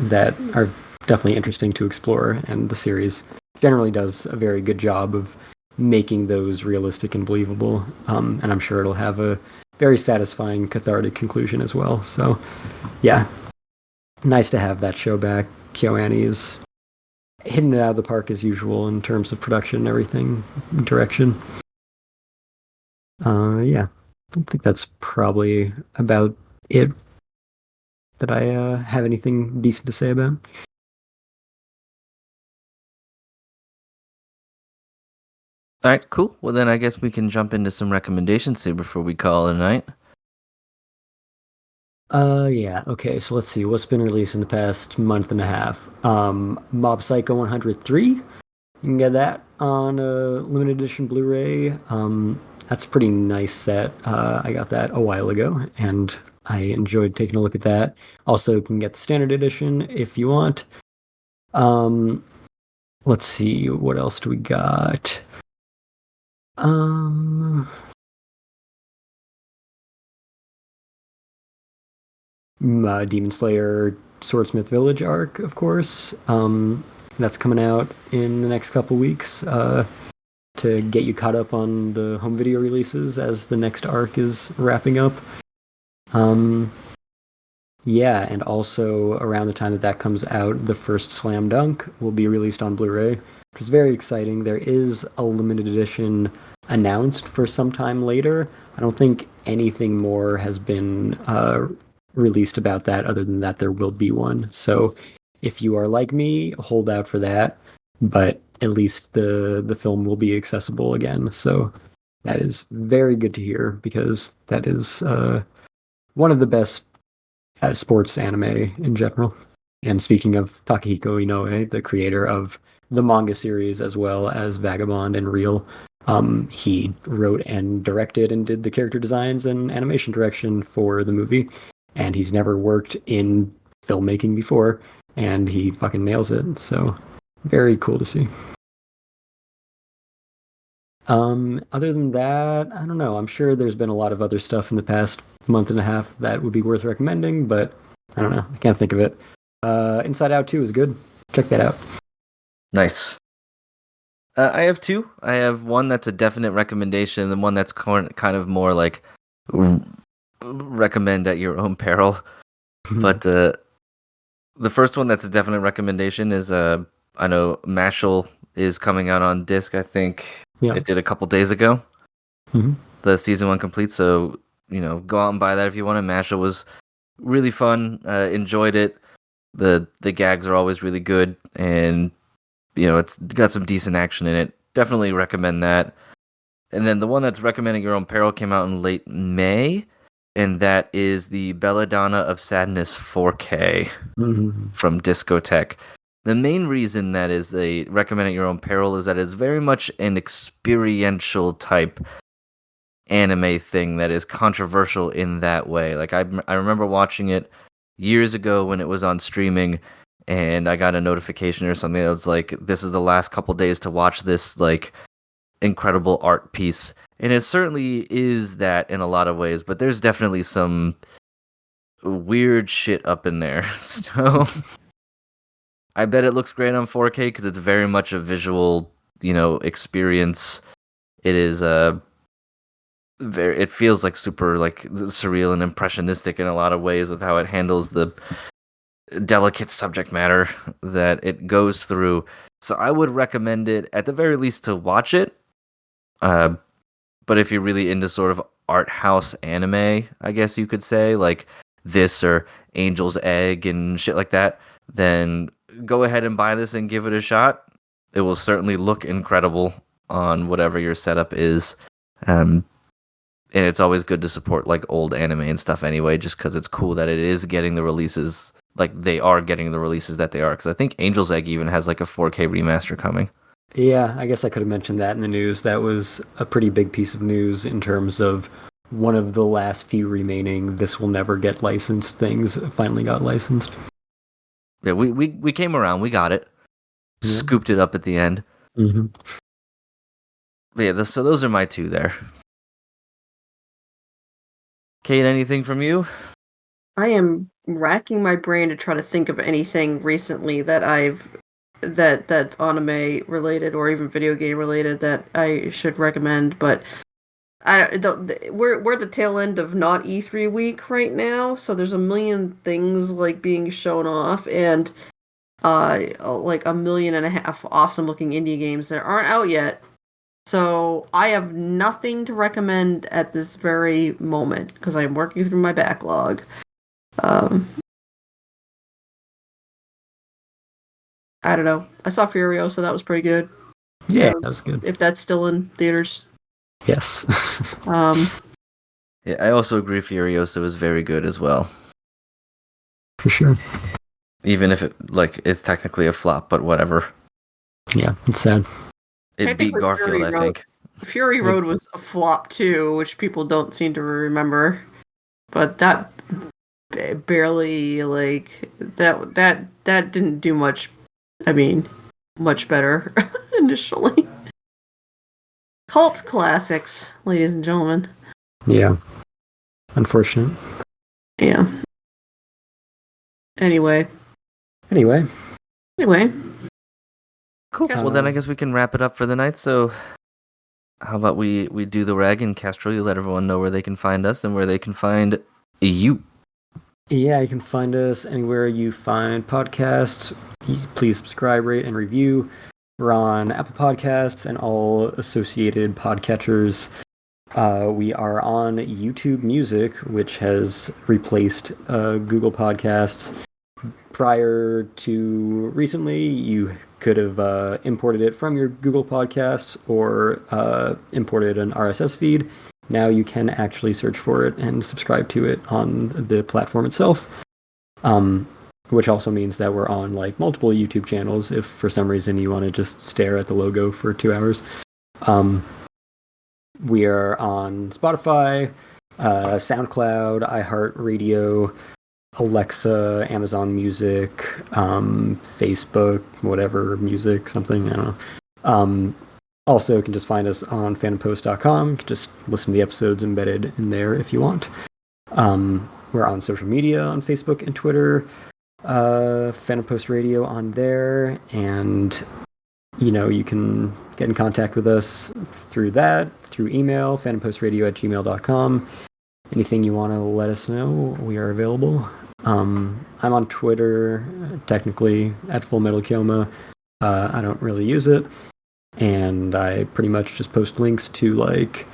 that are definitely interesting to explore. And the series generally does a very good job of making those realistic and believable. And I'm sure it'll have a very satisfying, cathartic conclusion as well. So, yeah, nice to have that show back. KyoAni is hitting it out of the park as usual in terms of production and everything, direction. Yeah, I think that's probably about it that I have anything decent to say about. All right, cool. Well, then I guess we can jump into some recommendations here before we call it a night. Yeah, okay, so let's see. What's been released in the past month and a half? Mob Psycho 103. You can get that on a limited edition Blu-ray. That's a pretty nice set. I got that a while ago, and I enjoyed taking a look at that. Also, you can get the standard edition if you want. Um, let's see, what else do we got? Um, Demon Slayer Swordsmith Village arc, of course. That's coming out in the next couple weeks to get you caught up on the home video releases as the next arc is wrapping up. Um, yeah, and also around the time that comes out, the first Slam Dunk will be released on Blu-ray, which is very exciting. There is a limited edition announced for some time later. I don't think anything more has been released about that other than that there will be one. So if you are like me, hold out for that. But at least the film will be accessible again. So that is very good to hear because that is one of the best sports anime in general. And speaking of Takahiko Inoue, the creator of the manga series as well as Vagabond and Real, he wrote and directed and did the character designs and animation direction for the movie. And he's never worked in filmmaking before, and he fucking nails it. So very cool to see. Other than that, I don't know. I'm sure there's been a lot of other stuff in the past month and a half that would be worth recommending, but I don't know. I can't think of it. Inside Out 2 is good. Check that out. Nice. I have two. I have one that's a definite recommendation, and one that's kind of more like recommend at your own peril. But the first one that's a definite recommendation is I know Mashal is coming out on disc. I think it did a couple days ago. Mm-hmm. The season 1 complete. So go out and buy that if you want. Mashal was really fun. Enjoyed it. The gags are always really good, and it's got some decent action in it. Definitely recommend that. And then the one that's recommending your own peril came out in late May, and that is the Belladonna of Sadness 4K from Discotech. The main reason that is they recommend at your own peril is that it's very much an experiential type anime thing that is controversial in that way. Like I remember watching it years ago when it was on streaming, and I got a notification or something that was like, this is the last couple days to watch this like incredible art piece. And it certainly is that in a lot of ways, but there's definitely some weird shit up in there. So I bet it looks great on 4K because it's very much a visual, experience. It is it feels like super like surreal and impressionistic in a lot of ways with how it handles the delicate subject matter that it goes through. So I would recommend it at the very least to watch it. But if you're really into sort of art house anime, I guess you could say, like this or Angel's Egg and shit like that, then go ahead and buy this and give it a shot. It will certainly look incredible on whatever your setup is. And it's always good to support like old anime and stuff anyway, just because it's cool that it is getting the releases, like they are getting the releases that they are. Because I think Angel's Egg even has like a 4K remaster coming. Yeah, I guess I could have mentioned that in the news. That was a pretty big piece of news in terms of one of the last few remaining "this will never get licensed" things finally got licensed. Yeah, we came around, we got it, scooped it up at the end. Mm-hmm. But yeah, so those are my two there. Kate, anything from you? I am racking my brain to try to think of anything recently that's anime related or even video game related that I should recommend, but we're at the tail end of not E3 week right now, so there's a million things like being shown off and like 1.5 million awesome looking indie games that aren't out yet. So I have nothing to recommend at this very moment because I'm working through my backlog. I don't know. I saw Furio, so that was pretty good. Yeah, that was good. If that's still in theaters. Yes. Yeah, I also agree Furiosa was very good as well. For sure. Even if it's technically a flop, but whatever. Yeah, it's sad. It beat Garfield, I think. Fury Road was a flop too, which people don't seem to remember. But that barely that didn't do much. I mean, much better initially. Cult classics, ladies and gentlemen. Yeah. Unfortunate. Yeah. Anyway. Cool. Well, then I guess we can wrap it up for the night. So, how about we do the reg and Kestrel? You let everyone know where they can find us and where they can find you. Yeah, you can find us anywhere you find podcasts. Please subscribe, rate, and review. We're on Apple Podcasts and all associated podcatchers. We are on YouTube Music, which has replaced Google Podcasts. Prior to recently, you could have imported it from your Google Podcasts or imported an RSS feed. Now you can actually search for it and subscribe to it on the platform itself. Which also means that we're on like multiple YouTube channels if for some reason you want to just stare at the logo for 2 hours. We are on Spotify, SoundCloud, iHeartRadio, Alexa, Amazon Music, Facebook, whatever, music, something, I don't know. Also, you can just find us on fandompost.com. You can just listen to the episodes embedded in there if you want. We're on social media on Facebook and Twitter. Fandom Post Radio on there, and you can get in contact with us through email, fandompоstradio@gmail.com. Anything you want to let us know, we are available. I'm on Twitter, technically, at Full Metal Kioma. I don't really use it, and I pretty much just post links to like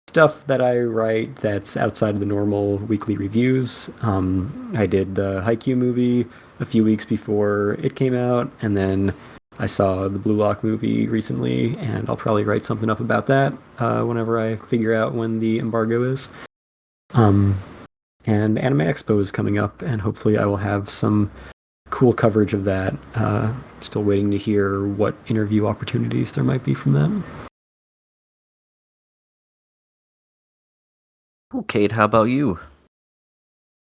stuff that I write that's outside of the normal weekly reviews. I did the Haikyuu movie a few weeks before it came out, and then I saw the Blue Lock movie recently, and I'll probably write something up about that whenever I figure out when the embargo is. And Anime Expo is coming up, and hopefully I will have some cool coverage of that. Still waiting to hear what interview opportunities there might be from that. Cool, Kate, how about you?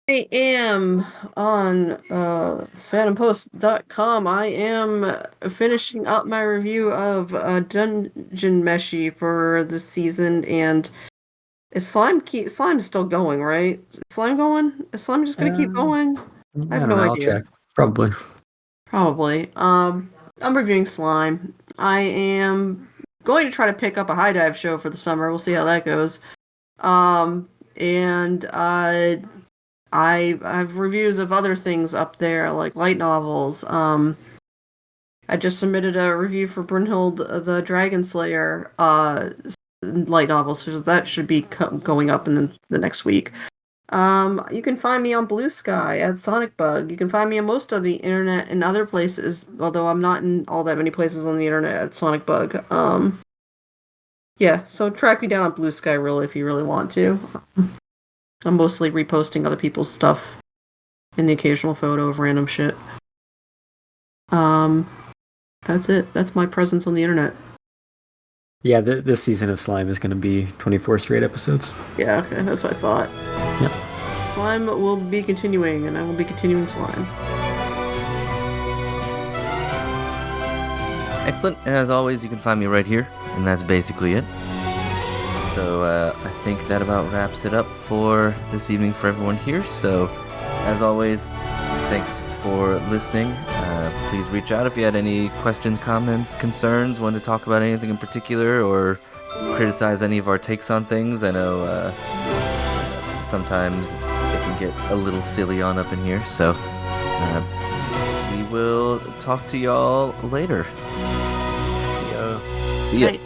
I am on phantompost.com. I am finishing up my review of Dungeon Meshi for this season, and is Slime's still going, right? Is Slime going? Is Slime just gonna keep going? I have no idea. I'll check. Probably. I'm reviewing Slime. I am going to try to pick up a high dive show for the summer. We'll see how that goes. And I have reviews of other things up there, like light novels. I just submitted a review for Brynhild the Dragon Slayer light novel, so that should be going up in the next week. You can find me on Blue Sky at Sonic Bug. You can find me on most of the internet and other places, although I'm not in all that many places on the internet at Sonic Bug. Yeah, so track me down on Blue Sky really if you really want to. I'm mostly reposting other people's stuff and the occasional photo of random shit. That's it. That's my presence on the internet. Yeah, this season of Slime is going to be 24 straight episodes. Yeah, okay, that's what I thought. Yep. Slime will be continuing, and I will be continuing Slime. Excellent. And as always, you can find me right here, and that's basically it. So I think that about wraps it up for this evening for everyone here. So, as always, thanks for listening. Please reach out if you had any questions, comments, concerns, want to talk about anything in particular, or criticize any of our takes on things. I know sometimes it can get a little silly on up in here. So, we will talk to y'all later. Yeah. See ya. Bye.